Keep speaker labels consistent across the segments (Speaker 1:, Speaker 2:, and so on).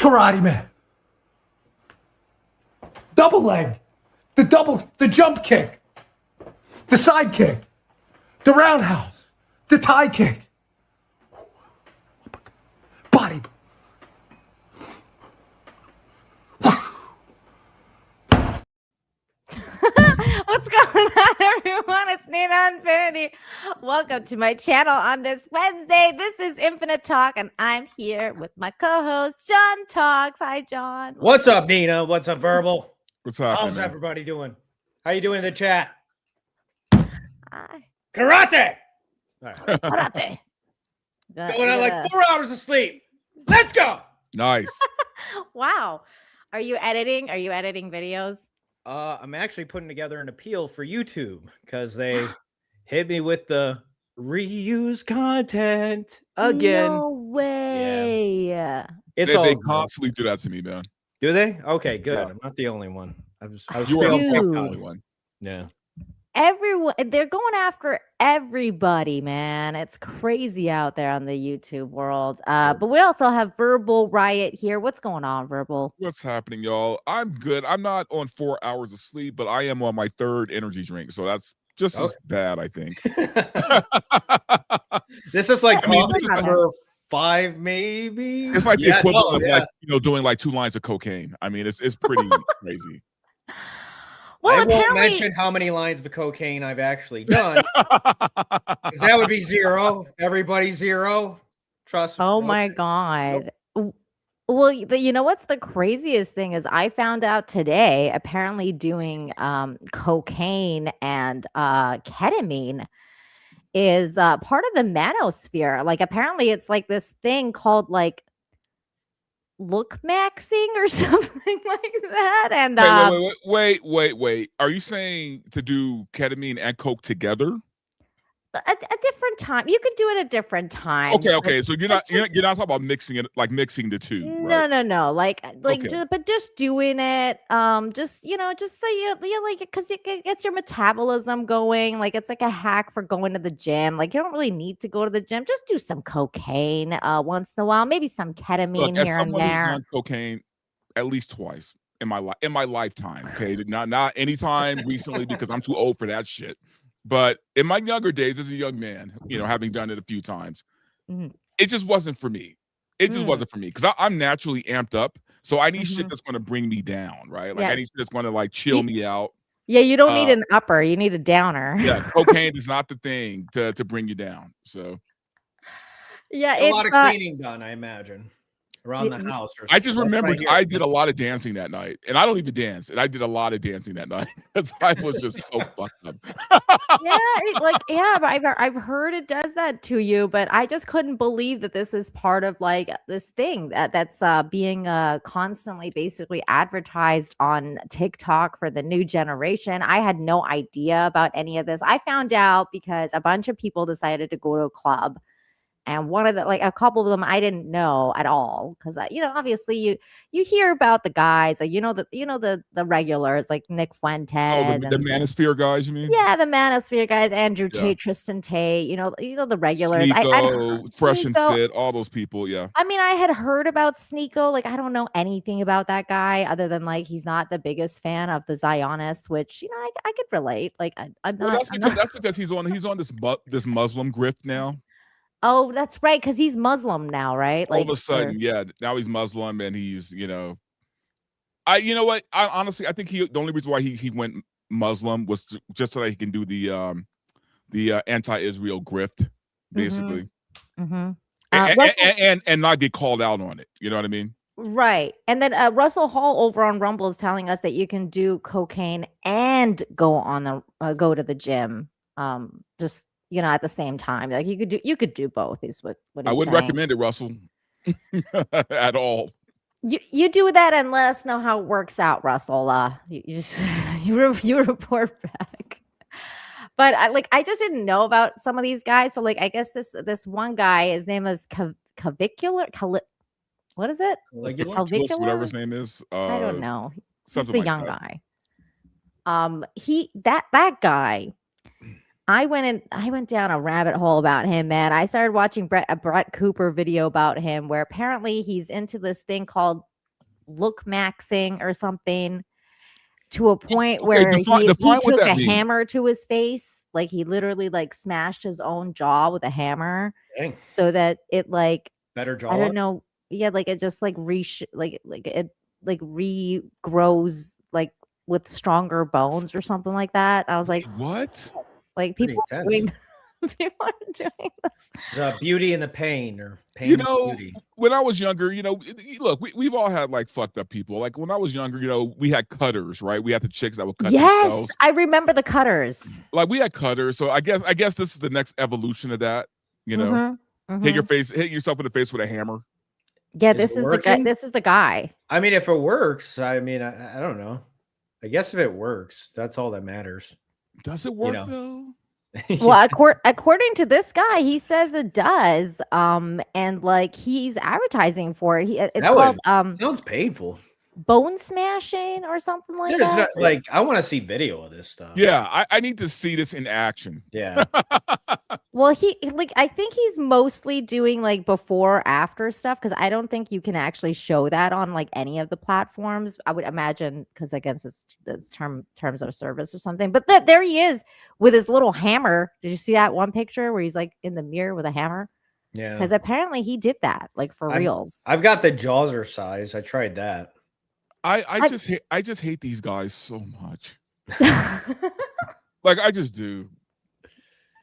Speaker 1: karate man. Double leg. The jump kick. The side kick. The roundhouse. The tie kick. Body.
Speaker 2: What's going on, everyone? It's Nina Infinity. Welcome to my channel on this Wednesday. This is Infinite Talk, and I'm here with my co-host, John Talks. Hi, John.
Speaker 3: What's up, Nina? What's up, Verbal?
Speaker 4: What's happening?
Speaker 3: How's everybody doing? How you doing in the chat?
Speaker 2: Hi.
Speaker 3: Karate! All right.
Speaker 2: Karate.
Speaker 3: Going on like 4 hours of sleep. Let's go!
Speaker 4: Nice.
Speaker 2: Wow. Are you editing? Are you editing videos?
Speaker 3: I'm actually putting together an appeal for YouTube because they hit me with the reuse content again.
Speaker 2: No way.
Speaker 3: Yeah. It's
Speaker 4: they
Speaker 3: all
Speaker 4: constantly do that to me, man.
Speaker 3: Do they? Okay, good.
Speaker 4: Yeah.
Speaker 3: I'm not the only one. I was
Speaker 4: You are
Speaker 3: feeling-
Speaker 4: the only one.
Speaker 3: Yeah.
Speaker 2: Everyone, they're going after everybody, man. It's crazy out there on the YouTube world. But we also have Verbal Riot here. What's going on, Verbal?
Speaker 4: What's happening, y'all? I'm good. I'm not on 4 hours of sleep, but I am on my third energy drink, so that's just as bad, I think.
Speaker 3: This is like
Speaker 4: I mean,
Speaker 3: coffee
Speaker 4: this is
Speaker 3: number 5, maybe.
Speaker 4: It's like the equivalent of
Speaker 3: yeah.
Speaker 4: like doing like 2 lines of cocaine. I mean, it's pretty crazy.
Speaker 2: Well,
Speaker 3: I won't mention how many lines of cocaine I've actually done. Because that would be 0. Everybody 0. Trust me.
Speaker 2: Oh my God. Well, you know what's the craziest thing is I found out today, apparently doing cocaine and ketamine is part of the Manosphere. Like apparently it's like this thing called like look maxing or something like that. And
Speaker 4: wait. Are you saying to do ketamine and coke together?
Speaker 2: a different time. You could do it at different times.
Speaker 4: Okay. So you're not talking about mixing it, like mixing the two.
Speaker 2: No,
Speaker 4: right?
Speaker 2: no. Like,
Speaker 4: Okay.
Speaker 2: but just doing it, just so you like it because it gets your metabolism going. Like, it's like a hack for going to the gym. Like, you don't really need to go to the gym. Just do some cocaine once in a while, maybe some ketamine
Speaker 4: Look,
Speaker 2: here
Speaker 4: as
Speaker 2: and
Speaker 4: someone who's
Speaker 2: there.
Speaker 4: done cocaine at least twice in my lifetime. Okay, not anytime recently because I'm too old for that shit. But in my younger days as a young man, having done it a few times, it just wasn't for me. It just wasn't for me because I'm naturally amped up. So I need shit that's going to bring me down, right? Like I need shit that's going to like chill me out.
Speaker 2: Yeah, you don't need an upper. You need a downer.
Speaker 4: Yeah, cocaine is not the thing to bring you down. So
Speaker 2: yeah,
Speaker 3: a lot of cleaning done, I imagine, around the house. Or
Speaker 4: I just
Speaker 3: something.
Speaker 4: remembered I did a lot of dancing that night, and I don't even dance, and I did a lot of dancing that night because I was just so fucked up.
Speaker 2: But I've heard it does that to you, but I just couldn't believe that this is part of like this thing that's being constantly basically advertised on TikTok for the new generation. I had no idea about any of this. I found out because a bunch of people decided to go to a club. And one of the a couple of them I didn't know at all because obviously you hear about the guys like the regulars like Nick Fuentes,
Speaker 4: the Manosphere guys, you mean?
Speaker 2: Yeah, the Manosphere guys, Andrew Tate, Tristan Tate, the regulars.
Speaker 4: Sneako, Fresh and
Speaker 2: Sneako,
Speaker 4: Fit, all those people. Yeah.
Speaker 2: I mean, I had heard about Sneako. Like, I don't know anything about that guy other than like he's not the biggest fan of the Zionists, which I could relate. Like, I'm not.
Speaker 4: That's because he's on this Muslim grift now.
Speaker 2: Oh, that's right, because he's Muslim now, right?
Speaker 4: All of a sudden, now he's Muslim, and he's you know what? I honestly, I think the only reason why he went Muslim was just so that he can do the anti-Israel grift, basically, and not get called out on it. You know what I mean?
Speaker 2: Right. And then Russell Hall over on Rumble is telling us that you can do cocaine and go to the gym. Just at the same time, like you could do both. Is what
Speaker 4: I wouldn't recommend it, Russell, at all.
Speaker 2: You do that and let us know how it works out, Russell. You report back. But I just didn't know about some of these guys. So I guess this one guy, his name is Clavicular. What is it?
Speaker 3: Clavicular?
Speaker 4: Whatever his name is.
Speaker 2: I don't know. He's the
Speaker 4: like
Speaker 2: young
Speaker 4: that.
Speaker 2: guy. That guy. I went down a rabbit hole about him, man. I started watching a Brett Cooper video about him where apparently he's into this thing called look maxing or something to a point
Speaker 4: Okay,
Speaker 2: where
Speaker 4: define
Speaker 2: he
Speaker 4: what
Speaker 2: took
Speaker 4: that
Speaker 2: a
Speaker 4: means.
Speaker 2: hammer to his face. Like he literally like smashed his own jaw with a hammer
Speaker 3: Dang.
Speaker 2: so that it like,
Speaker 3: Better jaw.
Speaker 2: I don't know. Yeah, like it just like like it like regrows like with stronger bones or something like that. I was like,
Speaker 4: What?
Speaker 2: like
Speaker 3: Pretty
Speaker 2: people are
Speaker 3: intense.
Speaker 2: doing people are doing this.
Speaker 3: It's, beauty in the pain, or pain
Speaker 4: You
Speaker 3: in
Speaker 4: know,
Speaker 3: beauty.
Speaker 4: when I was younger, look, we've all had like fucked up people. Like when I was younger, we had cutters, right? We had the chicks that would cut
Speaker 2: Yes,
Speaker 4: themselves.
Speaker 2: I remember the cutters.
Speaker 4: Like we had cutters. So I guess this is the next evolution of that.
Speaker 2: Mhm,
Speaker 4: Hit
Speaker 2: mhm.
Speaker 4: hit yourself in the face with a hammer.
Speaker 2: Yeah,
Speaker 3: Is
Speaker 2: this
Speaker 3: it
Speaker 2: is the guy.
Speaker 3: working?
Speaker 2: This is the guy.
Speaker 3: I mean, if it works, I mean, I don't know. I guess if it works, that's all that matters.
Speaker 4: Does it work
Speaker 3: know.
Speaker 4: though?
Speaker 2: Well, according to this guy, he says it does. And like he's advertising for it. It's
Speaker 3: That
Speaker 2: called
Speaker 3: sounds painful.
Speaker 2: bone smashing or something like
Speaker 3: There's
Speaker 2: that.
Speaker 3: not like, I want to see video of this stuff.
Speaker 4: Yeah, I need to see this in action.
Speaker 3: Yeah.
Speaker 2: Well, I think he's mostly doing like before after stuff because I don't think you can actually show that on like any of the platforms. I would imagine because I guess it's terms of service or something. But there he is with his little hammer. Did you see that one picture where he's like in the mirror with a hammer?
Speaker 3: Yeah.
Speaker 2: Because apparently he did that like for reals.
Speaker 3: I've got the Jawser size. I tried that.
Speaker 4: I just hate these guys so much. Like I just do.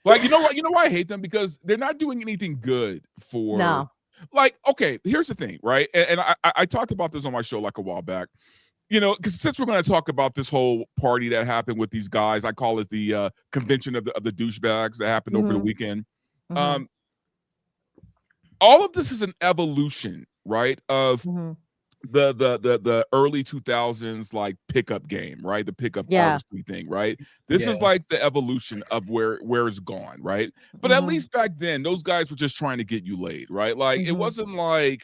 Speaker 4: Like you know why I hate them? Because they're not doing anything good for.
Speaker 2: No.
Speaker 4: Like okay, here's the thing, right? And I talked about this on my show like a while back. Because since we're going to talk about this whole party that happened with these guys, I call it the convention of the douchebags that happened over the weekend.
Speaker 2: Mhm.
Speaker 4: All of this is an evolution, right? Of the early 2000s like pickup game, right? The pickup artistry thing, right? This is like the evolution of where it's gone, right? But at least back then, those guys were just trying to get you laid, right? Like it wasn't like,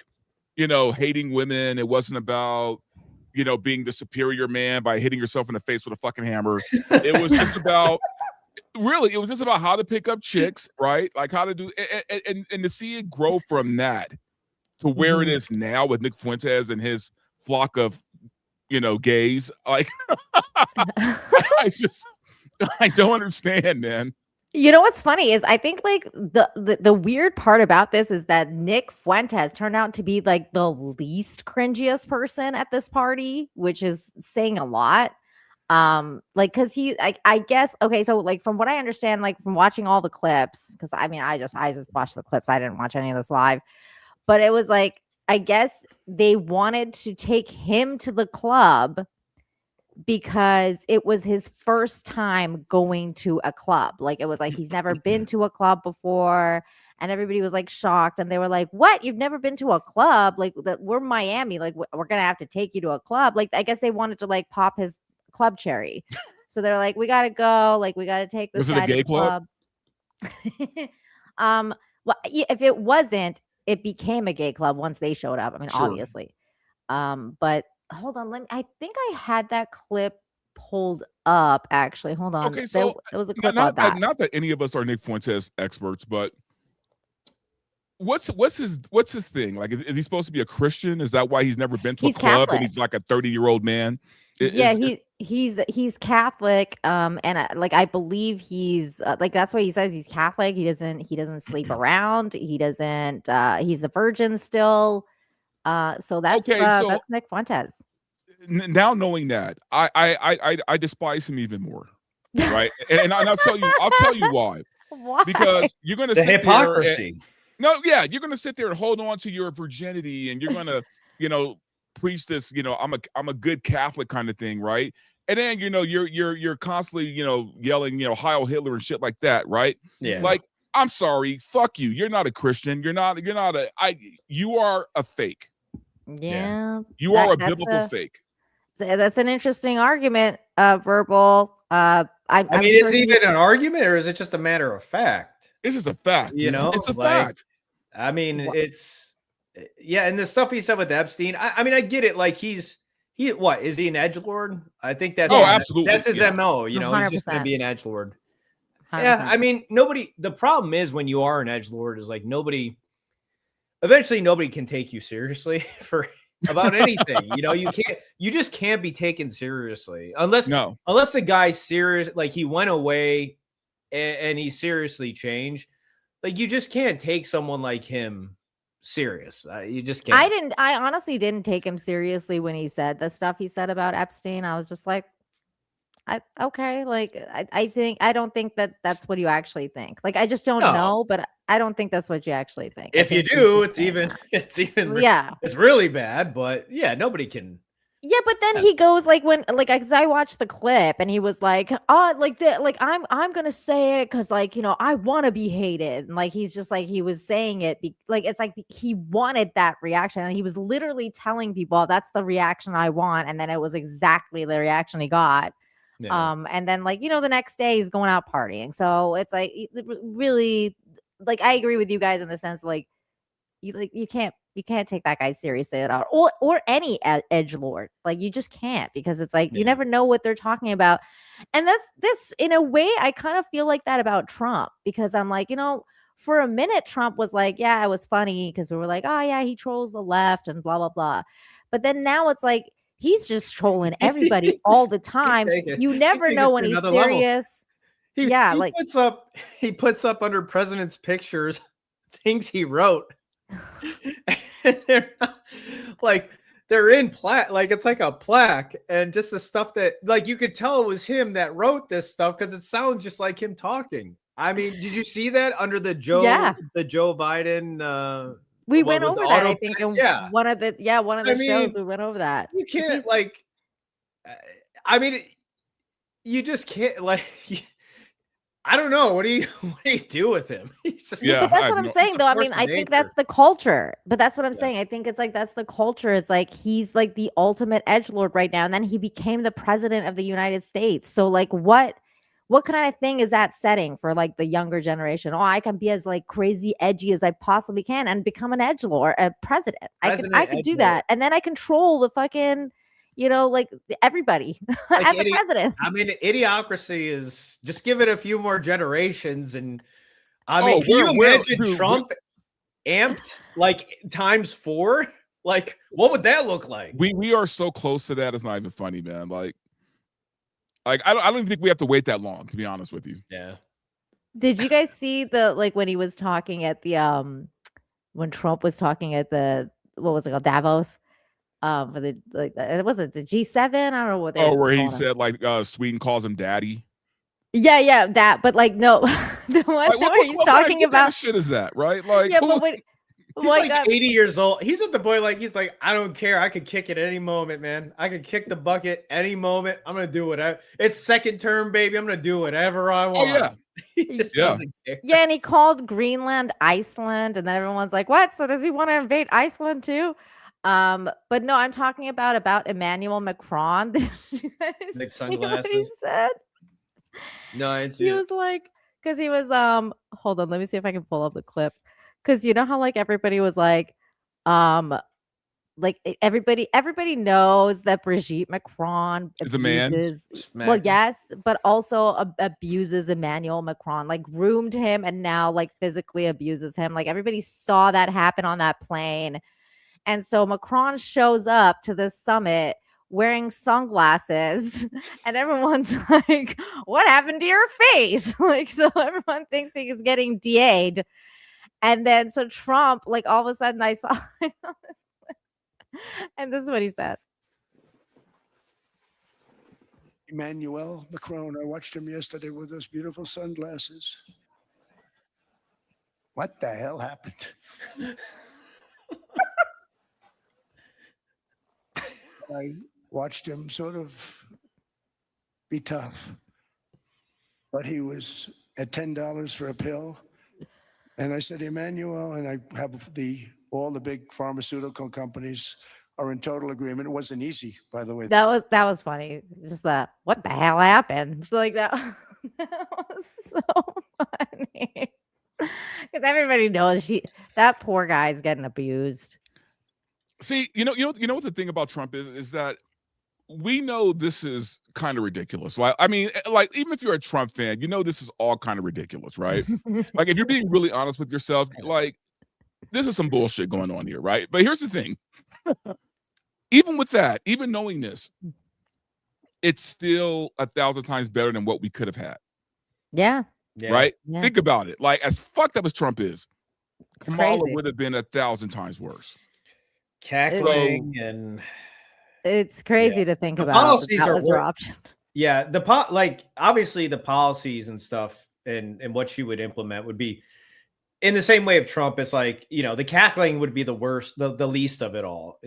Speaker 4: hating women. It wasn't about, being the superior man by hitting yourself in the face with a fucking hammer. It was just about it was just about how to pick up chicks, right? Like how to do and to see it grow from that to where it is now with Nick Fuentes and his flock of, gays. Like, I don't understand, man.
Speaker 2: You know what's funny is I think like the weird part about this is that Nick Fuentes turned out to be like the least cringiest person at this party, which is saying a lot. Like because I guess okay, so like from what I understand, like from watching all the clips, because I mean I just watched the clips, I didn't watch any of this live. But it was like, I guess they wanted to take him to the club because it was his first time going to a club. Like, it was like, he's never been to a club before. And everybody was like shocked. And they were like, what? You've never been to a club? Like, we're Miami. Like, we're going to have to take you to a club. Like, I guess they wanted to like pop his club cherry. So they're like, we got to go. Like, we got to take this guy to the club. Well, if it wasn't, it became a gay club once they showed up. I mean, obviously. But hold on, I think I had that clip pulled up. Actually, hold on.
Speaker 4: Okay, so
Speaker 2: there was a clip on that.
Speaker 4: Not that any of us are Nick Fuentes experts, but what's his thing? Like, is he supposed to be a Christian? Is that why he's never been to a club
Speaker 2: Catholic.
Speaker 4: and he's like a 30-year-old man?
Speaker 2: He's Catholic, and I believe he's like that's why he says he's Catholic. He doesn't sleep around. He doesn't. He's a virgin still. So that's that's Nick Fuentes.
Speaker 4: Now knowing that, I despise him even more, right? and I'll tell you why.
Speaker 2: Why?
Speaker 4: Because you're going to
Speaker 3: the hypocrisy.
Speaker 4: You're going to sit there and hold on to your virginity, and you're going to preach this, I'm a good Catholic kind of thing, right? And then you're constantly yelling Heil Hitler and shit like that, right?
Speaker 2: Yeah.
Speaker 4: Like, I'm sorry, fuck you. You're not a Christian. You are a fake.
Speaker 2: Yeah.
Speaker 4: You are a biblical fake.
Speaker 2: So that's an interesting argument, Verbal.
Speaker 3: I mean, is it even an argument, or is it just a matter of fact?
Speaker 4: It's just a fact. It's a fact.
Speaker 3: I mean, and the stuff he said with Epstein. I mean, I get it. Like is he an edgelord? I think that's
Speaker 4: absolutely.
Speaker 3: That's his MO. He's
Speaker 2: 100%.
Speaker 3: just gonna be an edgelord.
Speaker 2: 100%.
Speaker 3: Yeah, I mean, the problem is when you are an edgelord is like eventually nobody can take you seriously for about anything. You know, you just can't be taken seriously unless
Speaker 4: No.
Speaker 3: the guy's serious, like he went away and he seriously changed. Like you just can't take someone like him serious. You just can't.
Speaker 2: I honestly didn't take him seriously when he said the stuff he said about Epstein. I was just like, okay, like I don't think that's what you actually think. Like I just don't know, but I don't think that's what you actually think.
Speaker 3: If you do, it's even
Speaker 2: yeah,
Speaker 3: it's really bad. But yeah, nobody can.
Speaker 2: Yeah, but then he goes like when like because I watched the clip and he was like, oh, like I'm gonna say it because like I want to be hated, and like he's just like he was saying it like it's like he wanted that reaction, and he was literally telling people, oh, that's the reaction I want, and then it was exactly the reaction he got.
Speaker 3: Yeah.
Speaker 2: And then like the next day he's going out partying, so it's like really like I agree with you guys in the sense like you can't take that guy seriously at all, or any edgelord. Like you just can't, because it's like you never know what they're talking about. And that's in a way I kind of feel like that about Trump, because I'm like, for a minute Trump was like, yeah, it was funny because we were like, oh yeah, he trolls the left and blah blah blah. But then now it's like he's just trolling everybody all the time. You never know when he's serious.
Speaker 3: He puts up under president's pictures things he wrote. And they're not, like they're in plaque, like it's like a plaque, and just the stuff that like you could tell it was him that wrote this stuff because it sounds just like him talking. I mean, did you see that under the Joe Biden?
Speaker 2: We went over that, I think, in one of the shows. We went over that.
Speaker 3: You can't like. I mean, you just can't like. I don't know. What do you do with him? He's just
Speaker 2: but that's what I'm saying, though. I mean, I think that's the culture. But that's what I'm saying. I think it's like that's the culture. It's like he's like the ultimate edgelord right now, and then he became the president of the United States. So like, what kind of thing is that setting for like the younger generation? Oh, I can be as like crazy edgy as I possibly can and become an edgelord, a president. I could do that, and then I control the fucking. Like everybody like as a president.
Speaker 3: I mean, idiocracy is just give it a few more generations. And I mean, can you imagine Trump amped like times 4? Like, what would that look like?
Speaker 4: We are so close to that. It's not even funny, man. Like I don't even think we have to wait that long, to be honest with you.
Speaker 3: Yeah.
Speaker 2: Did you guys see the like when he was talking at the when Trump was talking at the what was it called, Davos? For the like was it the G7? I don't know what.
Speaker 4: Where he said like Sweden calls him daddy.
Speaker 2: Yeah, that. But like no, the one like, where he's talking about
Speaker 4: what shit is that, right? Like
Speaker 2: yeah, but when,
Speaker 3: he's like 80 years old. He's at the point like he's like, I don't care. I could kick it any moment, man. I could kick the bucket any moment. I'm gonna do whatever. It's second term, baby. I'm gonna do whatever I want.
Speaker 4: Oh, yeah.
Speaker 3: He just doesn't care.
Speaker 2: Yeah, and he called Greenland Iceland, and then everyone's like, what? So does he want to invade Iceland too? But no, I'm talking about Emmanuel Macron.
Speaker 3: Like sunglasses.
Speaker 2: What he said?
Speaker 3: No, I didn't see
Speaker 2: He was like, because he was hold on, let me see if I can pull up the clip. Because you know how like everybody was like everybody knows that Brigitte Macron
Speaker 4: is a man.
Speaker 2: Well, yes, but also abuses Emmanuel Macron, like groomed him, and now like physically abuses him. Like everybody saw that happen on that plane. And so Macron shows up to this summit wearing sunglasses, and everyone's like, what happened to your face? Like, so everyone thinks he's getting DA'd. And then so Trump, like all of a sudden I saw this and this is what he said.
Speaker 5: Emmanuel Macron, I watched him yesterday with those beautiful sunglasses. What the hell happened? I watched him sort of be tough, but he was at $10 for a pill. And I said, Emmanuel, and I have all the big pharmaceutical companies are in total agreement. It wasn't easy, by the way.
Speaker 2: That was funny. Just that, what the hell happened? Like that was so funny. Because everybody knows that poor guy's getting abused.
Speaker 4: See, you know what the thing about Trump is that we know this is kind of ridiculous. Like, I mean, like even if you're a Trump fan, you know this is all kind of ridiculous, right? Like if you're being really honest with yourself, like this is some bullshit going on here, right? But here's the thing. even with that, even knowing this, it's still 1,000 times better than what we could have had.
Speaker 2: Yeah.
Speaker 4: Right?
Speaker 2: Yeah.
Speaker 4: Think about it. Like, as fucked up as Trump is,
Speaker 2: It's
Speaker 4: Kamala
Speaker 2: crazy.
Speaker 4: would have been 1,000 times worse.
Speaker 3: Cackling and
Speaker 2: It's crazy to think
Speaker 3: The
Speaker 2: about.
Speaker 3: policies
Speaker 2: That
Speaker 3: are
Speaker 2: was her
Speaker 3: wor-
Speaker 2: option.
Speaker 3: yeah, like obviously the policies and stuff and what she would implement would be in the same way of Trump. It's like, the cackling would be the worst, the least of it all,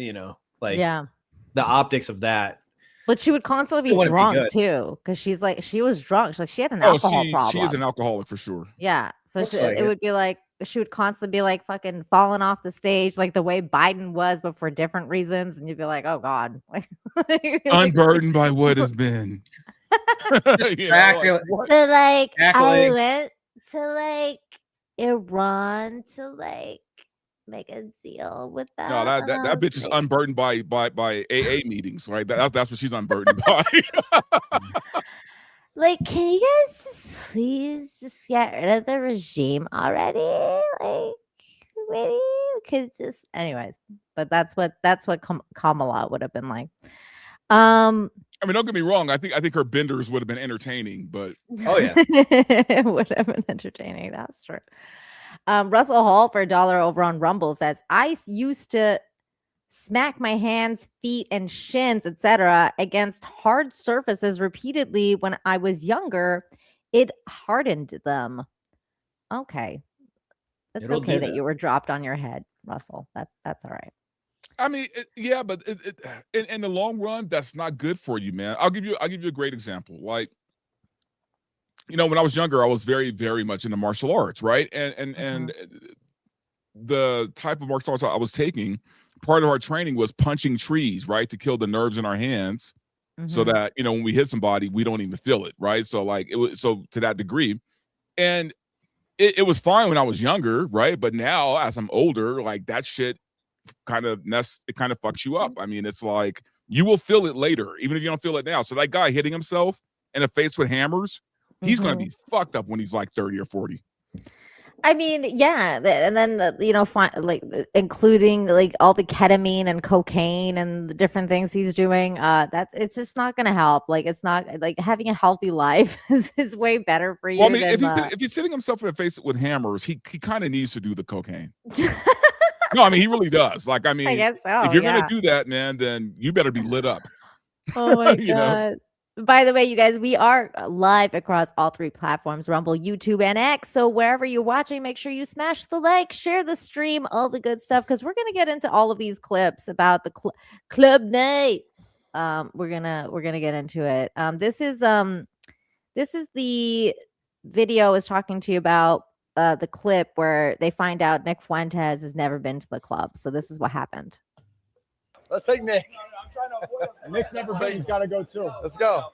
Speaker 3: like
Speaker 2: Yeah.
Speaker 3: the optics of that.
Speaker 2: But she would constantly
Speaker 3: It
Speaker 2: be
Speaker 3: wouldn't be
Speaker 2: drunk
Speaker 3: good.
Speaker 2: too, because she was drunk. She had an
Speaker 4: Oh,
Speaker 2: alcohol problem.
Speaker 4: she is an alcoholic for sure.
Speaker 2: Yeah. So
Speaker 3: Looks like
Speaker 2: it would be like she would constantly be like fucking falling off the stage, like the way Biden was, but for different reasons. And you'd be like, oh God.
Speaker 4: Unburdened by what has been. You know, like, what?
Speaker 2: So like I
Speaker 3: Cackling.
Speaker 2: went to like Iran to like make a deal with them.
Speaker 4: No, that bitch is unburdened by AA meetings, right? That's what she's unburdened by.
Speaker 2: Like, can you guys just please just get rid of the regime already? Like, maybe we could just, anyways. But that's what Kamala would have been like.
Speaker 4: I mean, don't get me wrong. I think her benders would have been entertaining, but
Speaker 3: Oh yeah.
Speaker 2: it would have been entertaining. That's true. Russell Hall for $1 over on Rumble says, I used to smack my hands, feet, and shins, etc., against hard surfaces repeatedly when I was younger. It hardened them. Okay. That's
Speaker 3: It'll
Speaker 2: okay
Speaker 3: do
Speaker 2: that
Speaker 3: that.
Speaker 2: you were dropped on your head, Russell. That's all right.
Speaker 4: I mean, yeah, but in the long run, that's not good for you, man. I'll give you a great example. Like, when I was younger, I was very, very much into martial arts, right? And the type of martial arts I was taking, part of our training was punching trees, right, to kill the nerves in our hands, so that when we hit somebody, we don't even feel it, right? So like it was to that degree, and it was fine when I was younger, right? But now as I'm older, like that shit kind of fucks you up. I mean, it's like you will feel it later, even if you don't feel it now. So that guy hitting himself in the face with hammers, he's gonna be fucked up when he's like 30 or 40.
Speaker 2: I mean, yeah, and then including like all the ketamine and cocaine and the different things he's doing. It's just not going to help. Like, it's not like having a healthy life is way better for you.
Speaker 4: Well, I mean,
Speaker 2: than,
Speaker 4: if he's hitting himself in the face with hammers, he kind of needs to do the cocaine. No, I mean, he really does. Like, I mean,
Speaker 2: I guess so,
Speaker 4: if you're
Speaker 2: yeah.
Speaker 4: gonna do that, man, then you better be lit up.
Speaker 2: Oh my
Speaker 4: You know?
Speaker 2: God. By the way, you guys, we are live across all 3 platforms, Rumble, YouTube, and X. So wherever you're watching, make sure you smash the like, share the stream, all the good stuff, because we're going to get into all of these clips about the club night. We're gonna get into it. This is the video I was talking to you about, the clip where they find out Nick Fuentes has never been to the club. So this is what happened.
Speaker 6: Let's take Nick.
Speaker 7: Nick's never been. He's got to go too.
Speaker 6: Let's go.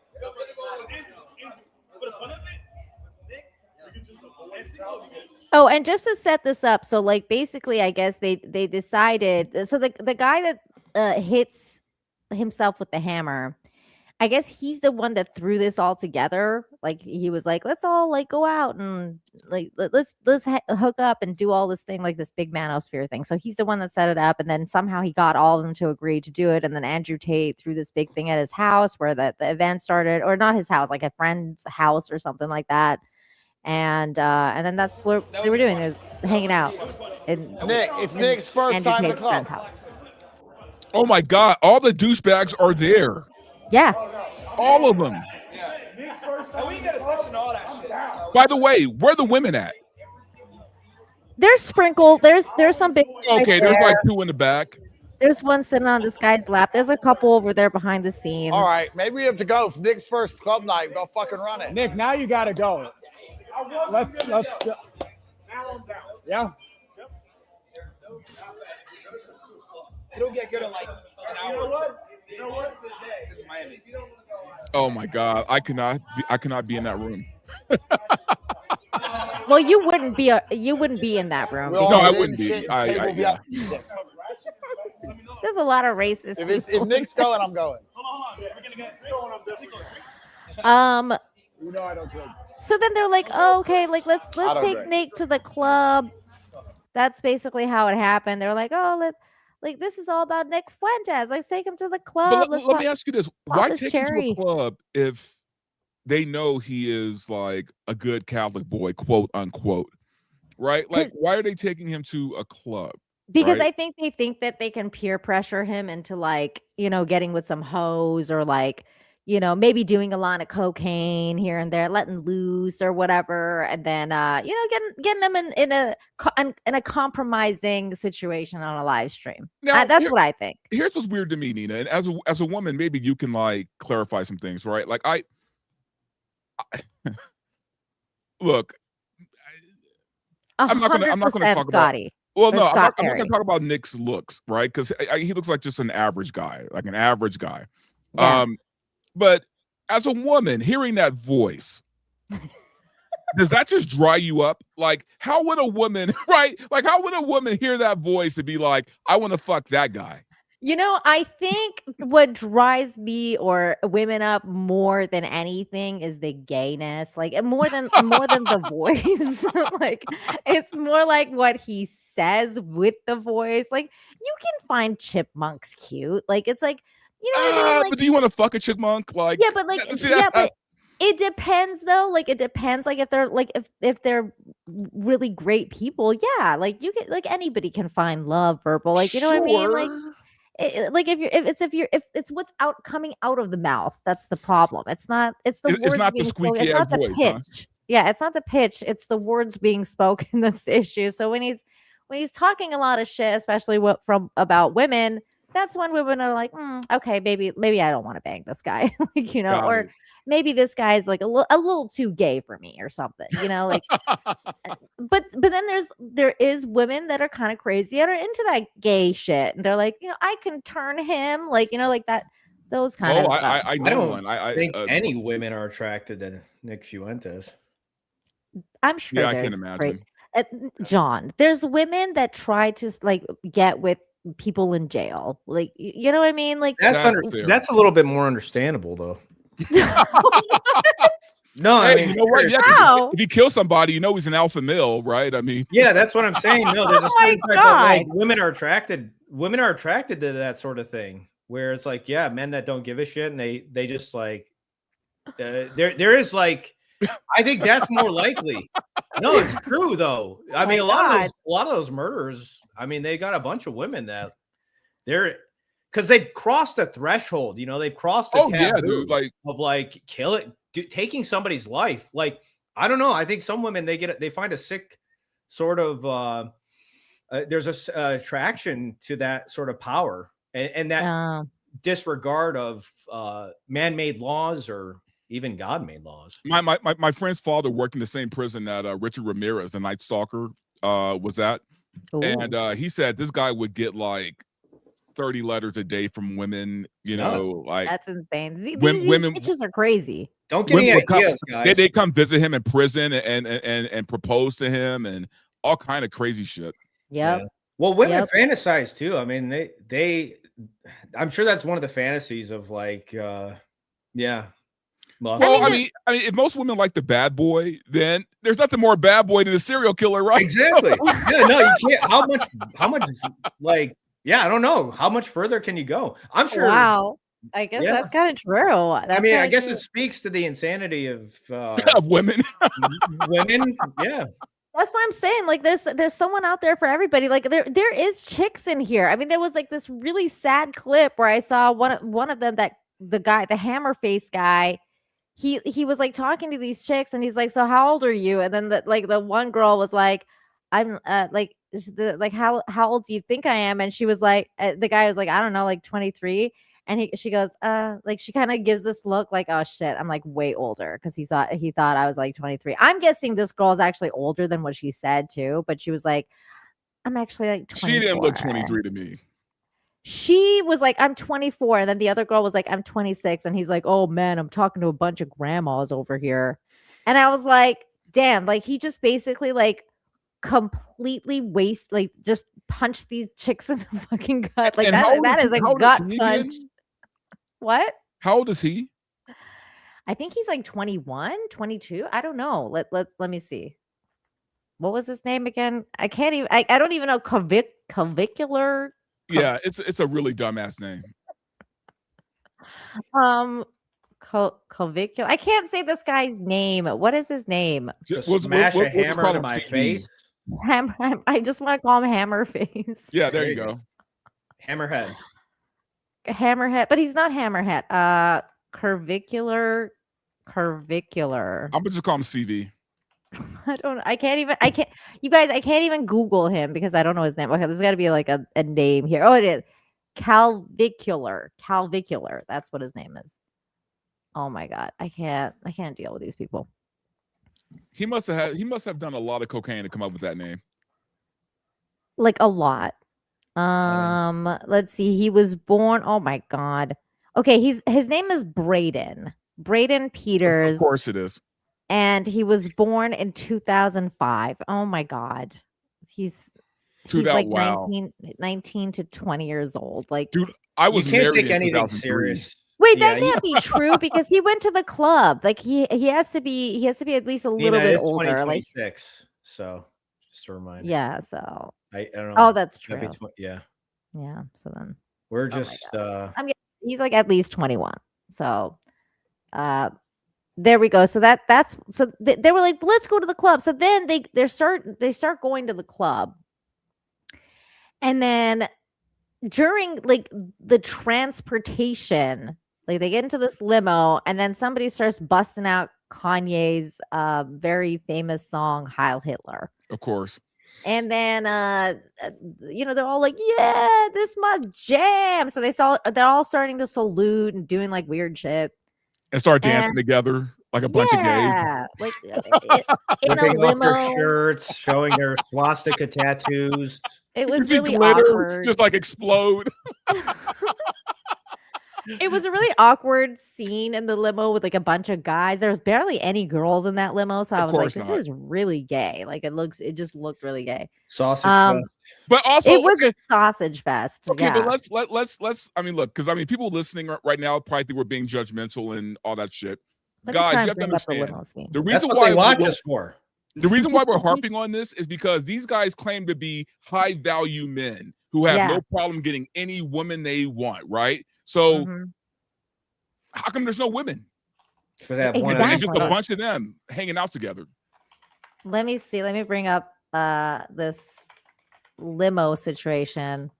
Speaker 2: Oh, and just to set this up, so like basically, I guess they decided. So the guy that hits himself with the hammer, I guess he's the one that threw this all together. Like he was like, let's all like go out and like let's hook up and do all this thing, like this big Manosphere thing. So he's the one that set it up, and then somehow he got all of them to agree to do it. And then Andrew Tate threw this big thing at his house where the event started, or not his house, like a friend's house or something like that. And then that's what they were doing. They were hanging out.
Speaker 6: Nick, it's Nick's first
Speaker 2: Andrew
Speaker 6: time at the
Speaker 2: Tate's
Speaker 6: club.
Speaker 2: friend's house.
Speaker 4: Oh my God, all the douchebags are there.
Speaker 2: Yeah.
Speaker 4: All of them. By the way, where are the women at?
Speaker 2: There's sprinkled. There's some big.
Speaker 4: Okay, there's like 2 in the back.
Speaker 2: There's one sitting on this guy's lap. There's a couple over there behind the scenes.
Speaker 6: All right, maybe we have to go. Nick's first club night. Go fucking run it.
Speaker 7: Nick, now you got to go. Let's. Yeah.
Speaker 8: It'll get good in like an hour. You know what? It's Miami.
Speaker 4: Oh my God, I cannot be in that room.
Speaker 2: Well, you wouldn't be in that room.
Speaker 6: We'll
Speaker 4: No,
Speaker 6: all
Speaker 4: I
Speaker 6: get
Speaker 4: wouldn't
Speaker 6: in
Speaker 4: be.
Speaker 6: shit,
Speaker 4: I-
Speaker 6: table
Speaker 4: yeah.
Speaker 6: VIP.
Speaker 2: There's a lot of racist.
Speaker 6: If
Speaker 2: people.
Speaker 6: Nick's going, I'm going.
Speaker 8: We're gonna get going. I'm definitely
Speaker 7: You know I don't drink.
Speaker 2: So then they're like, oh, okay, like let's
Speaker 6: don't
Speaker 2: take
Speaker 6: drink.
Speaker 2: Nick to the club. That's basically how it happened. They're like, oh, Like, this is all about Nick Fuentes. Let's take him to the
Speaker 4: But
Speaker 2: club.
Speaker 4: let me ask you this:
Speaker 2: pop
Speaker 4: why
Speaker 2: his
Speaker 4: take him to a
Speaker 2: cherry.
Speaker 4: club if they know he is like a good Catholic boy, quote unquote, right? Like,
Speaker 2: 'Cause-
Speaker 4: why are they taking him to a club?
Speaker 2: Because
Speaker 4: right?
Speaker 2: I think they think that they can peer pressure him into like, getting with some hoes or like, maybe doing a lot of cocaine here and there, letting loose or whatever, and then getting them in a compromising situation on a live stream.
Speaker 4: Now,
Speaker 2: That's what I think.
Speaker 4: Here's what's weird to me, Nina, and as a woman, maybe you can like clarify some things, right? Like I look, I'm not gonna talk about. Well, no, I'm not going to talk about Nick's looks, right? Because he looks like just an average guy, like an average guy.
Speaker 2: Yeah.
Speaker 4: But as a woman, hearing that voice, does that just dry you up? Like, how would a woman, right? Like, how would a woman hear that voice and be like, I want to fuck that guy?
Speaker 2: I think what drives me or women up more than anything is the gayness. Like more than the voice. Like it's more like what he says with the voice. Like you can find chipmunks cute. Like it's like, you know what I mean? Like,
Speaker 4: but do you want to fuck a chipmunk? Like
Speaker 2: yeah, but like but it depends though. Like it depends. Like if they're like if they're really great people, yeah. Like you can like anybody can find love verbal. Like you know what I mean? Like like if it's what's coming out of the mouth, that's the problem. It's the words
Speaker 4: not
Speaker 2: being
Speaker 4: the
Speaker 2: spoken.
Speaker 4: squeaky
Speaker 2: It's not the
Speaker 4: voice,
Speaker 2: pitch.
Speaker 4: huh?
Speaker 2: Yeah, it's not the pitch. It's the words being spoken that's the issue. So when he's talking a lot of shit, especially about women, that's when women are like, okay, maybe I don't want to bang this guy, like or maybe this guy's like a little too gay for me or something, like. But then there is women that are kind of crazy that are into that gay shit, and they're like, I can turn him, like like that. Those kind of.
Speaker 4: I know
Speaker 3: don't
Speaker 4: one. I
Speaker 3: think any women are attracted to Nick Fuentes.
Speaker 2: I'm sure.
Speaker 4: Yeah, I can imagine.
Speaker 2: John, there's women that try to like get with people in jail, like you know what I mean, like
Speaker 3: that's a little bit more understandable though. No,
Speaker 4: hey,
Speaker 3: I mean,
Speaker 4: you know what? Yeah, if he kills somebody, he's an alpha male, right? I mean,
Speaker 3: yeah, that's what I'm saying. No, there's a certain type of like women are attracted to that sort of thing, where it's like, yeah, men that don't give a shit, and they just like, there is like, I think that's more likely. No, it's true though. I mean, a lot of those murderers. I mean, they got a bunch of women that they're. Because they've crossed a threshold, they've crossed the taboo of like taking somebody's life. Like, I don't know. I think some women, they find a sick sort of, there's a attraction to that sort of power and that disregard of man-made laws or even God-made laws.
Speaker 4: My friend's father worked in the same prison that Richard Ramirez, the Night Stalker, was at. Ooh. And he said this guy would get like 30 letters a day from women, like
Speaker 2: that's insane. These
Speaker 4: women
Speaker 2: bitches are crazy.
Speaker 3: Don't get any ideas, guys.
Speaker 4: They come visit him in prison and propose to him and all kind of crazy shit.
Speaker 2: Yeah.
Speaker 3: Well, women fantasize too. I mean, they I'm sure that's one of the fantasies of like, yeah.
Speaker 4: Well, I mean, if most women like the bad boy, then there's nothing more bad boy than a serial killer, right?
Speaker 3: Exactly. Yeah, no, you can't. How much, like, yeah, I don't know. How much further can you go? I'm sure.
Speaker 2: Wow. I guess that's kind of true.
Speaker 3: I guess it speaks to the insanity of
Speaker 4: women.
Speaker 3: Women, yeah.
Speaker 2: That's what I'm saying. Like, there's someone out there for everybody. Like, there is chicks in here. I mean, there was like this really sad clip where I saw one of them, that the guy, the hammer face guy, he was like talking to these chicks, and he's like, "So how old are you?" And then the one girl was like, "I'm how old do you think I am?" And she was like, the guy was like, "I don't know, like 23." And she goes, like, she kind of gives this look like, "Oh shit, I'm like way older," because he thought I was like 23. I'm guessing this girl is actually older than what she said too, but she was like, "I'm actually like 24."
Speaker 4: She didn't look 23 to me.
Speaker 2: She was like, "I'm 24," and then the other girl was like, "I'm 26," and he's like, "Oh man, I'm talking to a bunch of grandmas over here," and I was like, "Damn!" Like, he just basically like completely just punch these chicks in the fucking gut. Like, that is a gut punch. What?
Speaker 4: How old is he?
Speaker 2: I think he's like 21, 22. I don't know. Let me see. What was his name again? I can't even. I don't even know. Clavicular.
Speaker 4: Yeah, it's a really dumbass name.
Speaker 2: Clavicular. I can't say this guy's name. What is his name?
Speaker 3: Just
Speaker 4: We'll
Speaker 3: smash a
Speaker 4: just
Speaker 3: hammer
Speaker 4: call
Speaker 3: to
Speaker 4: him
Speaker 3: my
Speaker 4: Steve.
Speaker 3: face.
Speaker 2: I just want to call him Hammerface.
Speaker 4: Yeah, there you go.
Speaker 3: Hammerhead.
Speaker 2: Hammerhead, but he's not Hammerhead. Curvicular.
Speaker 4: I'm gonna just call him CV.
Speaker 2: I can't, you guys, I can't even Google him because I don't know his name. Okay, there's got to be like a name here. Oh, it is Clavicular. That's what his name is. Oh my God. I can't deal with these people.
Speaker 4: He must have done a lot of cocaine to come up with that name.
Speaker 2: Like a lot. Let's see. He was born. Oh my God. Okay, his name is Braden Peters.
Speaker 4: Of course it is.
Speaker 2: And he was born in 2005. Oh my God. He's like 19 to 20 years old. Like,
Speaker 4: dude, I was
Speaker 3: you can't
Speaker 4: married
Speaker 3: take
Speaker 4: in
Speaker 3: anything
Speaker 4: 2003.
Speaker 3: serious.
Speaker 2: Wait, that can't be true because he went to the club. Like he has to be at least a little bit older. Like
Speaker 3: 2026. So just a reminder.
Speaker 2: Yeah, so
Speaker 3: I don't know.
Speaker 2: Oh, that's true.
Speaker 3: Yeah.
Speaker 2: Yeah. So then
Speaker 3: We're just
Speaker 2: he's like at least 21. So there we go. So that's they were like, let's go to the club. So then they start going to the club. And then during like the transportation, like they get into this limo and then somebody starts busting out Kanye's very famous song Heil Hitler.
Speaker 4: Of course.
Speaker 2: And then they're all like, yeah, this my jam. So they're all starting to salute and doing like weird shit.
Speaker 4: And start dancing together like a bunch of gays.
Speaker 2: Like
Speaker 3: in a limo, their shirts, showing their swastika tattoos.
Speaker 2: It was
Speaker 4: You
Speaker 2: really
Speaker 4: glitter
Speaker 2: awkward.
Speaker 4: just like explode.
Speaker 2: It was a really awkward scene in the limo with like a bunch of guys. There was barely any girls in that limo, so I was like, "This is really gay." Like it just looked really gay.
Speaker 3: Sausage fest.
Speaker 4: But also,
Speaker 2: it was a sausage fest.
Speaker 4: Okay,
Speaker 2: yeah.
Speaker 4: but let's. I mean, look, because I mean, people listening right now probably think we're being judgmental and all that shit. Guys, you have to understand the reason
Speaker 3: That's what
Speaker 4: why
Speaker 3: they watch us for.
Speaker 4: The reason why we're harping on this is because these guys claim to be high value men who have no problem getting any woman they want, right? So how come there's no women?
Speaker 3: For that one,
Speaker 4: and just a bunch of them hanging out together.
Speaker 2: Let me see. Let me bring up this limo situation.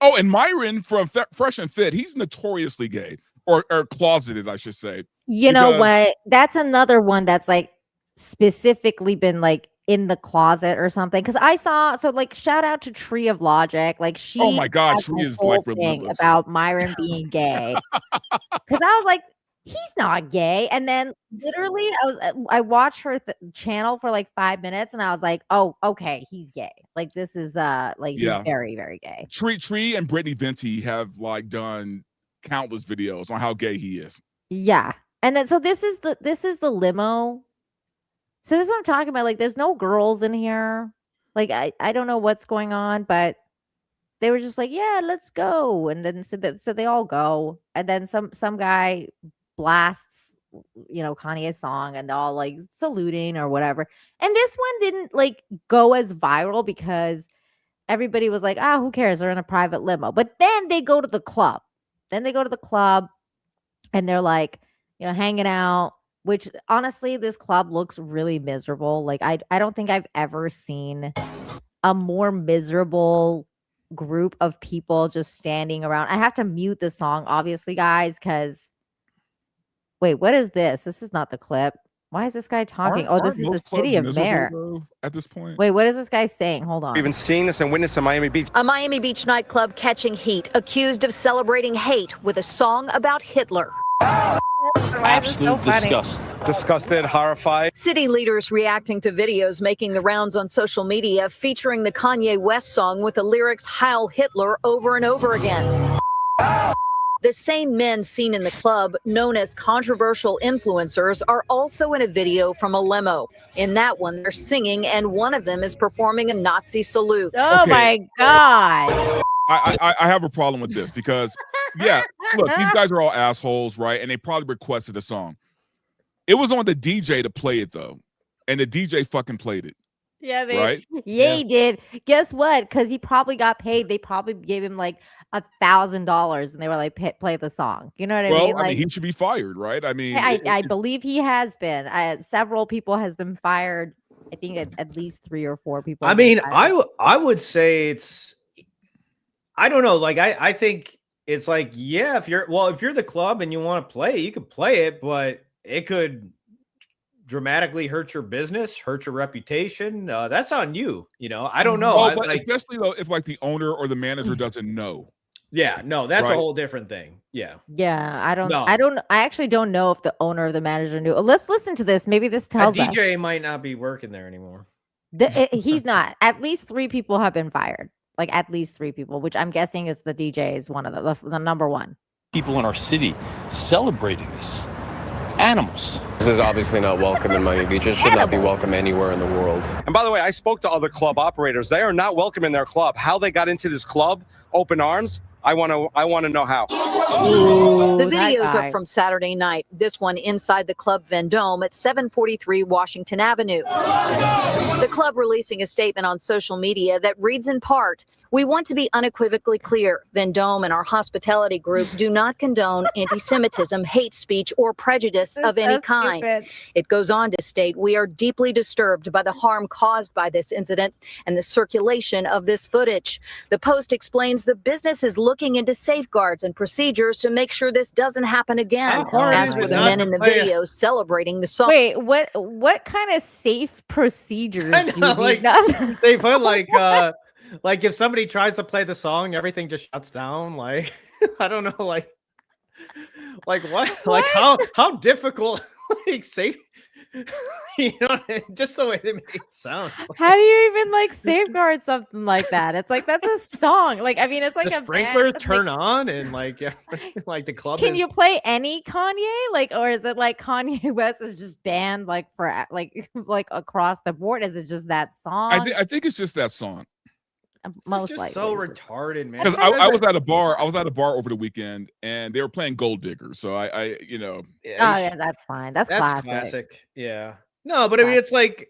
Speaker 4: Oh, and Myron from Fresh and Fit, he's notoriously gay or closeted, I should say.
Speaker 2: You know what? That's another one that's like specifically been like in the closet or something. Because I saw, so like shout out to Tree of Logic. Like she,
Speaker 4: oh my God, Tree is like relentless
Speaker 2: about Myron being gay. Because I was like, he's not gay. And then literally I watched her channel for like 5 minutes and I was like, oh, okay, he's gay. Like this is like he's very, very gay.
Speaker 4: Tree and Brittany Venti have like done countless videos on how gay he is.
Speaker 2: Yeah. And then so this is the limo. So this is what I'm talking about. Like there's no girls in here. Like I don't know what's going on, but they were just like, yeah, let's go. And then so they all go. And then some guy blasts, Kanye's song and they're all like saluting or whatever. And this one didn't like go as viral because everybody was like, who cares? They're in a private limo. But then they go to the club. And they're like, hanging out, which honestly, this club looks really miserable. Like I don't think I've ever seen a more miserable group of people just standing around. I have to mute the song, obviously, guys, because wait, what is this? This is not the clip. Why is this guy talking? This is the city of Mayor.
Speaker 4: At this point.
Speaker 2: Wait, what is this guy saying? Hold on.
Speaker 9: We've been seeing this and witnessed in Miami Beach.
Speaker 10: A Miami Beach nightclub catching heat, accused of celebrating hate with a song about Hitler.
Speaker 9: Absolute disgust. Disgusted, horrified.
Speaker 10: City leaders reacting to videos making the rounds on social media featuring the Kanye West song with the lyrics Heil Hitler over and over again. The same men seen in the club, known as controversial influencers, are also in a video from a limo. In that one, they're singing, and one of them is performing a Nazi salute.
Speaker 2: Oh my God.
Speaker 4: I have a problem with this because, look, these guys are all assholes, right? And they probably requested a song. It was on the DJ to play it, though. And the DJ fucking played it.
Speaker 2: Yeah,
Speaker 4: right?
Speaker 2: He did. Guess what? Because he probably got paid. They probably gave him like $1,000, and they were like, play the song. You know what I
Speaker 4: Well,
Speaker 2: mean?
Speaker 4: I mean,
Speaker 2: Like,
Speaker 4: he should be fired, right? I mean,
Speaker 2: I believe he has been. Several people has been fired. I think at least 3 or 4 people.
Speaker 3: I
Speaker 2: have been
Speaker 3: mean,
Speaker 2: fired.
Speaker 3: I would say it's, I don't know. Like, I think it's like, yeah, if you're the club and you want to play, you can play it, but it could dramatically hurt your business, hurt your reputation. That's on you. You know, I don't know.
Speaker 4: Well, but especially though, if like the owner or the manager doesn't know.
Speaker 3: Yeah, no, that's
Speaker 4: Right.
Speaker 3: a whole different thing. Yeah.
Speaker 2: Yeah,
Speaker 3: No.
Speaker 2: I actually don't know if the owner or the manager knew. Let's listen to this. Maybe this
Speaker 3: A
Speaker 2: tells us.
Speaker 3: DJ might not be working there anymore.
Speaker 2: He's not. At least 3 people have been fired. Like at least 3 people, which I'm guessing is the DJ is one of the number one.
Speaker 9: People in our city celebrating this. Animals.
Speaker 11: This is obviously not welcome in Miami Beach. It should not be welcome anywhere in the world.
Speaker 9: And by the way, I spoke to other club operators. They are not welcome in their club. How they got into this club, open arms, I want to know how.
Speaker 10: The videos are from Saturday night. This one inside the Club Vendome at 743 Washington Avenue. The club releasing a statement on social media that reads in part, "We want to be unequivocally clear. Vendome and our hospitality group do not condone anti-Semitism, hate speech, or prejudice of any kind."
Speaker 2: Stupid.
Speaker 10: It goes on to state, "We are deeply disturbed by the harm caused by this incident and the circulation of this footage." The Post explains the business is looking into safeguards and procedures to make sure this doesn't happen again. As for the men in the video celebrating the song.
Speaker 2: Wait, what kind of safe procedures
Speaker 3: I
Speaker 2: do
Speaker 3: know,
Speaker 2: you
Speaker 3: like,
Speaker 2: need?
Speaker 3: they put like if somebody tries to play the song, everything just shuts down. Like, I don't know, like what? Like how difficult, like safe, you know, just the way they make it sound.
Speaker 2: How do you even like safeguard something like that? It's like that's a song. Like I mean, it's like
Speaker 3: The
Speaker 2: a
Speaker 3: sprinklers
Speaker 2: band,
Speaker 3: turn on and like like the club.
Speaker 2: Can you play any Kanye? Like, or is it like Kanye West is just banned like for like across the board? Is it just that song?
Speaker 4: I think it's just that song.
Speaker 2: Most
Speaker 3: just
Speaker 2: likely.
Speaker 3: so retarded, man.
Speaker 4: Because I was at a bar. I was at a bar over the weekend, and they were playing Gold Digger. So I you know.
Speaker 2: Oh yeah, that's fine. That's classic.
Speaker 3: Yeah. No, but I mean, it's like.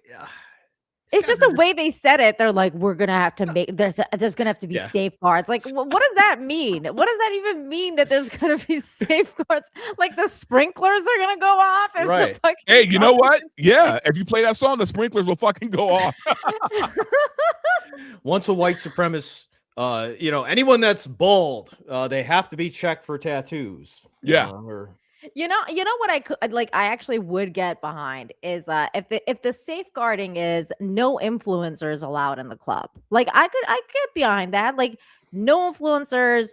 Speaker 2: It's just the way they said it. They're like, we're gonna have to make there's gonna have to be safeguards. Like, what does that mean? What does that even mean that there's gonna be safeguards? Like the sprinklers are gonna go off. And
Speaker 4: Right.
Speaker 2: The fucking
Speaker 4: Hey, you know
Speaker 2: song
Speaker 4: what?
Speaker 2: is-
Speaker 4: Yeah, if you play that song, the sprinklers will fucking go off.
Speaker 3: Once a white supremacist, you know, anyone that's bald, they have to be checked for tattoos.
Speaker 4: Yeah.
Speaker 2: You know what I could like. I actually would get behind is if the safeguarding is no influencers allowed in the club. Like I could get behind that. Like no influencers,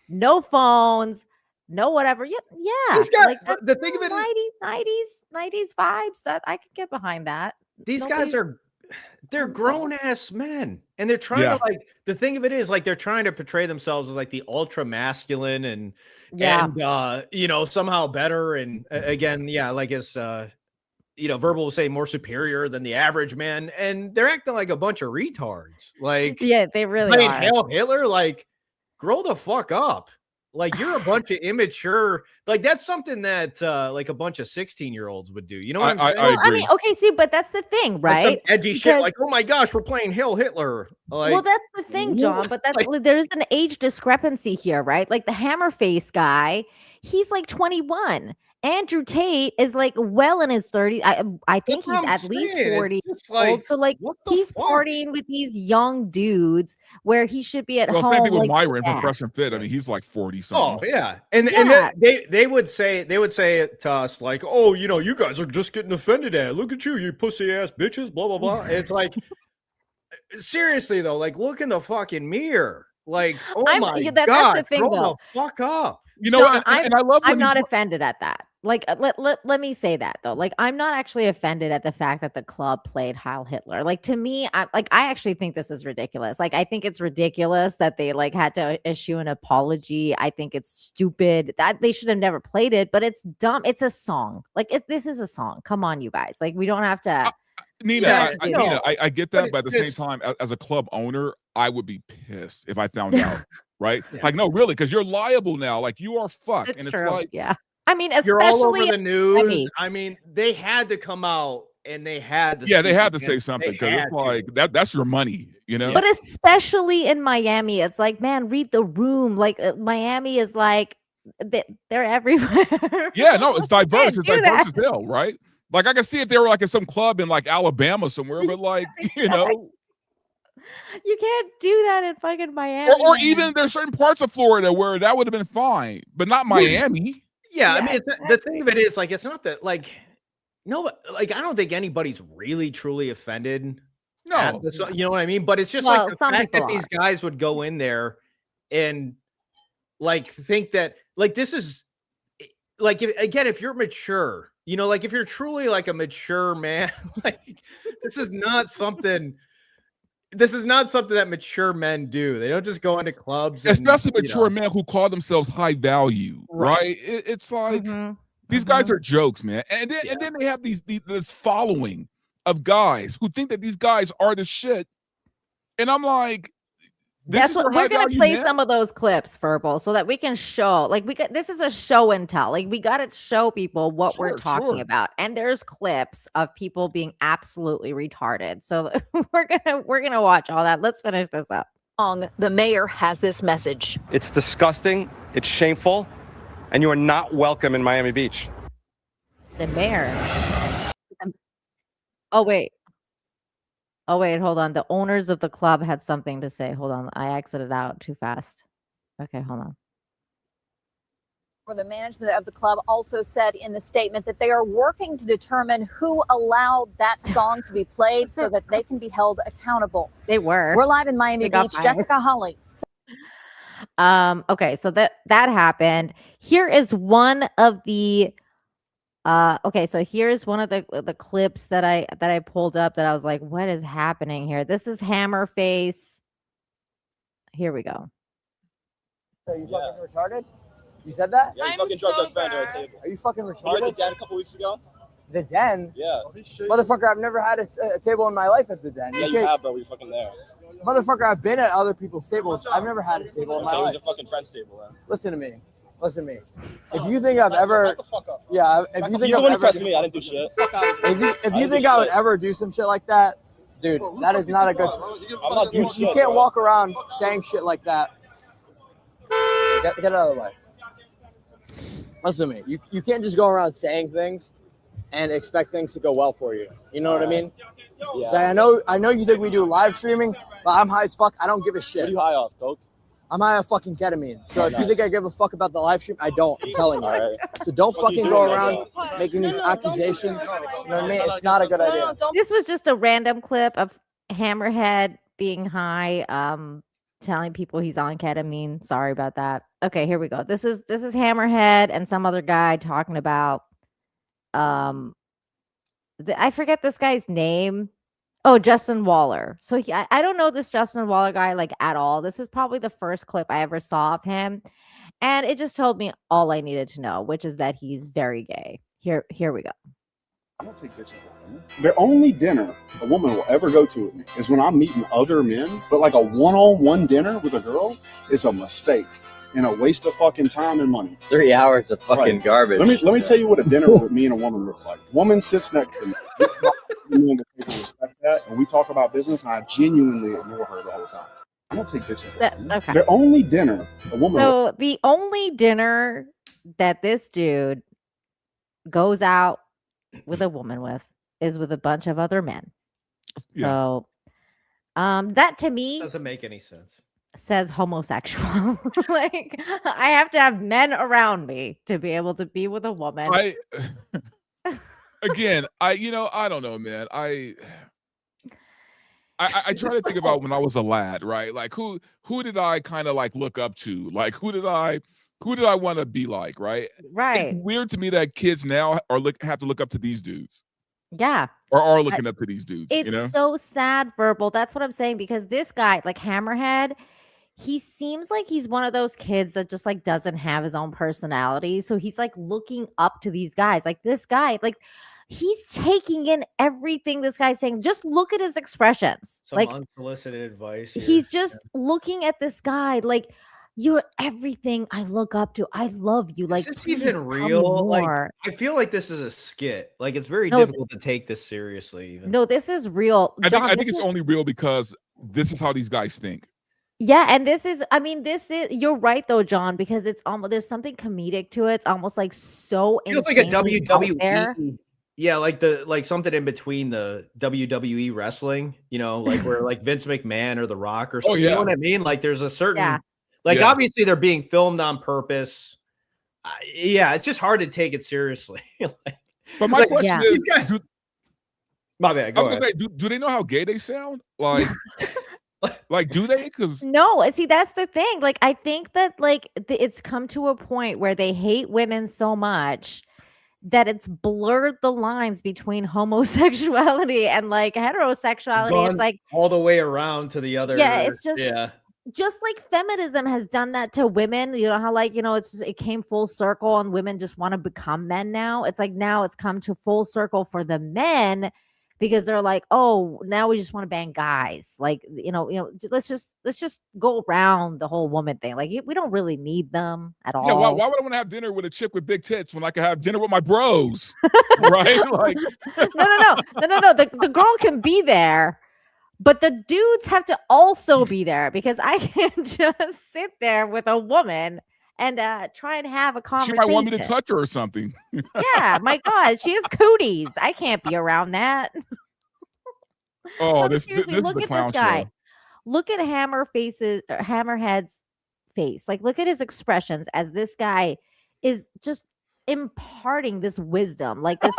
Speaker 2: no phones, no whatever. Yeah.
Speaker 3: These guys,
Speaker 2: Like
Speaker 3: the thing of it is,
Speaker 2: 90s vibes. That I could get behind that.
Speaker 3: these guys they're grown ass men, and they're trying to like. The thing of it is, like, they're trying to portray themselves as like the ultra masculine and you know, somehow better. And again, like it's you know, Verbal will say more superior than the average man, and they're acting like a bunch of retards. Like,
Speaker 2: yeah, they really are.
Speaker 3: Hail Hitler, like, grow the fuck up. Like, you're a bunch of immature. Like, that's something that like a bunch of 16-year-olds would do. You know what I'm saying?
Speaker 2: I mean, okay, see, but that's the thing,
Speaker 3: Like
Speaker 2: right?
Speaker 3: some edgy shit.
Speaker 2: Because-
Speaker 3: Like, oh my gosh, we're playing Hail Hitler. Like,
Speaker 2: well, that's the thing, John. But that's there's an age discrepancy here, right? Like the Hammerface guy, he's like 21. Andrew Tate is like well in his 30s. I think he's at least 40 old. So like he's partying with these young dudes where he should be at home.
Speaker 4: Same thing with
Speaker 2: like,
Speaker 4: Myron from Fresh and Fit. I mean, he's like 40 something.
Speaker 3: Oh yeah, and then they would say it to us like, oh, you know, you guys are just getting offended at it. Look at you pussy ass bitches, blah blah blah. And it's like, seriously though, like look in the fucking mirror. Like, oh my god,
Speaker 2: that's the thing,
Speaker 3: grow
Speaker 2: though.
Speaker 3: the fuck up.
Speaker 4: You know,
Speaker 2: John,
Speaker 4: and I love when
Speaker 2: I'm not offended at that. Like, let me say that though. Like, I'm not actually offended at the fact that the club played Heil Hitler. Like, to me, I actually think this is ridiculous. Like, I think it's ridiculous that they like had to issue an apology. I think it's stupid that they should have never played it. But it's dumb. It's a song. Like, if this is a song, come on, you guys. Like, we don't have to.
Speaker 4: Nina, I get that, but at the same time, as a club owner, I would be pissed if I found out. Right? Yeah. Like, no, really, because you're liable now. Like, you are fucked.
Speaker 2: It's
Speaker 4: and
Speaker 2: true.
Speaker 4: It's like,
Speaker 2: yeah. I mean, especially
Speaker 3: you're all over the news. I mean, they had to come out and they had to
Speaker 4: Yeah, they
Speaker 3: speak
Speaker 4: had to say
Speaker 3: against-
Speaker 4: something
Speaker 3: they
Speaker 4: because
Speaker 3: had
Speaker 4: it's like
Speaker 3: to.
Speaker 4: that's your money, you know.
Speaker 2: But especially in Miami, it's like, man, read the room. Like Miami is like they're everywhere.
Speaker 4: Yeah, no, it's diverse.
Speaker 2: can't
Speaker 4: It's
Speaker 2: do
Speaker 4: diverse
Speaker 2: that.
Speaker 4: as hell, right? Like I can see if they were like in some club in like Alabama somewhere, but like you know,
Speaker 2: You can't do that in fucking Miami.
Speaker 4: or
Speaker 2: man.
Speaker 4: even there's certain parts of Florida where that would have been fine, but not Miami.
Speaker 3: Yeah, I mean, the thing of it is, like, it's not that, like, no, like, I don't think anybody's really truly offended.
Speaker 4: No,
Speaker 3: you know what I mean? But it's just
Speaker 2: Well,
Speaker 3: like the
Speaker 2: some
Speaker 3: fact that
Speaker 2: people
Speaker 3: these
Speaker 2: are.
Speaker 3: guys would go in there and like think that, like, this is like, if you're mature, you know, like if you're truly like a mature man, like this is not something that mature men do. They don't just go into clubs, and,
Speaker 4: especially
Speaker 3: you
Speaker 4: mature
Speaker 3: know.
Speaker 4: men who call themselves high value, right? It's like these guys are jokes, man. And then they have this following of guys who think that these guys are the shit, and I'm like,
Speaker 2: That's what we're gonna play some of those clips, Verbal, so that we can show. Like this is a show and tell. Like we gotta show people what we're talking about. And there's clips of people being absolutely retarded. So we're gonna watch all that. Let's finish this up.
Speaker 10: The mayor has this message.
Speaker 9: It's disgusting. It's shameful. And you are not welcome in Miami Beach.
Speaker 2: The mayor. Oh wait, hold on. The owners of the club had something to say. Hold on. I exited out too fast. Okay, hold on.
Speaker 10: For the management of the club also said in the statement that they are working to determine who allowed that song to be played so that they can be held accountable.
Speaker 2: They were.
Speaker 10: We're live in Miami
Speaker 2: They got
Speaker 10: Beach.
Speaker 2: fired.
Speaker 10: Jessica Holly.
Speaker 2: Okay, so that happened. Here is one of the okay, so here's one of the clips that I pulled up that I was like, what is happening here? This is Hammerface. Here we go.
Speaker 12: Are you fucking retarded? You said that?
Speaker 8: Yeah, you fucking drugged our friend at a table.
Speaker 12: Are you fucking
Speaker 8: You were
Speaker 12: retarded?
Speaker 8: at the den a couple weeks ago?
Speaker 12: The den?
Speaker 8: Yeah.
Speaker 12: Motherfucker, I've never had a table in my life at the den.
Speaker 8: Yeah, you have, bro. You're fucking there.
Speaker 12: Motherfucker, I've been at other people's tables. I've never had a table in my
Speaker 8: Okay, it was
Speaker 12: life.
Speaker 8: your fucking friend's table, then.
Speaker 12: Listen to me. If you think I've ever, yeah, if you think
Speaker 8: You're the
Speaker 12: I've
Speaker 8: one who
Speaker 12: ever,
Speaker 8: pressed me. I didn't do shit.
Speaker 12: if you think I would ever do some shit like that, dude, that is not a good.
Speaker 8: I'm not doing shit,
Speaker 12: You can't
Speaker 8: bro.
Speaker 12: walk around saying shit like that. Get it out of the way. Listen to me. You can't just go around saying things and expect things to go well for you. You know what I mean?
Speaker 8: Yeah.
Speaker 12: So I know you think we do live streaming, but I'm high as fuck. I don't give a shit.
Speaker 8: What are you high off, Coke?
Speaker 12: I'm high off fucking ketamine. So
Speaker 8: Oh,
Speaker 12: if you think I give a fuck about the live stream, I don't. I'm telling you.
Speaker 8: All right.
Speaker 12: So don't
Speaker 8: What are you
Speaker 12: fucking
Speaker 8: doing
Speaker 12: go
Speaker 8: right
Speaker 12: around making these accusations. You know what I mean? It's not a good idea.
Speaker 2: This was just a random clip of Hammerhead being high, telling people he's on ketamine. Sorry about that. Okay, here we go. This is Hammerhead and some other guy talking about I forget this guy's name. Oh, Justin Waller. So I don't know this Justin Waller guy like at all. This is probably the first clip I ever saw of him. And it just told me all I needed to know, which is that he's very gay. Here we go.
Speaker 13: I don't take pictures with women. The only dinner a woman will ever go to with me is when I'm meeting other men. But like a one-on-one dinner with a girl is a mistake and a waste of fucking time and money.
Speaker 14: 3 hours of fucking garbage.
Speaker 13: Let me tell you what a dinner with me and a woman looks like. Woman sits next to me. Me and the people respect that, and we talk about business, and I genuinely ignore her the whole time. I don't take pictures with women.
Speaker 2: Okay.
Speaker 13: The only dinner a woman.
Speaker 2: So the only dinner that this dude goes out with a woman with is with a bunch of other men.
Speaker 4: Yeah.
Speaker 2: So that to me
Speaker 3: Doesn't make any sense.
Speaker 2: says homosexual. Like I have to have men around me to be able to be with a woman.
Speaker 4: Again, I don't know, man. I try to think about when I was a lad, right? Like who did I kind of like look up to? Like who did I want to be like, right?
Speaker 2: Right.
Speaker 4: It's weird to me that kids now have to look up to these dudes.
Speaker 2: Yeah.
Speaker 4: Or are looking up to these dudes.
Speaker 2: It's
Speaker 4: you know?
Speaker 2: so sad, Verbal. That's what I'm saying, because this guy, like Hammerhead, he seems like he's one of those kids that just like doesn't have his own personality. So he's like looking up to these guys. Like this guy, like he's taking in everything this guy's saying. Just look at his expressions.
Speaker 3: Some
Speaker 2: like
Speaker 3: unsolicited advice. Here.
Speaker 2: he's just looking at this guy like you're everything I look up to. I love you. Like,
Speaker 3: Is this
Speaker 2: please
Speaker 3: even
Speaker 2: tell me
Speaker 3: real? Like,
Speaker 2: more.
Speaker 3: I feel like this is a skit. Like, it's very
Speaker 2: No,
Speaker 3: difficult to take this seriously. Even.
Speaker 2: No, this is real.
Speaker 4: I
Speaker 2: John,
Speaker 4: think it's only real because this is how these guys think.
Speaker 2: Yeah, and this is, I mean, this is, you're right though, John, because it's almost, there's something comedic to it. It's almost like so
Speaker 3: Feels like a
Speaker 2: insanely out there.
Speaker 3: WWE. Yeah, like something in between the WWE wrestling, you know, like where like Vince McMahon or The Rock or something. You know what I mean? Like there's a certain, obviously they're being filmed on purpose. Yeah, it's just hard to take it seriously.
Speaker 4: But my question is,
Speaker 3: my bad.
Speaker 4: I was gonna say, do they know how gay they sound? Like, like do they? Because
Speaker 2: no, see, that's the thing. Like, I think that like it's come to a point where they hate women so much that it's blurred the lines between homosexuality and like heterosexuality. It's like
Speaker 3: all the way around to the other.
Speaker 2: Yeah, it's just like feminism has done that to women. You know how like, you know, it came full circle and women just want to become men now. It's like now it's come to full circle for the men because they're like, oh, now we just want to bang guys. Like, you know, let's just go around the whole woman thing. Like, we don't really need them at all.
Speaker 4: Yeah, why would I want to have dinner with a chick with big tits when I could have dinner with my bros? Right? Like,
Speaker 2: no. The girl can be there, but the dudes have to also be there because I can't just sit there with a woman and try and have a conversation.
Speaker 4: She might want me to touch her or something.
Speaker 2: Yeah, my God, she has cooties. I can't be around that.
Speaker 4: Oh,
Speaker 2: No,
Speaker 4: this is
Speaker 2: look
Speaker 4: a
Speaker 2: at
Speaker 4: clown
Speaker 2: this guy.
Speaker 4: show.
Speaker 2: Look at Hammerhead's face. Like, look at his expressions as this guy is just imparting this wisdom, like this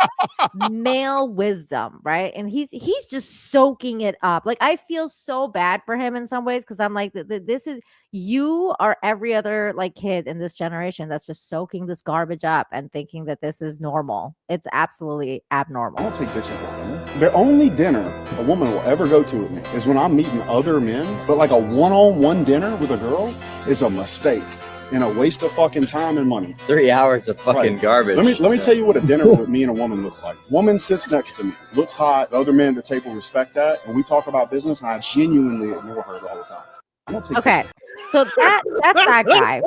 Speaker 2: male wisdom, right? And he's just soaking it up. Like, I feel so bad for him in some ways because I'm like, this is, you are every other like kid in this generation that's just soaking this garbage up and thinking that this is normal. It's absolutely abnormal.
Speaker 13: I don't take bitches for dinner. The only dinner a woman will ever go to with me is when I'm meeting other men. But like a one-on-one dinner with a girl is a mistake and a waste of fucking time and money.
Speaker 14: 3 hours of fucking garbage.
Speaker 13: Let me tell you what a dinner with me and a woman looks like. Woman sits next to me, looks hot. The other men at the table respect that, and we talk about business, and I genuinely ignore her the whole time. I don't take
Speaker 2: Okay, so that's that guy.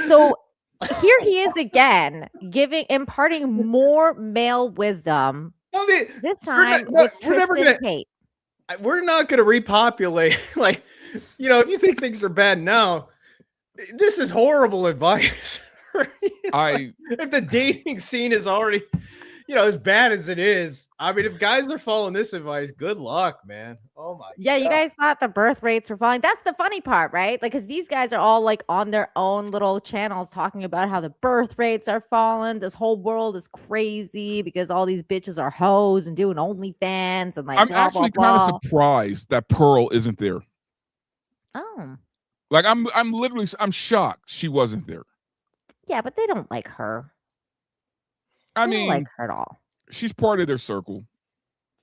Speaker 2: So here he is again, imparting more male wisdom. This time with Tristan Tate.
Speaker 3: We're not going to repopulate. Like, you know, if you think things are bad now, this is horrible advice. If the dating scene is already, you know, as bad as it is, I mean, if guys are following this advice, good luck, man. Oh my
Speaker 2: Yeah, you guys thought the birth rates were falling. That's the funny part, right? Like, because these guys are all like on their own little channels talking about how the birth rates are falling. This whole world is crazy because all these bitches are hoes and doing OnlyFans and like.
Speaker 4: I'm
Speaker 2: blah,
Speaker 4: actually
Speaker 2: blah,
Speaker 4: kind
Speaker 2: blah.
Speaker 4: of surprised that Pearl isn't there.
Speaker 2: Oh.
Speaker 4: Like I'm literally shocked she wasn't there.
Speaker 2: Yeah, but they don't like her.
Speaker 4: I
Speaker 2: They
Speaker 4: mean,
Speaker 2: don't like her at all.
Speaker 4: she's part of their circle.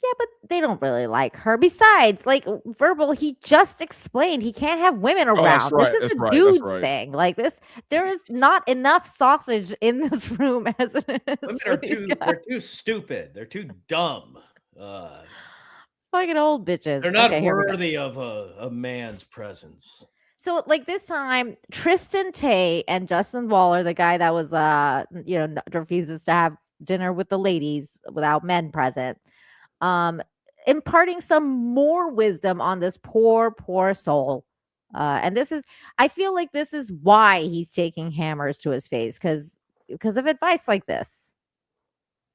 Speaker 2: Yeah, but they don't really like her. Besides, like Verbal, he just explained he can't have women
Speaker 4: Oh,
Speaker 2: around.
Speaker 4: that's right,
Speaker 2: This is
Speaker 4: that's
Speaker 2: a
Speaker 4: right, that's
Speaker 2: dude's
Speaker 4: right.
Speaker 2: thing. Like this, there is not enough sausage in this room as it is
Speaker 3: Women
Speaker 2: for
Speaker 3: are
Speaker 2: these guys.
Speaker 3: they're too stupid. They're too dumb.
Speaker 2: Fucking old bitches.
Speaker 3: They're not
Speaker 2: Okay, here we go.
Speaker 3: worthy of a man's presence.
Speaker 2: So, like this time, Tristan Tate and Justin Waller, the guy that was, refuses to have dinner with the ladies without men present, imparting some more wisdom on this poor soul. And this is, I feel like this is why he's taking hammers to his face because of advice like this.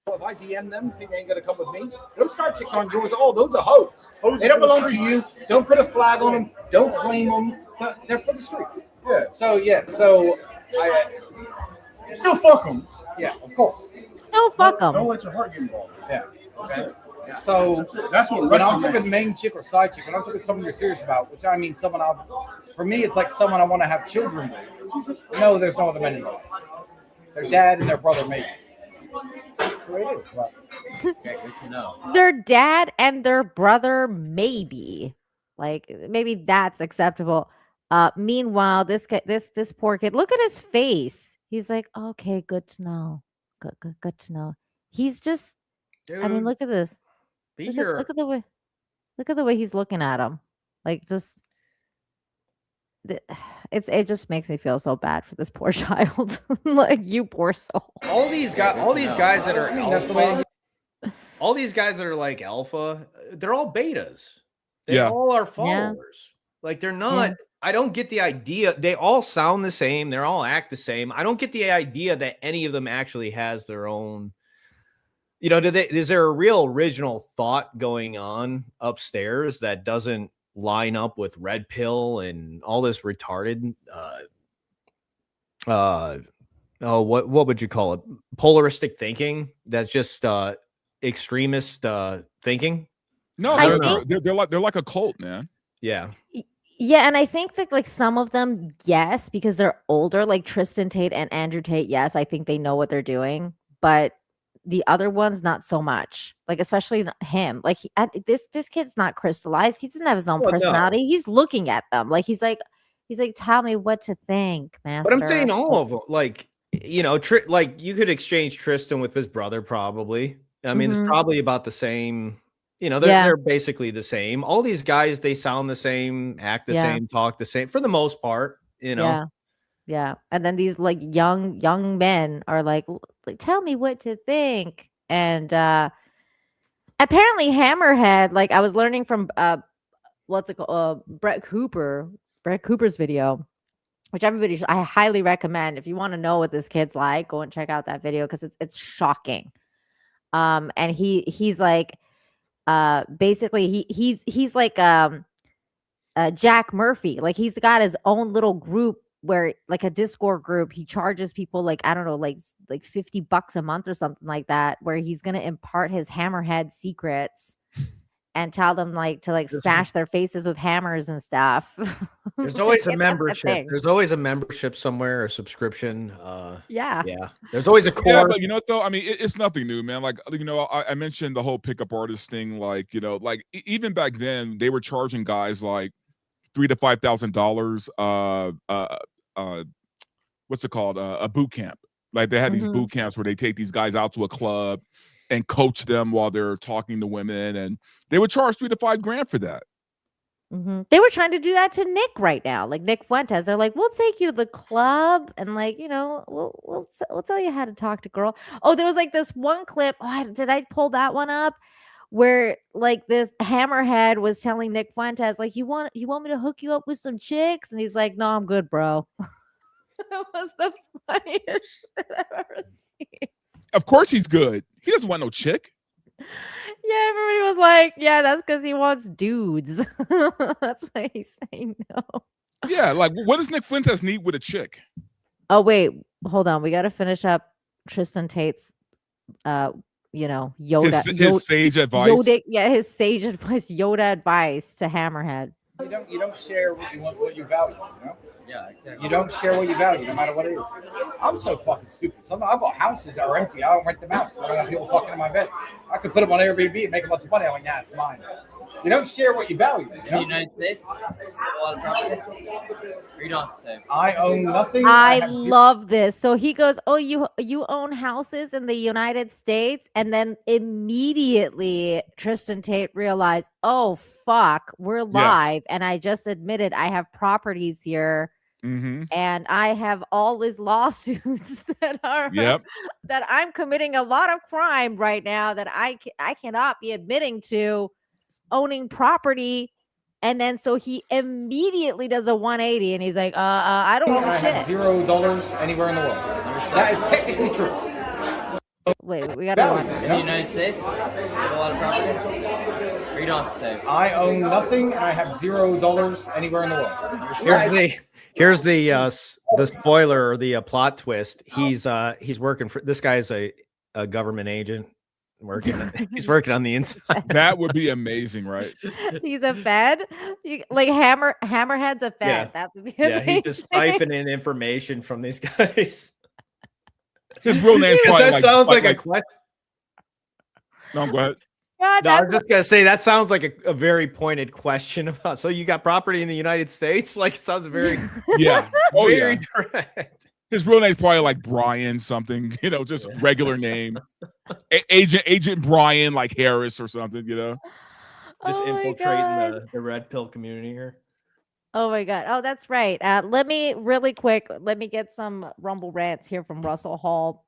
Speaker 15: If I DM them, think they ain't gonna come with me? Those side chicks on yours. Oh, those are hoes. They don't belong to you. Don't put a flag on them. Don't claim them. They're for the streets. Yeah. So I still fuck them. Yeah, of course.
Speaker 2: Still fuck them.
Speaker 15: Don't let your heart get involved. Yeah. Okay. So that's what. When I'm talking main chick or side chick, when I'm talking someone you're serious about, which I mean someone for me, it's like someone I want to have children with. No, there's no other men in my life. Their dad and their brother, maybe. That's the way it is. Right? Okay, good to know.
Speaker 2: Their dad and their brother, maybe. Like, maybe that's acceptable. Meanwhile, this poor kid, look at his face. He's like, okay, good to know. Good to know. He's just, I mean, look at this. Look at the way he's looking at him. Like, just, it just makes me feel so bad for this poor child. Like, you poor soul.
Speaker 3: All these guys that are
Speaker 15: that's the way
Speaker 3: alpha, all these guys that are like alpha, they're all betas. They
Speaker 4: Yeah.
Speaker 3: all are
Speaker 2: Yeah.
Speaker 3: followers. Like, they're not. I don't get the idea. They all sound the same. They all act the same. I don't get the idea that any of them actually has their own. You know, is there a real original thought going on upstairs that doesn't line up with Red Pill and all this retarded what would you call it? Polaristic thinking that's just extremist thinking?
Speaker 4: No, they're like a cult, man.
Speaker 3: Yeah.
Speaker 2: Yeah, and I think that like some of them, yes, because they're older, like Tristan Tate and Andrew Tate, yes, I think they know what they're doing, but the other ones not so much. Like, especially him. Like, this kid's not crystallized. He doesn't have his own personality.
Speaker 3: No.
Speaker 2: He's looking at them like he's like, tell me what to think, master.
Speaker 3: But I'm saying all of them, like, you know, like you could exchange Tristan with his brother, probably. I mean, it's probably about the same. You know, they're basically the same. All these guys, they sound the same, act the same, talk the same for the most part. You know.
Speaker 2: Yeah. And then these like young men are like, tell me what to think. And apparently Hammerhead, like I was learning from what's it called? Brett Cooper's video, which everybody I highly recommend. If you want to know what this kid's like, go and check out that video because it's shocking. And he's like basically he's like Jack Murphy. Like, he's got his own little group where, like, a Discord group, he charges people like, I don't know, like $50 a month or something like that, where he's gonna impart his Hammerhead secrets and tell them like to like smash their faces with hammers and stuff.
Speaker 3: There's always a
Speaker 2: That's the
Speaker 3: membership.
Speaker 2: thing.
Speaker 3: There's always a membership somewhere, a subscription.
Speaker 2: Yeah.
Speaker 3: There's always a core.
Speaker 4: Yeah, but you know what though? I mean, it's nothing new, man. Like, you know, I mentioned the whole pickup artist thing. Like, you know, like even back then they were charging guys like $3,000 to $5,000. What's it called? A boot camp. Like, they had these boot camps where they take these guys out to a club and coach them while they're talking to women, and they would charge $3,000 to $5,000 for that.
Speaker 2: They were trying to do that to Nick right now, like Nick Fuentes. They're like, we'll take you to the club and, like, you know, we'll tell you how to talk to girl. Oh, there was like this one clip. Did I pull that one up? Where like this Hammerhead was telling Nick Fuentes, like, you want me to hook you up with some chicks? And he's like, no, I'm good, bro. That was the funniest shit I've ever seen.
Speaker 4: Of course he's good. He doesn't want no chick.
Speaker 2: Yeah, everybody was like, yeah, that's because he wants dudes. That's why he's saying no.
Speaker 4: Yeah, like, what does Nick Fuentes need with a chick?
Speaker 2: Oh, wait, hold on. We got to finish up Tristan Tate's, you know,
Speaker 4: his sage advice.
Speaker 2: His sage advice, Yoda advice to Hammerhead.
Speaker 15: You don't share what you value, you know?
Speaker 14: Yeah, exactly.
Speaker 15: You don't share what you value, no matter what it is. I'm so fucking stupid. I've got houses that are empty. I don't rent them out, so I don't want people fucking in my beds. I could put them on Airbnb and make a bunch of money. I'm like, nah, it's mine. You don't share what you value. You know?
Speaker 14: In the United States, a lot of property. Or you don't say.
Speaker 15: I own nothing.
Speaker 2: I love this. So he goes, oh, you own houses in the United States? And then immediately Tristan Tate realized, oh, fuck, we're live. And I just admitted I have properties here. And I have all these lawsuits that are that I'm committing a lot of crime right now that I cannot be admitting to owning property. And then so he immediately does a 180 and he's like, I don't own shit.
Speaker 15: Have $0 anywhere in the world. That is technically true.
Speaker 2: Wait, we gotta
Speaker 14: in the United States, you have a lot of property. Or you don't say.
Speaker 15: I own nothing. And I have $0 anywhere in the world.
Speaker 3: Here's the spoiler or the plot twist. He's working for this guy's a government agent he's working on the inside.
Speaker 4: That would be amazing, right?
Speaker 2: He's a Fed, like Hammerhead's a Fed. That would be amazing.
Speaker 3: He's just siphoning information from these guys.
Speaker 4: His real name
Speaker 3: sounds like a question.
Speaker 4: No, go ahead.
Speaker 2: God,
Speaker 3: no, I was just gonna say that sounds like a very pointed question about. So you got property in the United States? Like, it sounds very very direct.
Speaker 4: His real name's probably like Brian something, you know, just regular name. Agent Brian, like Harris or something, you know.
Speaker 3: Just infiltrating the red pill community here.
Speaker 2: Oh my God. Oh, that's right. Let me get some Rumble rants here from Russell Hall.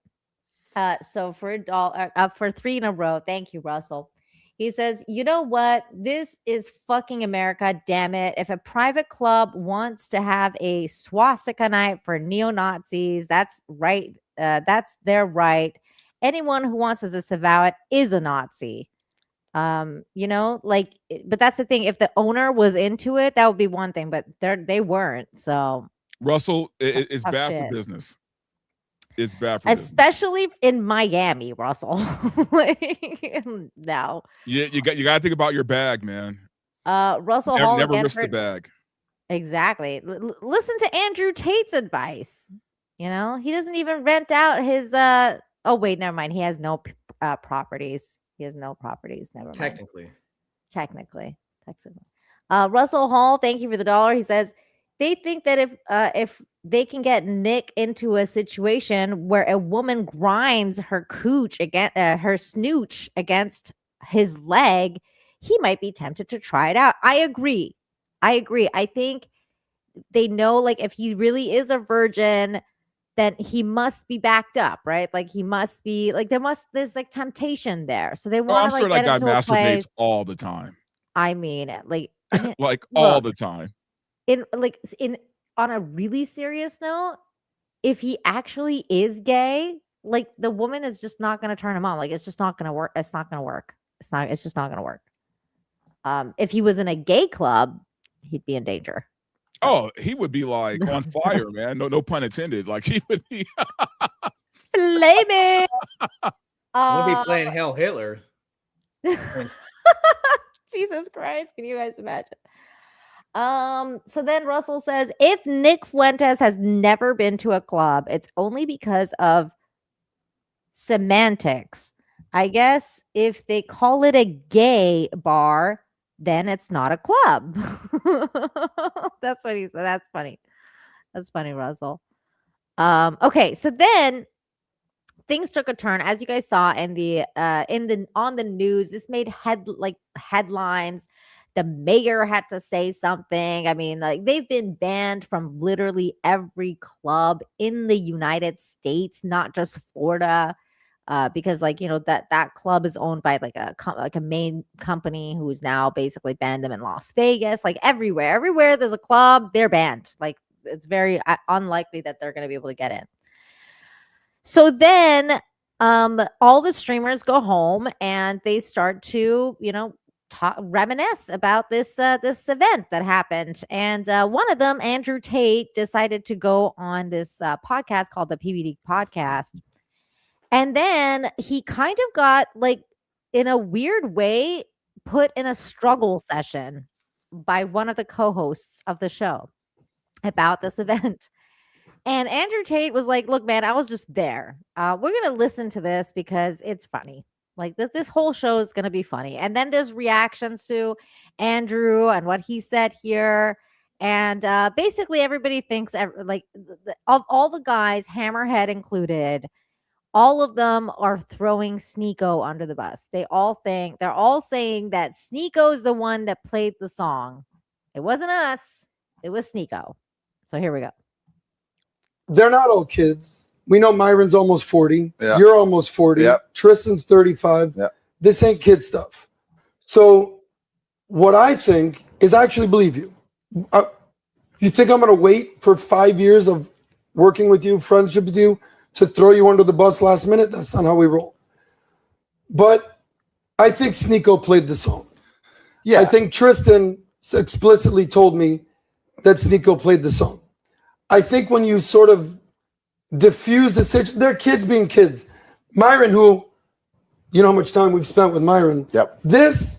Speaker 2: So for $1, for 3 in a row. Thank you, Russell. He says, you know what? This is fucking America, damn it. If a private club wants to have a swastika night for neo-Nazis, that's right. That's their right. Anyone who wants to disavow it is a Nazi. You know, like, but that's the thing. If the owner was into it, that would be one thing, but they weren't. So
Speaker 4: Russell, it's
Speaker 2: tough
Speaker 4: bad
Speaker 2: shit.
Speaker 4: for business. It's bad for business.
Speaker 2: Especially in Miami, Russell. Like, no.
Speaker 4: You got to think about your bag, man.
Speaker 2: Russell Hall
Speaker 4: Never
Speaker 2: again
Speaker 4: risk the bag.
Speaker 2: Exactly. Listen to Andrew Tate's advice. You know, he doesn't even rent out his oh wait, never mind. He has no properties. He has no properties. Never mind. Technically. Russell Hall, thank you for the $1. He says they think that if they can get Nick into a situation where a woman grinds her cooch against her snooch against his leg, he might be tempted to try it out. I agree. I think they know, like, if he really is a virgin, then he must be backed up, right? Like, he must be like, there's like temptation there. So they want to
Speaker 4: I'm sure
Speaker 2: like
Speaker 4: that
Speaker 2: get
Speaker 4: guy
Speaker 2: into a place.
Speaker 4: masturbates all the time.
Speaker 2: I mean, like,
Speaker 4: Like all the time.
Speaker 2: On a really serious note, if he actually is gay, like, the woman is just not going to turn him on. Like, it's just not going to work. It's not going to work. It's just not going to work. If he was in a gay club, he'd be in danger.
Speaker 4: Oh, he would be like on fire, man. No pun intended. Like, he would be
Speaker 2: flaming.
Speaker 3: We'll be playing Hail Hitler.
Speaker 2: Jesus Christ, can you guys imagine? So then Russell says, if Nick Fuentes has never been to a club, it's only because of semantics. I guess if they call it a gay bar, then it's not a club. That's what he said. That's funny. That's funny, Russell. Okay, so then things took a turn, as you guys saw on the news. This made headlines. The mayor had to say something. I mean, like, they've been banned from literally every club in the United States, not just Florida. Because, like, you know, that club is owned by like a main company who's now basically banned them in Las Vegas. Like, everywhere there's a club, they're banned. Like, it's very unlikely that they're going to be able to get in. So then all the streamers go home and they start to, you know, reminisce about this event that happened. And one of them, Andrew Tate, decided to go on this podcast called the PBD Podcast. And then he kind of got, like, in a weird way, put in a struggle session by one of the co-hosts of the show about this event. And Andrew Tate was like, look, man, I was just there. We're going to listen to this because it's funny. Like, this whole show is going to be funny. And then there's reactions to Andrew and what he said here. And basically everybody thinks, like, of all the guys, Hammerhead included, all of them are throwing Sneako under the bus. They're all saying that Sneako is the one that played the song. It wasn't us. It was Sneako. So here we go.
Speaker 16: They're not all kids. We know Myron's almost 40.
Speaker 6: Yeah.
Speaker 16: You're almost 40.
Speaker 6: Yep.
Speaker 16: Tristan's 35.
Speaker 6: Yep.
Speaker 16: This ain't kid stuff. So what I think is, I actually believe you. You think I'm going to wait for 5 years of working with you, friendship with you, to throw you under the bus last minute? That's not how we roll. But I think Sneako played the song.
Speaker 6: Yeah.
Speaker 16: I think Tristan explicitly told me that Sneako played the song. I think when you sort of diffuse the situation, they're kids being kids. Myron, who, you know how much time we've spent with Myron.
Speaker 6: Yep.
Speaker 16: That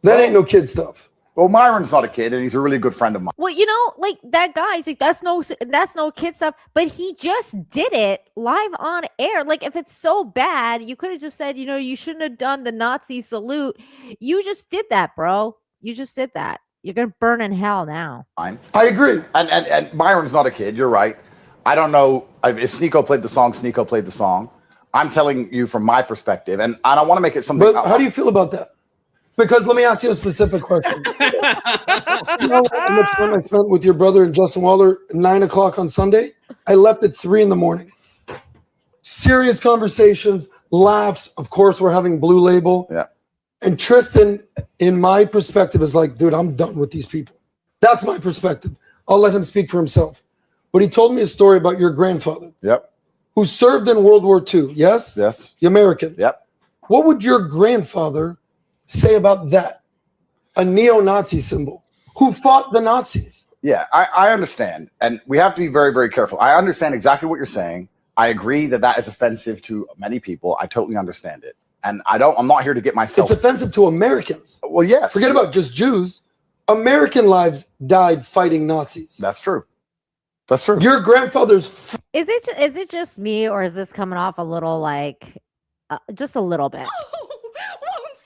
Speaker 16: ain't no kid stuff.
Speaker 6: Well, Myron's not a kid, and he's a really good friend of mine.
Speaker 2: Well, you know, like, that guy, he's like, that's no kid stuff. But he just did it live on air. Like, if it's so bad, you could have just said, you know, you shouldn't have done the Nazi salute. You just did that, bro. You just did that. You're gonna burn in hell now.
Speaker 6: I
Speaker 16: agree.
Speaker 6: And Myron's not a kid. You're right. I don't know if Sneako played the song. Sneako played the song. I'm telling you from my perspective, and I don't want to make it something.
Speaker 16: But how do you feel about that? Because let me ask you a specific question. You know how much time I spent with your brother and Justin Waller at 9 o'clock on Sunday? I left at 3 in the morning. Serious conversations, laughs. Of course, we're having Blue Label.
Speaker 6: Yeah.
Speaker 16: And Tristan, in my perspective, is like, dude, I'm done with these people. That's my perspective. I'll let him speak for himself. But he told me a story about your grandfather.
Speaker 6: Yep.
Speaker 16: Who served in World War II. Yes?
Speaker 6: Yes.
Speaker 16: The American.
Speaker 6: Yep.
Speaker 16: What would your grandfather say about that? A neo-Nazi symbol who fought the Nazis.
Speaker 6: Yeah, I understand. And we have to be very, very careful. I understand exactly what you're saying. I agree that that is offensive to many people. I totally understand it. And I'm not here to get myself.
Speaker 16: It's offensive to Americans.
Speaker 6: Well, yes.
Speaker 16: Forget about just Jews. American lives died fighting Nazis.
Speaker 6: That's true. That's true.
Speaker 16: Your grandfather's.
Speaker 2: Is it just me, or is this coming off a little like, just a little bit?
Speaker 17: Won't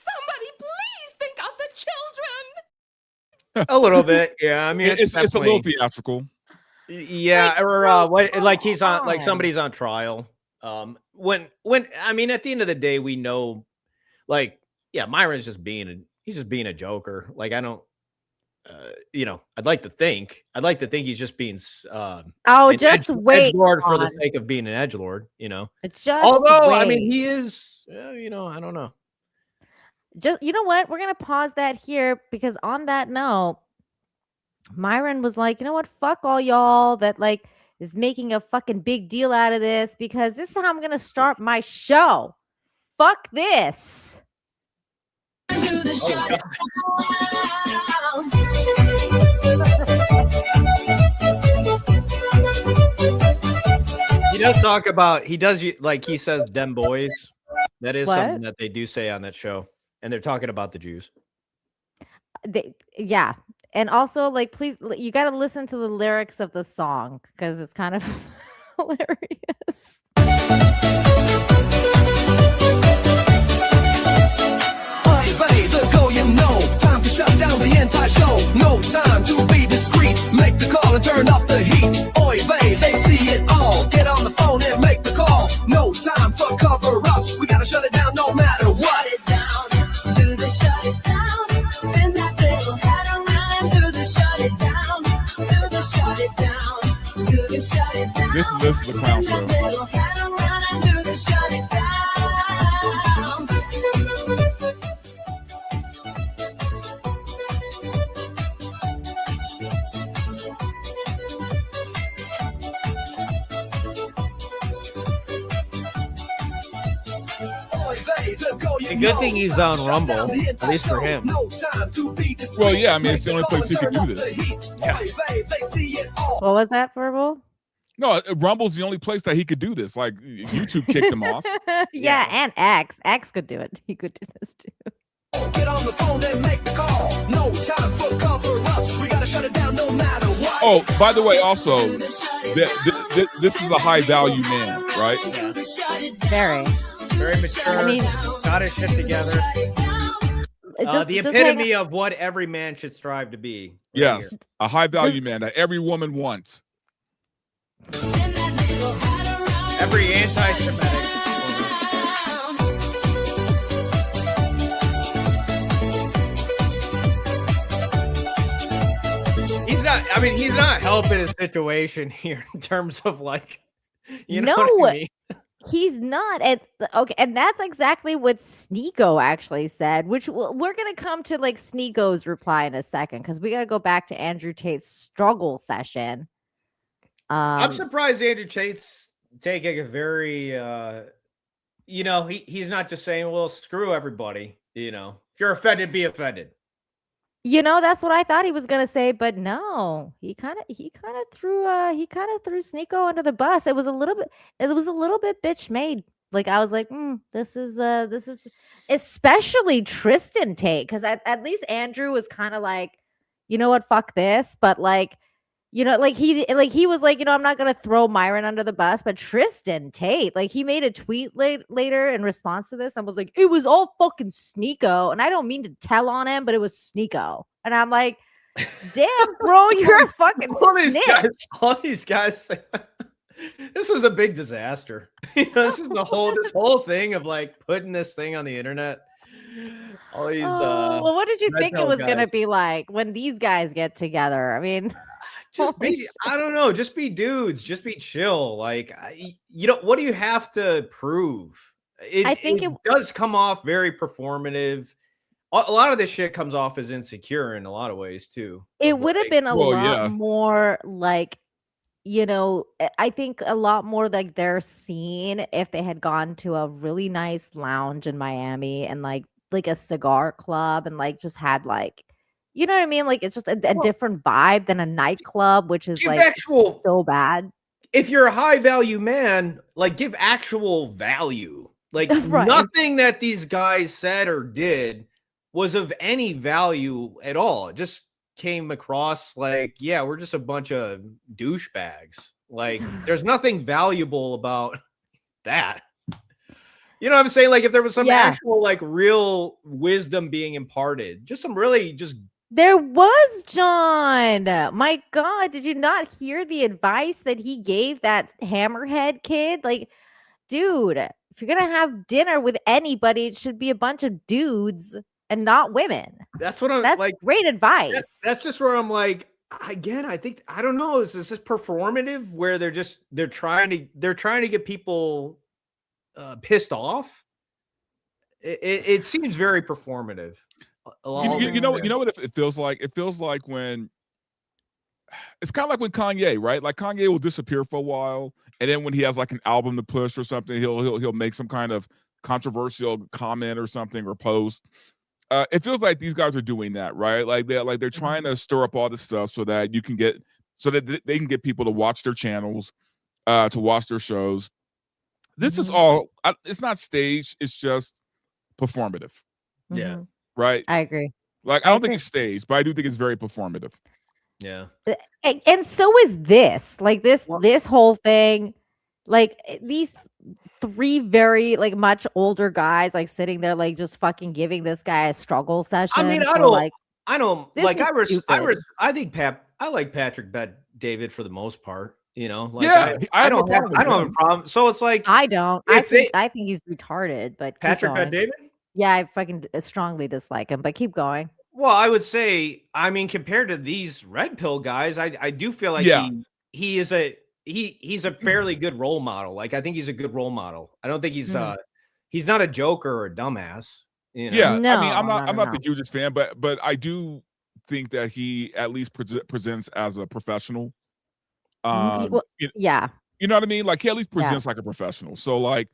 Speaker 17: somebody please think of the children?
Speaker 3: A little bit, yeah. I mean,
Speaker 4: it's a little theatrical.
Speaker 3: Yeah, or what? Like he's on, like somebody's on trial. When I mean, at the end of the day, we know, like, yeah, Myron's just being a joker. Like, I don't, I'd like to think he's just being
Speaker 2: just
Speaker 3: edgelord
Speaker 2: wait
Speaker 3: for the sake of being an edgelord.
Speaker 2: Although
Speaker 3: I mean, he is, I don't know.
Speaker 2: Just, you know what? We're going to pause that here because on that note, Myron was like, you know what? Fuck all y'all that like is making a fucking big deal out of this because this is how I'm going to start my show. Fuck this.
Speaker 3: He does talk about, he says dem boys. That is something that they do say on that show. And they're talking about the Jews.
Speaker 2: Yeah. And also, like, please, you got to listen to the lyrics of the song because it's kind of hilarious.
Speaker 18: Time to shut down the entire show. No time to be discreet. Make the call and turn up the heat. Oy vey, they see it all. Get on the phone and make the call. No time for cover-ups. We gotta shut it down no matter what. It down. Do the shut it down. Spin that little hat around and do the shut it down. Do the shut it down. Do the shut it down.
Speaker 4: This is the clown show.
Speaker 18: Little hat around and do the shut it down.
Speaker 3: A good thing he's on Rumble, at least for him.
Speaker 4: Well, yeah, I mean, it's the only place he could do this.
Speaker 3: Yeah.
Speaker 2: What was that, Verbal?
Speaker 4: No, Rumble's the only place that he could do this. Like, YouTube kicked him off.
Speaker 2: Yeah, and X. X could do it. He could do this too.
Speaker 18: Get on the phone and make the call. No time for cover-ups. We gotta shut it down no matter what.
Speaker 4: Oh, by the way, also, this is a high-value man, right?
Speaker 2: Very.
Speaker 3: Very mature.
Speaker 2: I mean,
Speaker 3: got his shit together. The
Speaker 2: just
Speaker 3: epitome of what every man should strive to be. Right
Speaker 4: Yes,
Speaker 3: here.
Speaker 4: a high-value man that every woman wants.
Speaker 3: Every anti-Semitic. He's not helping his situation here in terms of like, you know what I mean?
Speaker 2: He's not. And that's exactly what Sneako actually said, which we're going to come to like Sneako's reply in a second because we got to go back to Andrew Tate's struggle session.
Speaker 3: I'm surprised Andrew Tate's taking a very, he's not just saying, well, screw everybody. If you're offended, be offended.
Speaker 2: That's what I thought he was gonna say, but no, he kind of threw Sneako under the bus. It was a little bit bitch made. Like I was like, this is especially Tristan Tate, because at least Andrew was kind of like, you know what, fuck this, but like, he was like, I'm not gonna throw Myron under the bus, but Tristan Tate, like he made a tweet later in response to this and was like, it was all fucking Sneako, and I don't mean to tell on him, but it was Sneako, and I'm like, damn, bro, you're a fucking snitch.
Speaker 3: All these guys, this is a big disaster. This is this whole thing of like putting this thing on the internet. All these
Speaker 2: well, what did you
Speaker 3: red
Speaker 2: think it
Speaker 3: pill
Speaker 2: was gonna
Speaker 3: guys.
Speaker 2: be like when these guys get together? I mean,
Speaker 3: Just
Speaker 2: holy
Speaker 3: be,
Speaker 2: shit.
Speaker 3: I don't know, just be dudes, just be chill. Like, you know, what do you have to prove?
Speaker 2: I think
Speaker 3: it does come off very performative. A lot of this shit comes off as insecure in a lot of ways too.
Speaker 2: It would have been a
Speaker 4: Well,
Speaker 2: lot
Speaker 4: yeah.
Speaker 2: more like, you know, I think a lot more like their scene if they had gone to a really nice lounge in Miami and like a cigar club and like just had like, you know what I mean? Like it's just a different vibe than a nightclub, which is
Speaker 3: Give
Speaker 2: like
Speaker 3: actual-
Speaker 2: so bad.
Speaker 3: If you're a high value man, like give actual value. Like
Speaker 2: Right.
Speaker 3: nothing that these guys said or did was of any value at all. It just came across like, yeah, we're just a bunch of douchebags. Like there's nothing valuable about that. You know what I'm saying? Like if there was some actual like real wisdom being imparted, just some really just
Speaker 2: There was, John. My God, did you not hear the advice that he gave that hammerhead kid? Like, dude, if you're gonna have dinner with anybody, it should be a bunch of dudes and not women.
Speaker 3: that's what I'm
Speaker 2: That's
Speaker 3: like.
Speaker 2: great advice.
Speaker 3: That's just where I'm like, again, I think I don't know. Is this performative where they're trying to get people pissed off? It seems very performative.
Speaker 4: You know what it feels like? It feels like when it's kind of like when Kanye, right? Like Kanye will disappear for a while, and then when he has like an album to push or something, he'll make some kind of controversial comment or something or post. It feels like these guys are doing that, right? Like they're trying to stir up all this stuff so that they can get people to watch their channels, to watch their shows. This is all. It's not staged. It's just performative.
Speaker 3: Yeah.
Speaker 4: Right.
Speaker 2: I agree.
Speaker 4: Like I don't think it's staged, but I do think it's very performative.
Speaker 3: Yeah.
Speaker 2: And so is this. Like this whole thing. Like these three very like much older guys like sitting there like just fucking giving this guy a struggle session.
Speaker 3: I mean,
Speaker 2: for, like,
Speaker 3: I don't
Speaker 2: this
Speaker 3: like.
Speaker 2: is stupid.
Speaker 3: I think I like Patrick Bet David for the most part. You know, like
Speaker 4: Yeah,
Speaker 3: I don't have a problem. So it's like
Speaker 2: I don't. I think he's retarded. But keep
Speaker 3: Patrick Bet
Speaker 2: going.
Speaker 3: David.
Speaker 2: Yeah, I fucking strongly dislike him. But keep going.
Speaker 3: Well, I would say, I mean, compared to these red pill guys, I do feel like he's a fairly good role model. Like I think he's a good role model. I don't think he's not a joker or a dumbass. You know?
Speaker 4: Yeah, I mean, I'm not the hugest fan, but I do think that he at least presents as a professional.
Speaker 2: Yeah,
Speaker 4: you know what I mean. Like he at least presents like a professional. So like,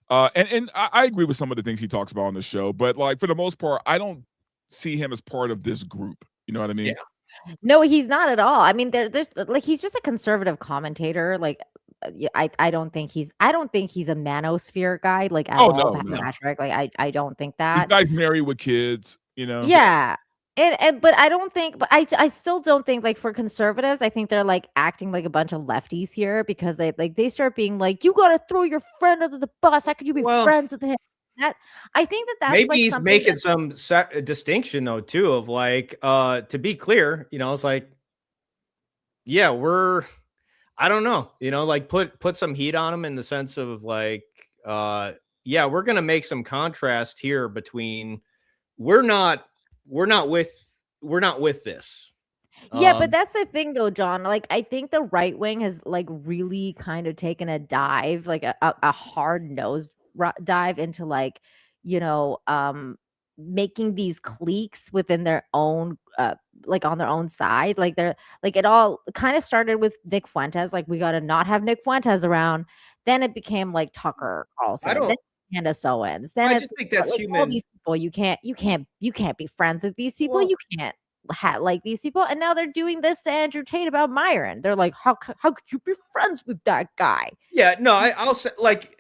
Speaker 4: and I agree with some of the things he talks about on the show, but like for the most part, I don't see him as part of this group. You know what I mean?
Speaker 2: Yeah. No, he's not at all. I mean, there's like he's just a conservative commentator. Like, I don't think he's a Manosphere guy. Like, at all, Patrick. Like, I don't think that.
Speaker 4: This guy's married with kids. You know?
Speaker 2: Yeah. But I don't think, but I still don't think like for conservatives, I think they're like acting like a bunch of lefties here because they start being like, you got to throw your friend under the bus. How could you be friends with him? I think that's
Speaker 3: maybe
Speaker 2: like
Speaker 3: he's making some distinction though too of like to be clear, you know, it's like yeah, I don't know, you know, like put some heat on him in the sense of like yeah, we're gonna make some contrast here between we're not with this.
Speaker 2: Yeah, but that's the thing though, John. Like I think the right wing has like really kind of taken a dive, like a hard nosed dive into like, you know, making these cliques within their own like on their own side. Like they're like it all kind of started with Nick Fuentes, like we gotta not have Nick Fuentes around. Then it became like Tucker Carlson, then Candace Owens. Then
Speaker 3: I just think that's
Speaker 2: like,
Speaker 3: human.
Speaker 2: all these people you can't be friends with these people. You can't like these people, and now they're doing this to Andrew Tate about Myron. They're like, how could you be friends with that guy?
Speaker 3: Yeah, no, I'll say like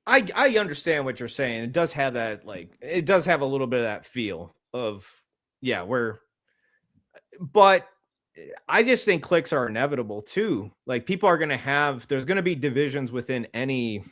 Speaker 3: I understand what you're saying. It does have that like it does have a little bit of that feel of yeah, but I just think cliques are inevitable too. Like people are there's gonna be divisions within any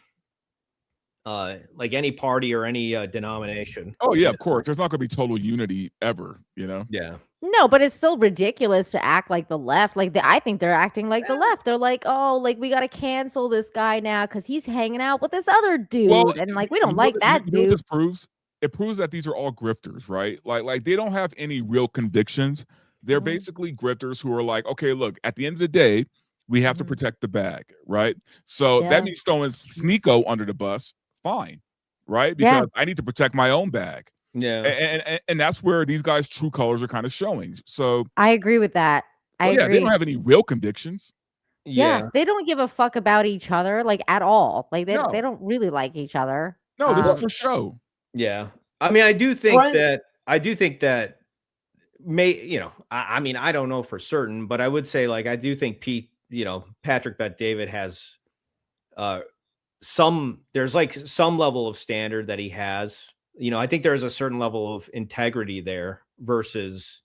Speaker 3: like any party or any denomination.
Speaker 4: Oh yeah, of course. There's not gonna be total unity ever, you know?
Speaker 3: Yeah.
Speaker 2: No, but it's still ridiculous to act like the left. Like I think they're acting like the left. They're like, oh, like we gotta cancel this guy now because he's hanging out with this other dude, and like we don't like that
Speaker 4: dude. You know what this proves? it proves that these are all grifters, right? Like they don't have any real convictions. They're basically grifters who are like, okay, look, at the end of the day, we have to protect the bag, right? So that means throwing Sneako under the bus, fine, right? Because I need to protect my own bag.
Speaker 3: Yeah.
Speaker 4: And that's where these guys' true colors are kind of showing. So
Speaker 2: I agree with that. I agree.
Speaker 4: They don't have any real convictions.
Speaker 2: Yeah, they don't give a fuck about each other like at all. Like they don't really like each other.
Speaker 4: No, this is for show.
Speaker 3: Yeah. I mean, I do think that I mean, I don't know for certain, but I would say like I do think Patrick Bet David has there's like some level of standard that he has. I think there's a certain level of integrity there versus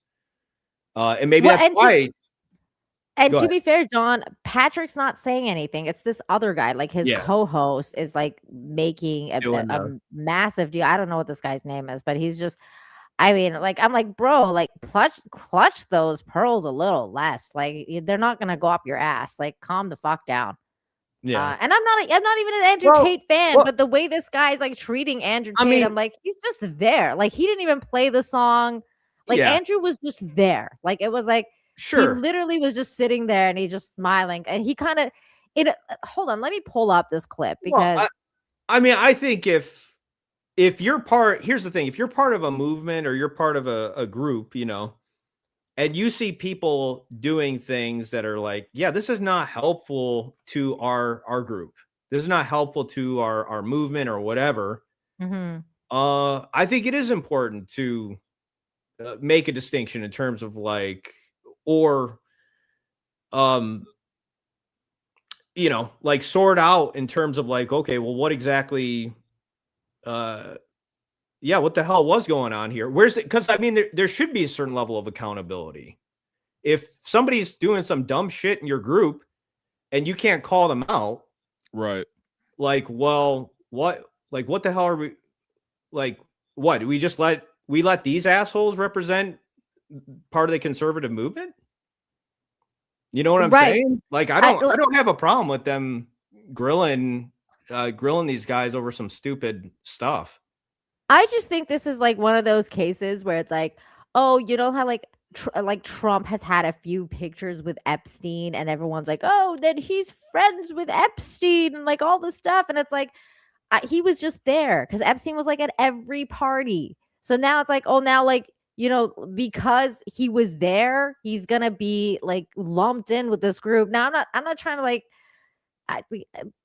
Speaker 3: and maybe that's why.
Speaker 2: And to be fair, John, Patrick's not saying anything. It's this other guy, like his co-host is like making a massive deal. I don't know what this guy's name is, but he's just, I mean, like, I'm like, bro, like clutch those pearls a little less. Like they're not going to go up your ass. Like calm the fuck down.
Speaker 3: Yeah.
Speaker 2: And I'm not even an Andrew Tate fan, but the way this guy's like treating Andrew Tate, I'm like, he's just there. Like he didn't even play the song. Like Andrew was just there. Like it was like, he literally was just sitting there and he just smiling, and he kind of hold on, let me pull up this clip because
Speaker 3: I mean, I think if you're here's the thing, if you're part of a movement or you're part of a group, and you see people doing things that are like, yeah, this is not helpful to our group. This is not helpful to our movement or whatever. I think it is important to make a distinction in terms of like, or like sort out in terms of like, okay, well, what exactly what the hell was going on here? Where's it? Because I mean, there should be a certain level of accountability. If somebody's doing some dumb shit in your group and you can't call them out,
Speaker 4: right?
Speaker 3: Like, well, what the hell are we like? What do we just let these assholes represent part of the conservative movement? You know what I'm saying? Like, I don't have a problem with them grilling these guys over some stupid stuff.
Speaker 2: I just think this is like one of those cases where it's like, oh, you know how like Trump has had a few pictures with Epstein, and everyone's like, oh, then he's friends with Epstein and like all this stuff, and it's like he was just there because Epstein was like at every party. So now it's like, oh, now like, because he was there, he's gonna be like lumped in with this group. Now I'm not trying to like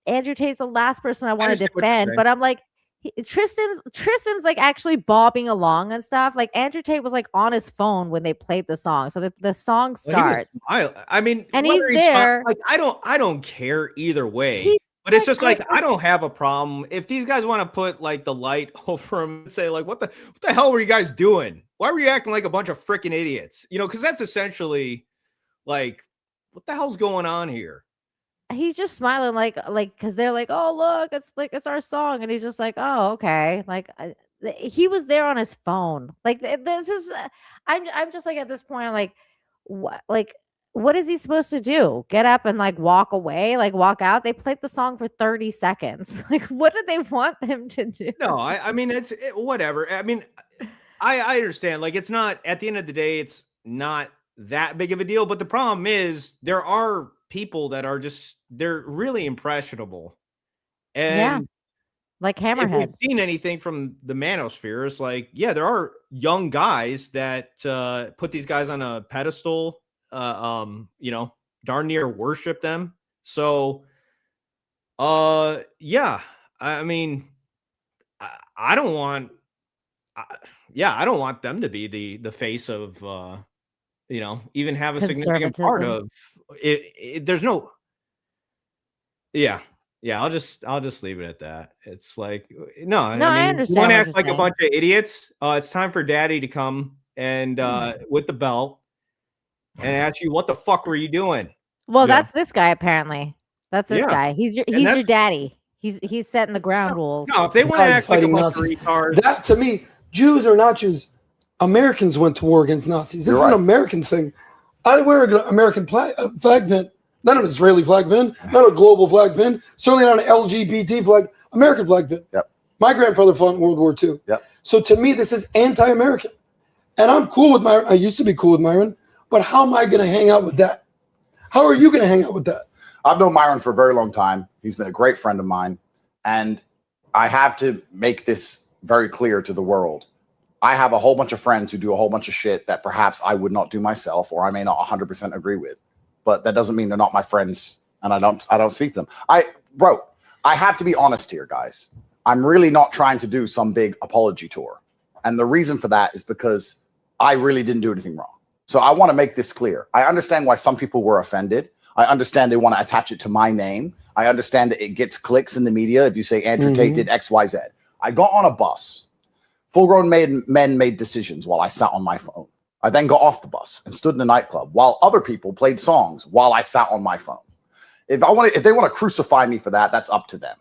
Speaker 2: Andrew Tate's the last person I want to defend, but I'm like Tristan's like actually bobbing along and stuff. Like Andrew Tate was like on his phone when they played the song, so the song starts.
Speaker 3: I mean,
Speaker 2: and he's there.
Speaker 3: Like I don't care either way. But it's just like, I don't have a problem if these guys want to put like the light over him and say like, what the hell were you guys doing? Why were you acting like a bunch of freaking idiots? Because that's essentially like, what the hell's going on here?
Speaker 2: He's just smiling like, because they're like, oh, look, it's our song. And he's just like, oh, okay. Like he was there on his phone. Like this is, I'm just like, at this point, I'm like, what is he supposed to do? Get up and like walk away, like walk out? They played the song for 30 seconds. Like, what do they want him to do?
Speaker 3: No, I mean, whatever. I mean, I understand. Like, it's not, at the end of the day, it's not that big of a deal. But the problem is there are people that are just, they're really impressionable. And
Speaker 2: like Hammerhead.
Speaker 3: If we've seen anything from the Manosphere, it's like, yeah, there are young guys that put these guys on a pedestal, darn near worship them. So, yeah, I mean, I don't want, I don't want them to be the face of, even have a significant part of it. There's no, yeah. I'll just leave it at that. It's like, no, I mean,
Speaker 2: I understand.
Speaker 3: You want to act like a bunch of idiots? It's time for Daddy to come and with the belt and ask you, what the fuck were you doing?
Speaker 2: Well, that's this guy apparently. That's this guy. He's your daddy. He's setting the ground rules.
Speaker 3: No, if they want to act like a bunch of retards,
Speaker 16: that to me, Jews or not Jews, Americans went to war against Nazis. This is an American thing. I wear an American flag pin, not an Israeli flag pin, not a global flag pin, certainly not an LGBT flag, American flag pin.
Speaker 6: Yep.
Speaker 16: My grandfather fought in World War II.
Speaker 6: Yep.
Speaker 16: So to me, this is anti-American. And I'm cool with Myron. I used to be cool with Myron. But how am I going to hang out with that? How are you going to hang out with that?
Speaker 6: I've known Myron for a very long time. He's been a great friend of mine. And I have to make this very clear to the world. I have a whole bunch of friends who do a whole bunch of shit that perhaps I would not do myself, or I may not 100% agree with. But that doesn't mean they're not my friends, and I don't speak to them. I have to be honest here, guys. I'm really not trying to do some big apology tour. And the reason for that is because I really didn't do anything wrong. So I want to make this clear. I understand why some people were offended. I understand they want to attach it to my name. I understand that it gets clicks in the media if you say Andrew Tate did X, Y, Z. I got on a bus. Full-grown men made decisions while I sat on my phone. I then got off the bus and stood in a nightclub while other people played songs while I sat on my phone. If they want to crucify me for that, that's up to them.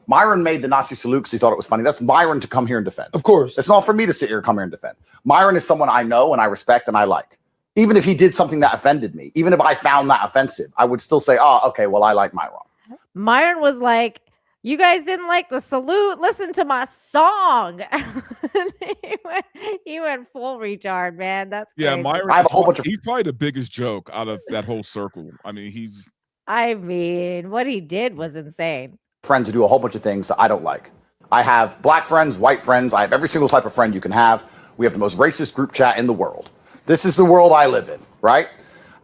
Speaker 6: Myron made the Nazi salute because he thought it was funny. That's Myron to come here and defend.
Speaker 16: Of course.
Speaker 6: It's not for me to sit here and come here and defend. Myron is someone I know and I respect and I like. Even if he did something that offended me, even if I found that offensive, I would still say, oh, okay, well, I like Myron.
Speaker 2: Myron was like, you guys didn't like the salute? Listen to my song. he went full retard, man. That's crazy.
Speaker 4: Yeah, Myron.
Speaker 6: I have a whole bunch of.
Speaker 4: He's probably the biggest joke out of that whole circle. I mean,
Speaker 2: what he did was insane.
Speaker 6: Friends who do a whole bunch of things that I don't like. I have black friends, white friends. I have every single type of friend you can have. We have the most racist group chat in the world. This is the world I live in, right?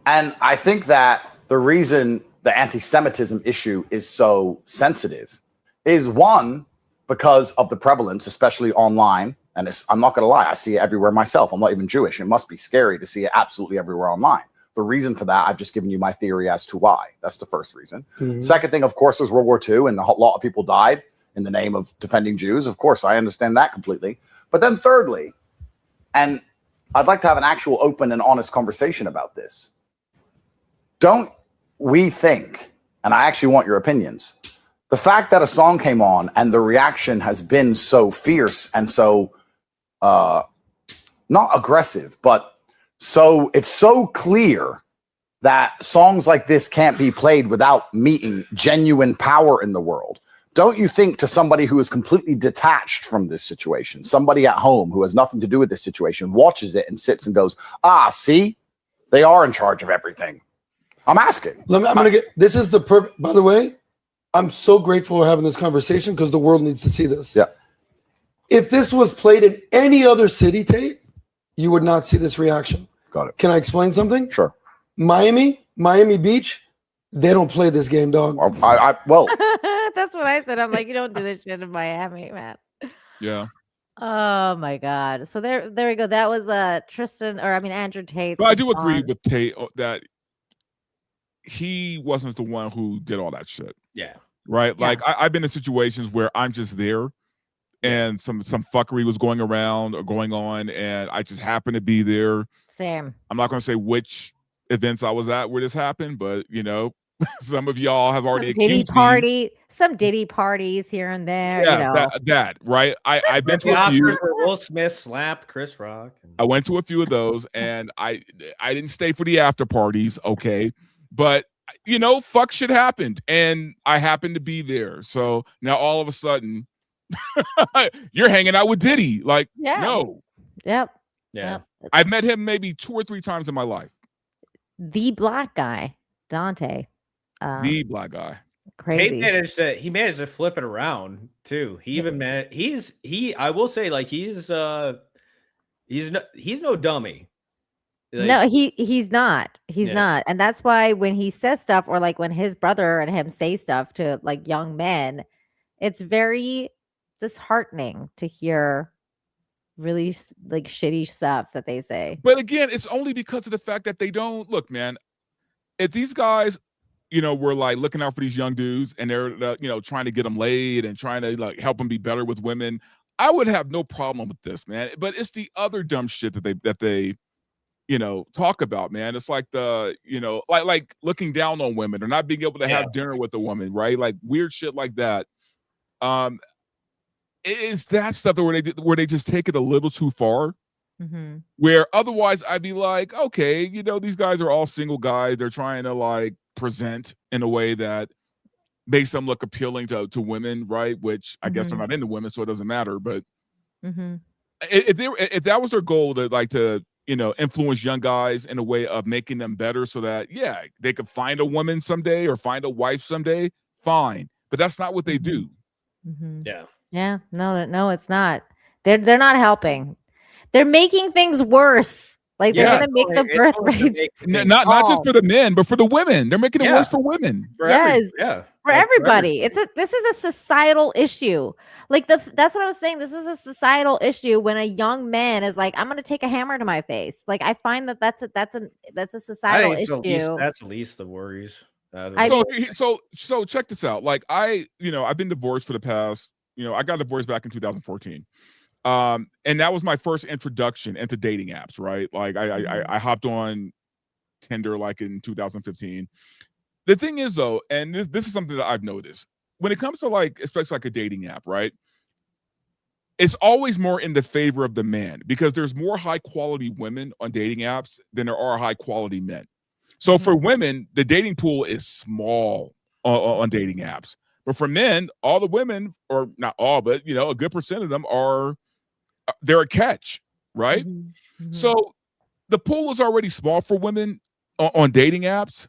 Speaker 6: And I think that the reason the anti-Semitism issue is so sensitive is one, because of the prevalence, especially online. And I'm not going to lie, I see it everywhere myself. I'm not even Jewish. It must be scary to see it absolutely everywhere online. The reason for that, I've just given you my theory as to why. That's the first reason. Second thing, of course, was World War II, and a lot of people died in the name of defending Jews. Of course, I understand that completely. But then thirdly, and I'd like to have an actual open and honest conversation about this. Don't we think, and I actually want your opinions, the fact that a song came on and the reaction has been so fierce and so, not aggressive, but it's so clear that songs like this can't be played without meeting genuine power in the world. Don't you think, to somebody who is completely detached from this situation, somebody at home who has nothing to do with this situation, watches it and sits and goes, see, they are in charge of everything. I'm asking.
Speaker 16: This is the perfect, by the way, I'm so grateful we're having this conversation because the world needs to see this.
Speaker 6: Yeah.
Speaker 16: If this was played in any other city, Tate, you would not see this reaction.
Speaker 6: Got it.
Speaker 16: Can I explain something?
Speaker 6: Sure.
Speaker 16: Miami Beach, they don't play this game, dog.
Speaker 6: Well,
Speaker 2: that's what I said. I'm like, you don't do this shit in Miami, man.
Speaker 4: Yeah.
Speaker 2: Oh my God. So there we go. That was Andrew Tate.
Speaker 4: But I do agree with Tate that he wasn't the one who did all that shit.
Speaker 3: Yeah.
Speaker 4: Right. Yeah. Like I've been in situations where I'm just there and some fuckery was going around or going on and I just happened to be there.
Speaker 2: Same.
Speaker 4: I'm not going to say which events I was at where this happened, but some of y'all have already accused me.
Speaker 2: Some Diddy parties here and there.
Speaker 4: Yeah, that right. I've been to a few.
Speaker 3: Oscars where Will Smith slapped Chris Rock.
Speaker 4: I went to a few of those, and I didn't stay for the after parties. Okay, but fuck shit happened, and I happened to be there. So now all of a sudden, you're hanging out with Diddy. Like, no.
Speaker 2: Yep.
Speaker 3: Yeah.
Speaker 2: Yep.
Speaker 4: I've met him maybe 2 or 3 times in my life.
Speaker 2: The black guy, Dante.
Speaker 4: The black guy.
Speaker 2: Crazy.
Speaker 3: He managed to flip it around too. He even managed. I will say, like, he's no dummy. Like,
Speaker 2: no, he's not. He's not. And that's why when he says stuff, or like when his brother and him say stuff to like young men, it's very disheartening to hear really like shitty stuff that they say.
Speaker 4: But again, it's only because of the fact that they don't look, man. If these guys, were like looking out for these young dudes and they're, trying to get them laid and trying to like help them be better with women, I would have no problem with this, man. But it's the other dumb shit that they talk about, man. It's like the, like looking down on women or not being able to have dinner with a woman, right? Like weird shit like that. It's that stuff where they just take it a little too far.
Speaker 2: Mm-hmm.
Speaker 4: Where otherwise I'd be like, okay, these guys are all single guys. They're trying to like present in a way that makes them look appealing to women, right? Which I guess they're not into women, so it doesn't matter. But if that was their goal to influence young guys in a way of making them better, so that they could find a woman someday or find a wife someday, fine. But that's not what they do.
Speaker 3: Yeah.
Speaker 2: No, it's not. They're not helping. They're making things worse. Like they're gonna make the birth rates
Speaker 4: not just for the men, but for the women. They're making it worse for women.
Speaker 2: For everybody. This is a societal issue. Like that's what I was saying. This is a societal issue when a young man is like, I'm gonna take a hammer to my face. Like I find that's a societal issue.
Speaker 3: That's at least the worries.
Speaker 4: So check this out. Like I've been divorced for the past, I got divorced back in 2014. And that was my first introduction into dating apps, right? Like I hopped on Tinder like in 2015. The thing is though, and this is something that I've noticed when it comes to like, especially like a dating app, right? It's always more in the favor of the man because there's more high quality women on dating apps than there are high quality men. So for women, the dating pool is small on dating apps. But for men, all the women, or not all, but a good percent of them they're a catch, right? So the pool is already small for women on dating apps.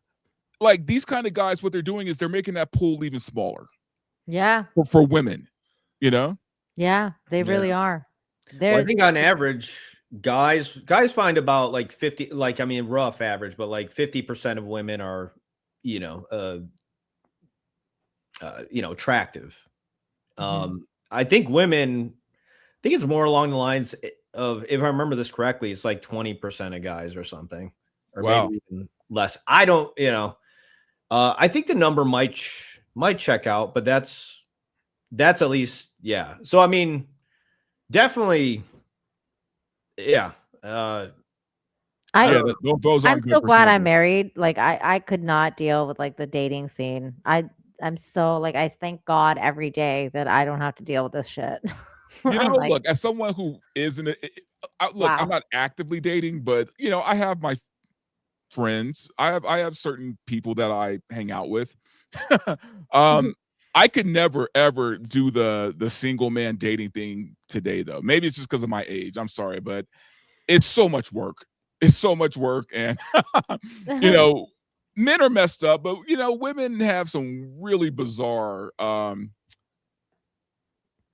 Speaker 4: Like these kind of guys, what they're doing is they're making that pool even smaller.
Speaker 2: Yeah.
Speaker 4: For women,
Speaker 2: Yeah, they really are.
Speaker 3: Well, I think on average, guys find about like 50, like I mean rough average, but like 50% of women are, attractive. I think women. I think it's more along the lines of, if I remember this correctly, it's like 20% of guys or something, or maybe even less. I don't, I think the number might check out, but that's at least, yeah. So, I mean, definitely, yeah.
Speaker 2: I'm so glad I'm married. Like I could not deal with like the dating scene. I'm so like, I thank God every day that I don't have to deal with this shit.
Speaker 4: Like, look, as someone who isn't, I'm not actively dating, but I have my friends. I have certain people that I hang out with. I could never ever do the single man dating thing today, though. Maybe it's just because of my age. I'm sorry, but it's so much work. It's so much work, and men are messed up, but women have some really bizarre.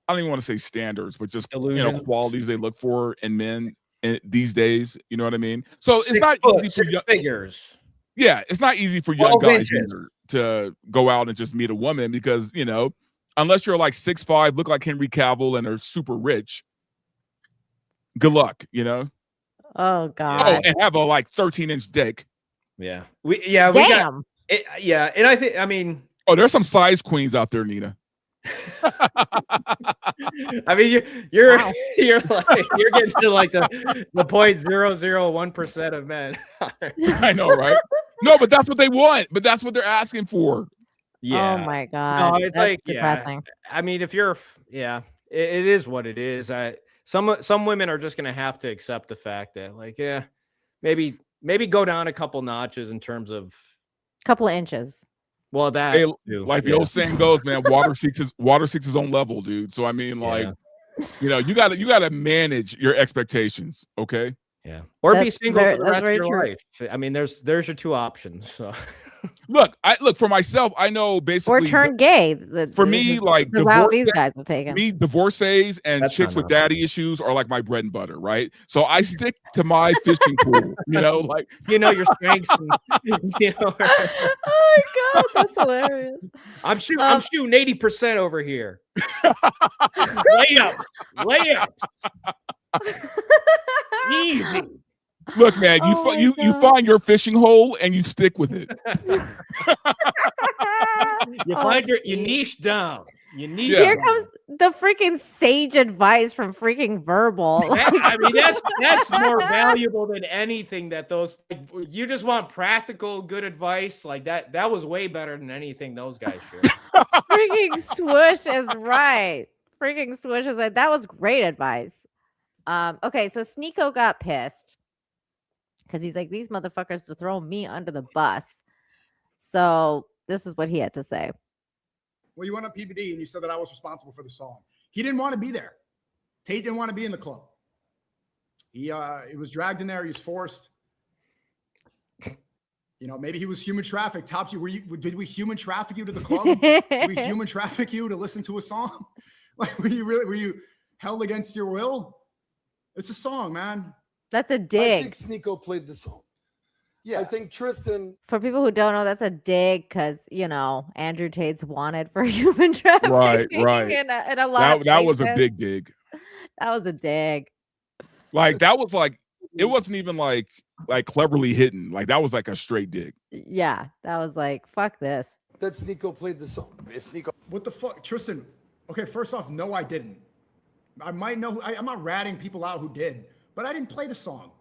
Speaker 4: I don't even want to say standards, but just qualities they look for in men these days. You know what I mean? So it's not easy for figures. Yeah, it's not easy for young guys either to go out and just meet a woman because unless you're like 6'5", look like Henry Cavill, and are super rich. Good luck,
Speaker 2: Oh God.
Speaker 4: Oh, and have a like 13-inch dick.
Speaker 3: Yeah,
Speaker 2: Damn.
Speaker 3: And I mean,
Speaker 4: there's some size queens out there, Nina.
Speaker 3: I mean, you're like you're getting to like the 0.001% of men.
Speaker 4: I know, right? No, but that's what they want. But that's what they're asking for.
Speaker 3: Yeah.
Speaker 2: Oh my God.
Speaker 3: No, it's
Speaker 2: That's
Speaker 3: like
Speaker 2: depressing.
Speaker 3: I mean, if you're, it is what it is. Some women are just gonna have to accept the fact that maybe go down a couple notches in terms of
Speaker 2: couple of inches.
Speaker 3: Well, that
Speaker 4: like the old saying goes, man, water seeks his own level, dude. So I mean, you gotta manage your expectations, okay?
Speaker 3: Yeah, or be single for the rest of your life. I mean, there's your two options. So.
Speaker 4: Look for myself. I know basically,
Speaker 2: or turn gay.
Speaker 4: For me, like
Speaker 2: these guys will take it.
Speaker 4: Me, divorcees and chicks with daddy issues are like my bread and butter, right? So I stick to my fishing pool.
Speaker 3: Your strengths.
Speaker 2: Oh my God, that's hilarious.
Speaker 3: I'm shooting 80% over here. Layups. Easy.
Speaker 4: Look, man, you find your fishing hole and you stick with it.
Speaker 3: You find your niche down.
Speaker 2: Here comes the freaking sage advice from freaking Verbal.
Speaker 3: I mean, that's more valuable than anything that those. You just want practical, good advice like that. That was way better than anything those guys shared.
Speaker 2: Freaking Swoosh is right. Freaking Swoosh is right. That was great advice. Okay, so Sneako got pissed because he's like, these motherfuckers are throwing me under the bus. So this is what he had to say.
Speaker 19: Well, you went on PBD and you said that I was responsible for the song. He didn't want to be there. Tate didn't want to be in the club. He was dragged in there. He was forced. You know, maybe he was human trafficked. Topsy, did we human traffic you to the club? Did we human traffic you to listen to a song? Like, were you held against your will? It's a song, man.
Speaker 2: That's a
Speaker 16: I
Speaker 2: dig.
Speaker 16: think Sneako played the song.
Speaker 6: Yeah.
Speaker 16: I think Tristan.
Speaker 2: For people who don't know, that's a dig because, you know, Andrew Tate's wanted for human trafficking.
Speaker 4: Right.
Speaker 2: And a lot
Speaker 4: That
Speaker 2: of
Speaker 4: was a
Speaker 2: places.
Speaker 4: big dig.
Speaker 2: That was a dig.
Speaker 4: Like that was like it wasn't even like cleverly hidden. Like that was like a straight dig.
Speaker 2: Yeah, that was like, fuck this.
Speaker 16: That Sneako played the song.
Speaker 19: What the fuck, Tristan? Okay, first off, no, I didn't. I might know. I'm not ratting people out who did, but I didn't play the song.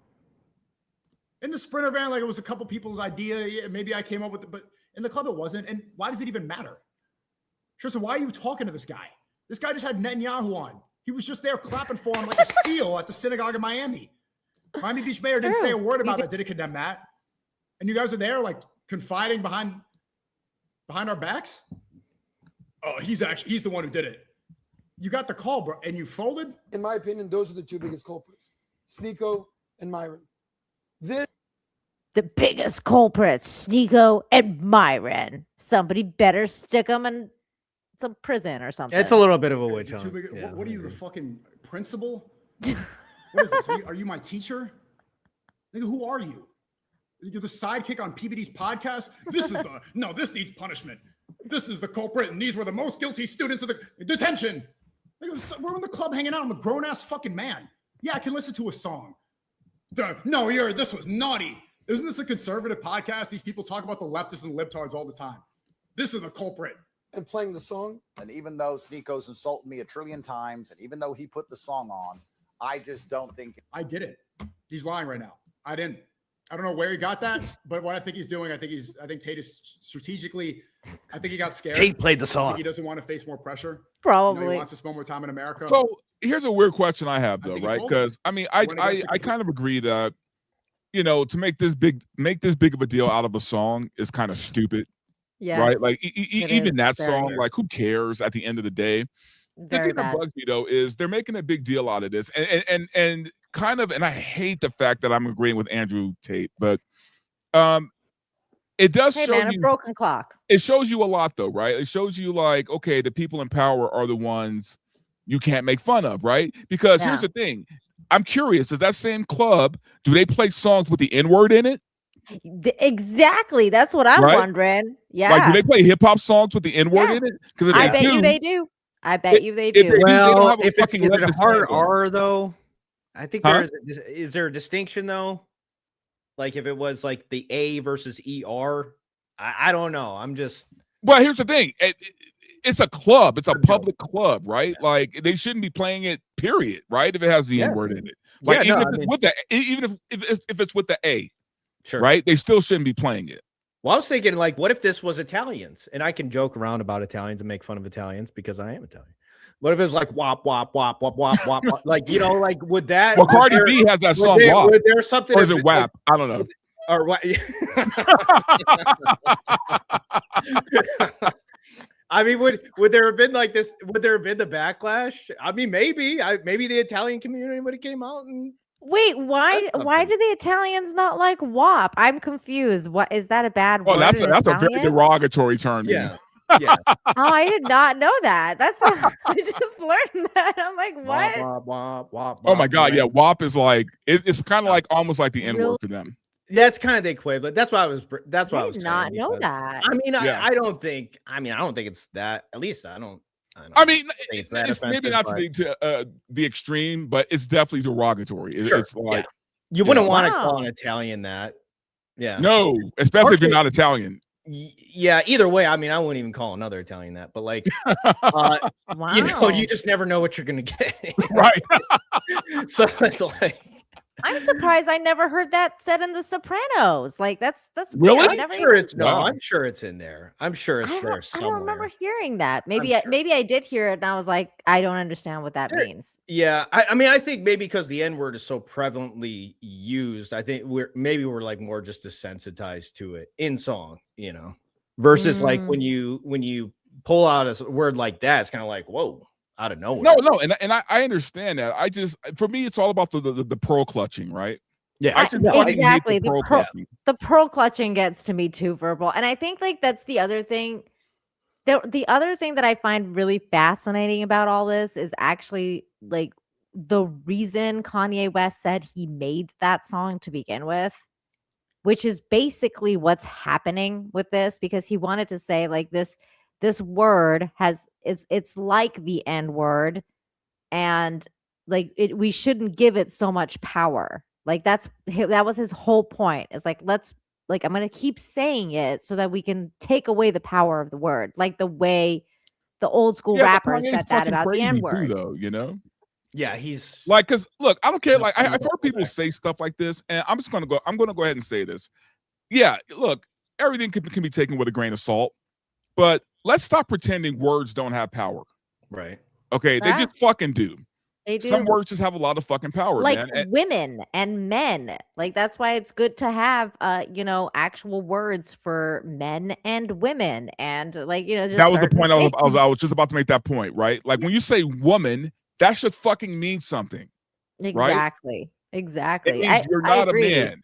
Speaker 19: In the Sprinter van, like it was a couple people's idea. Yeah, maybe I came up with it, but in the club it wasn't. And why does it even matter? Tristan, why are you talking to this guy? This guy just had Netanyahu on. He was just there clapping for him like a seal at the synagogue in Miami. Miami Beach mayor didn't say a word about that, didn't condemn that. And you guys are there like confiding behind our backs? Oh, he's the one who did it. You got the call, bro, and you folded?
Speaker 16: In my opinion, those are the two biggest culprits. Sneako and Myron.
Speaker 2: The biggest culprits, Sneako and Myron. Somebody better stick them in some prison or something.
Speaker 3: It's a little bit of a witch
Speaker 19: Too
Speaker 3: hunt.
Speaker 19: big-
Speaker 3: Yeah,
Speaker 19: what are
Speaker 3: I
Speaker 19: you, the
Speaker 3: agree.
Speaker 19: fucking principal? What is this? Are you my teacher? Nigga, who are you? You're the sidekick on PBD's podcast? This needs punishment. This is the culprit, and these were the most guilty students of the detention. Nigga, we're in the club hanging out. I'm a grown-ass fucking man. Yeah, I can listen to a song. This was naughty. Isn't this a conservative podcast? These people talk about the leftists and libtards all the time. This is the culprit.
Speaker 16: And playing the song.
Speaker 6: And even though Sneako's insulted me a trillion times, and even though he put the song on, I just don't think
Speaker 19: I didn't. He's lying right now. I didn't. I don't know where he got that, but what I think he's doing, I think Tate is strategically, I think he got scared.
Speaker 3: Tate played the
Speaker 19: I think
Speaker 3: song.
Speaker 19: he doesn't want to face more pressure. You know,
Speaker 2: Probably.
Speaker 19: he wants to spend more time in America.
Speaker 4: So here's a weird question I have though,
Speaker 19: think he
Speaker 4: right?
Speaker 19: folded.
Speaker 4: Because I mean,
Speaker 19: Went against the
Speaker 4: I kind of agree that to make this big of a deal out of a song is kind of stupid.
Speaker 2: Yes,
Speaker 4: right? Like
Speaker 2: it
Speaker 4: even
Speaker 2: is
Speaker 4: that
Speaker 2: very
Speaker 4: song,
Speaker 2: weird.
Speaker 4: like who cares at the end of the day? The
Speaker 2: Very
Speaker 4: thing that
Speaker 2: bad.
Speaker 4: bugs me though is they're making a big deal out of this, and kind of, and I hate the fact that I'm agreeing with Andrew Tate, but it does
Speaker 2: Hey
Speaker 4: show
Speaker 2: man, a
Speaker 4: you.
Speaker 2: broken clock.
Speaker 4: It shows you a lot though, right? It shows you like, okay, the people in power are the ones you can't make fun of, right? Because here's
Speaker 2: Yeah.
Speaker 4: the thing. I'm curious, does that same club, do they play songs with the N-word in it?
Speaker 2: Exactly. That's what I'm
Speaker 4: Right?
Speaker 2: wondering. Yeah.
Speaker 4: Like, do they play hip-hop songs with the N-word
Speaker 2: Yeah.
Speaker 4: in it? Because
Speaker 2: I bet you they do. I bet you they
Speaker 4: if they
Speaker 2: do.
Speaker 4: do, they don't
Speaker 3: Well,
Speaker 4: have a
Speaker 3: if it's
Speaker 4: fucking
Speaker 3: is it
Speaker 4: leftist
Speaker 3: a hard
Speaker 4: handle.
Speaker 3: R though? I think
Speaker 4: Huh?
Speaker 3: is there a distinction though? Like if it was like the A versus ER, I don't know. I'm just
Speaker 4: Well, here's the thing. It's a club. It's a public club, right? Like they shouldn't be playing it, period, right? If it has the
Speaker 3: Yeah.
Speaker 4: N-word in it. Like
Speaker 3: Yeah,
Speaker 4: even
Speaker 3: no,
Speaker 4: if
Speaker 3: I
Speaker 4: it's
Speaker 3: mean-
Speaker 4: with the even if it's with the A,
Speaker 3: sure.
Speaker 4: right? They still shouldn't be playing it.
Speaker 3: Well, I was thinking like, what if this was Italians? And I can joke around about Italians and make fun of Italians because I am Italian. What if it was like wop wop wop wop wop wop wop? Like like would that?
Speaker 4: Well,
Speaker 3: would
Speaker 4: Cardi
Speaker 3: there-
Speaker 4: B has that
Speaker 3: would
Speaker 4: song
Speaker 3: there-
Speaker 4: WAP.
Speaker 3: Would there something?
Speaker 4: Or is
Speaker 3: if
Speaker 4: it WAP? I don't know.
Speaker 3: Or what? I mean, would there have been like this? Would there have been the backlash? I mean, maybe the Italian community would have came out and
Speaker 2: Wait, why do the Italians not like WAP? I'm confused. What is that a bad
Speaker 4: Oh,
Speaker 2: word?
Speaker 4: that's
Speaker 2: in
Speaker 4: a very
Speaker 2: Italian?
Speaker 4: derogatory term. to me.
Speaker 3: yeah, yeah.
Speaker 2: Oh, I did not know that. That's I just learned that. I'm like, what?
Speaker 3: Wop, wop, wop,
Speaker 4: Oh my
Speaker 3: wop,
Speaker 4: God,
Speaker 3: right?
Speaker 4: yeah. WAP is like it's kind of like almost like the N-word for them.
Speaker 3: That's kind of the equivalent. That's what I was. That's what I
Speaker 2: I
Speaker 3: was
Speaker 2: did
Speaker 3: saying,
Speaker 2: not know
Speaker 3: because-
Speaker 2: that.
Speaker 3: I mean,
Speaker 4: Yeah.
Speaker 3: I don't think. I don't think it's that. At least I don't.
Speaker 4: I mean,
Speaker 3: think it's that
Speaker 4: it's maybe
Speaker 3: offensive,
Speaker 4: not
Speaker 3: but-
Speaker 4: to the extreme, but it's definitely derogatory.
Speaker 3: Sure,
Speaker 4: It's like
Speaker 3: You wouldn't want to
Speaker 2: Wow.
Speaker 3: call an Italian that. Yeah.
Speaker 4: no, especially if you're
Speaker 3: Partially-
Speaker 4: not Italian.
Speaker 3: Yeah. Either way, I mean, I wouldn't even call another Italian that. But like,
Speaker 2: Wow.
Speaker 3: you just never know what you're gonna get.
Speaker 4: Right.
Speaker 3: So it's like.
Speaker 2: I'm surprised I never heard that said in The Sopranos. Like that's
Speaker 4: Really?
Speaker 2: weird. I
Speaker 3: I'm
Speaker 2: never
Speaker 3: sure
Speaker 2: even-
Speaker 3: it's no.
Speaker 4: Wow.
Speaker 3: I'm sure it's in there. I'm sure it's there
Speaker 2: I
Speaker 3: somewhere.
Speaker 2: don't remember hearing that. Maybe
Speaker 3: sure.
Speaker 2: maybe I did hear it and I was like, I don't understand what that
Speaker 3: Sure.
Speaker 2: means.
Speaker 3: Yeah, I mean, I think maybe because the N word is so prevalently used, I think we're like more just desensitized to it in song, versus like when you pull out a word like that, it's kind of like, whoa, out of nowhere.
Speaker 4: No, and I understand that. I just, for me, it's all about the pearl clutching, right?
Speaker 3: Yeah,
Speaker 4: I just fucking hate
Speaker 2: exactly.
Speaker 4: the pearl clutching.
Speaker 2: The pearl clutching gets to me too, verbal, and I think like that's the other thing. The other thing that I find really fascinating about all this is actually like the reason Kanye West said he made that song to begin with, which is basically what's happening with this, because he wanted to say like this word has it's like the N word, and like we shouldn't give it so much power. Like that was his whole point. It's like I'm going to keep saying it so that we can take away the power of the word, like the way the old school rappers said that about the N word.
Speaker 4: Though, you know?
Speaker 3: Yeah, he's
Speaker 4: like, because look, I don't care. Like, I've heard people say stuff like this, and I'm going to go ahead and say this. Yeah, look, everything can be taken with a grain of salt, but let's stop pretending words don't have power.
Speaker 3: Right.
Speaker 4: Okay, they just fucking do.
Speaker 2: They do.
Speaker 4: Some words just have a lot of fucking power,
Speaker 2: like
Speaker 4: man.
Speaker 2: women and men. Like that's why it's good to have actual words for men and women, and like just
Speaker 4: that was the point. I
Speaker 2: things.
Speaker 4: was just about to make that point, right? Like when you say woman, that should fucking mean something.
Speaker 2: Exactly.
Speaker 4: Right?
Speaker 2: Exactly.
Speaker 4: It means you're not a man.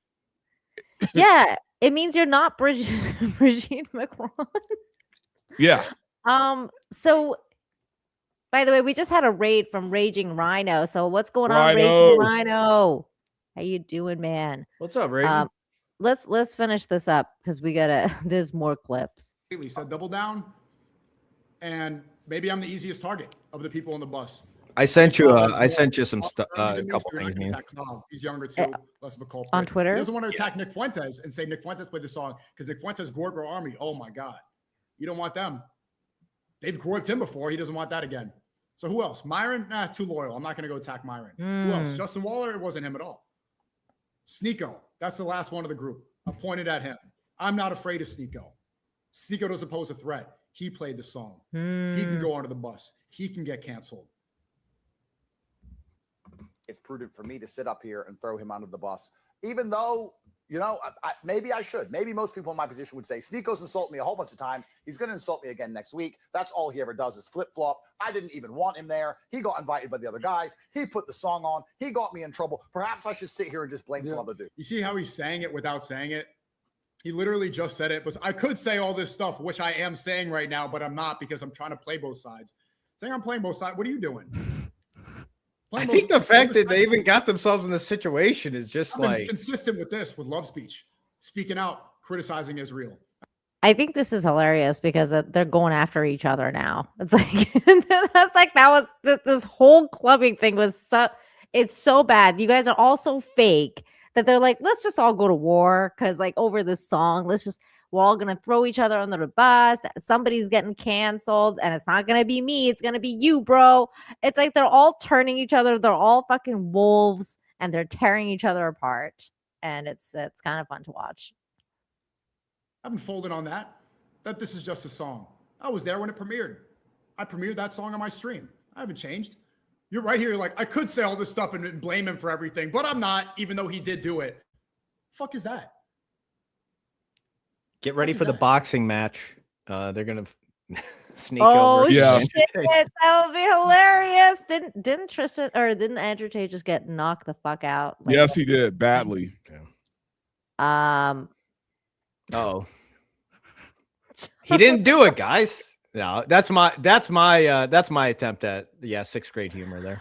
Speaker 2: Yeah, it means you're not Brigitte Macron.
Speaker 4: Yeah.
Speaker 2: So by the way, we just had a raid from Raging Rhino. So what's going on,
Speaker 4: Rhino?
Speaker 2: Raging Rhino? How you doing, man?
Speaker 3: What's up, Raging?
Speaker 2: Let's finish this up because we gotta. There's more clips.
Speaker 19: He said double down, and maybe I'm the easiest target of the people on the bus.
Speaker 3: I sent you some stuff, a couple things.
Speaker 19: He's younger too, less of a culprit.
Speaker 2: On Twitter?
Speaker 19: He doesn't want to attack Nick Fuentes and say Nick Fuentes played the song because Nick Fuentes Gorgo Army. Oh my God, you don't want them. They've gorged him before. He doesn't want that again. So who else? Myron? Nah, too loyal. I'm not going to go attack Myron. Who else? Justin Waller? It wasn't him at all. Sneako. That's the last one of the group. I pointed at him. I'm not afraid of Sneako. Sneako doesn't pose a threat. He played the song. He can go onto the bus. He can get canceled.
Speaker 6: It's prudent for me to sit up here and throw him under the bus, even though, maybe I should. Maybe most people in my position would say, Sneako's insulted me a whole bunch of times. He's going to insult me again next week. That's all he ever does is flip-flop. I didn't even want him there. He got invited by the other guys. He put the song on. He got me in trouble. Perhaps I should sit here and just blame some other dude.
Speaker 19: You see how he's saying it without saying it? He literally just said it. But I could say all this stuff, which I am saying right now, but I'm not because I'm trying to play both sides. Saying I'm playing both sides. What are you doing?
Speaker 3: I think the fact that they even got themselves in this situation is just like
Speaker 19: consistent with this, with love speech, speaking out, criticizing Israel.
Speaker 2: I think this is hilarious because they're going after each other now. It's like this whole clubbing thing was it's so bad. You guys are all so fake that they're like, let's just all go to war because like over this song, we're all gonna throw each other under the bus. Somebody's getting canceled, and it's not gonna be me. It's gonna be you, bro. It's like they're all turning each other. They're all fucking wolves, and they're tearing each other apart. And it's kind of fun to watch.
Speaker 19: I haven't folded on that this is just a song. I was there when it premiered. I premiered that song on my stream. I haven't changed. You're right here. You're like, I could say all this stuff and blame him for everything, but I'm not, even though he did do it. Fuck is that?
Speaker 3: Get ready for the boxing match. They're gonna sneak
Speaker 2: over.
Speaker 3: Oh
Speaker 2: shit! That would be hilarious. Didn't Tristan or didn't Andrew Tate just get knocked the fuck out? Like,
Speaker 4: yes, he did badly.
Speaker 3: Oh, he didn't do it, guys. No, that's my attempt at sixth grade humor there.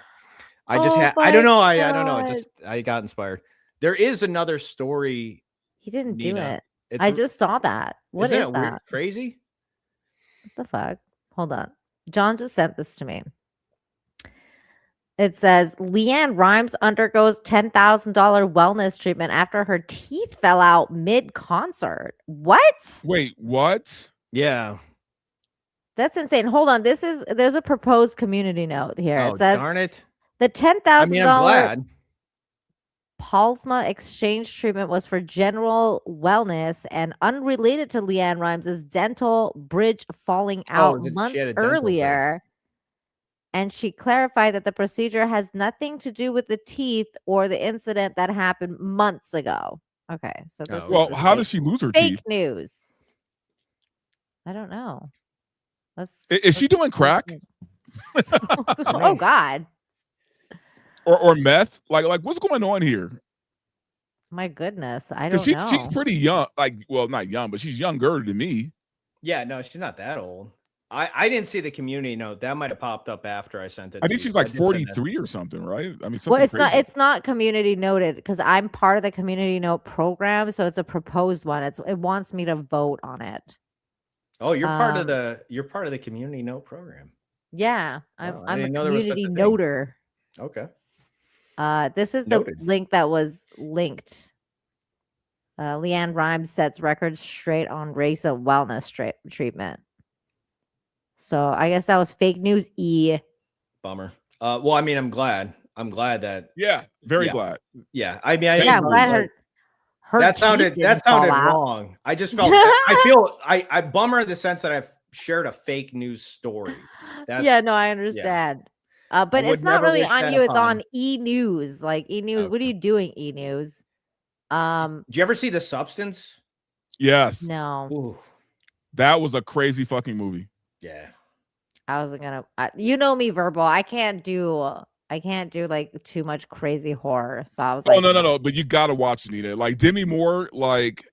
Speaker 3: I just I don't know. I don't know. I got inspired. There is another story.
Speaker 2: He didn't do
Speaker 3: Nina.
Speaker 2: it. I just saw that. What is
Speaker 3: that?
Speaker 2: Weird,
Speaker 3: crazy?
Speaker 2: What the fuck? Hold on. John just sent this to me. It says Leanne Rimes undergoes $10,000 wellness treatment after her teeth fell out mid-concert. What?
Speaker 4: Wait, what?
Speaker 3: Yeah.
Speaker 2: That's insane. Hold on. There's a proposed community note here.
Speaker 3: Oh,
Speaker 2: it says
Speaker 3: darn it.
Speaker 2: The $10,000
Speaker 3: I mean, I'm glad.
Speaker 2: Palsma exchange treatment was for general wellness and unrelated to Leanne Rimes' dental bridge falling out months earlier. And she clarified that the procedure has nothing to do with the teeth or the incident that happened months ago. Okay, so this
Speaker 4: how does she lose her
Speaker 2: fake
Speaker 4: teeth?
Speaker 2: news. I don't know.
Speaker 4: Is she doing crack?
Speaker 2: Oh God.
Speaker 4: Or meth? Like what's going on here?
Speaker 2: My goodness, I don't know.
Speaker 4: She's pretty young. Like, well, not young, but she's younger than me.
Speaker 3: Yeah, no, she's not that old. I didn't see the community note. That might have popped up after I sent it.
Speaker 4: I think she's like 43 or something, right? I mean,
Speaker 2: Well,
Speaker 4: something crazy.
Speaker 2: it's not community noted because I'm part of the community note program, so it's a proposed one. It wants me to vote on it.
Speaker 3: Oh, you're part of the community note program.
Speaker 2: Yeah, I'm a
Speaker 3: didn't know there was such
Speaker 2: community
Speaker 3: a thing.
Speaker 2: noter.
Speaker 3: Okay.
Speaker 2: This is
Speaker 3: Noted.
Speaker 2: the link that was linked. Leanne Rhymes sets records straight on race and wellness treatment. So I guess that was fake news.
Speaker 3: Bummer. Well, I mean, I'm glad. I'm glad that.
Speaker 4: Yeah, very glad.
Speaker 3: Yeah, I mean,
Speaker 2: I'm glad her
Speaker 3: that sounded
Speaker 2: teeth didn't fall out.
Speaker 3: wrong. I just felt. I feel. I bummer in the sense that I've shared a fake news story.
Speaker 2: Yeah, no, I understand. But
Speaker 3: I would
Speaker 2: it's not
Speaker 3: never
Speaker 2: really
Speaker 3: wish
Speaker 2: on
Speaker 3: that
Speaker 2: you. It's
Speaker 3: upon-
Speaker 2: on E News. Like E News. What are you doing, E News?
Speaker 3: Did you ever see The Substance?
Speaker 4: Yes.
Speaker 2: No.
Speaker 3: Ooh.
Speaker 4: That was a crazy fucking movie.
Speaker 3: Yeah.
Speaker 2: I wasn't gonna. You know me, Verbal. I can't do like too much crazy horror. So I was like,
Speaker 4: Oh no. But you gotta watch Nita. Like Demi Moore, like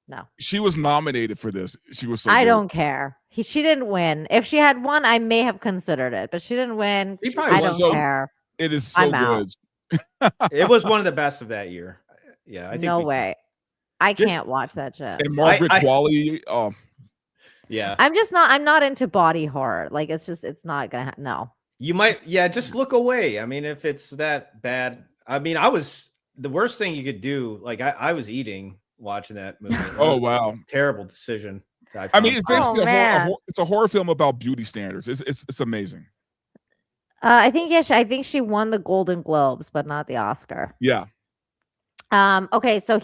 Speaker 2: no.
Speaker 4: She was nominated for this. She was so
Speaker 2: I
Speaker 4: good.
Speaker 2: don't care. She didn't win. If she had won, I may have considered it, but she didn't win. I don't care.
Speaker 4: It is so
Speaker 2: I'm out.
Speaker 4: good.
Speaker 3: It was one of the best of that year. Yeah, I think
Speaker 2: No
Speaker 3: we-
Speaker 2: way. I
Speaker 3: Just-
Speaker 2: can't watch that shit.
Speaker 4: And Margaret Qualley. Oh,
Speaker 3: Yeah.
Speaker 2: I'm not into body horror. Like it's not gonna no.
Speaker 3: You might, just look away. I mean, if it's that bad, I mean, the worst thing you could do. Like I was eating watching that movie. That
Speaker 4: Oh,
Speaker 3: was a
Speaker 4: wow.
Speaker 3: terrible decision.
Speaker 4: I mean, it's basically
Speaker 2: man.
Speaker 4: it's a horror film about beauty standards. It's amazing.
Speaker 2: I think she won the Golden Globes, but not the Oscar.
Speaker 4: Yeah.
Speaker 2: Okay, so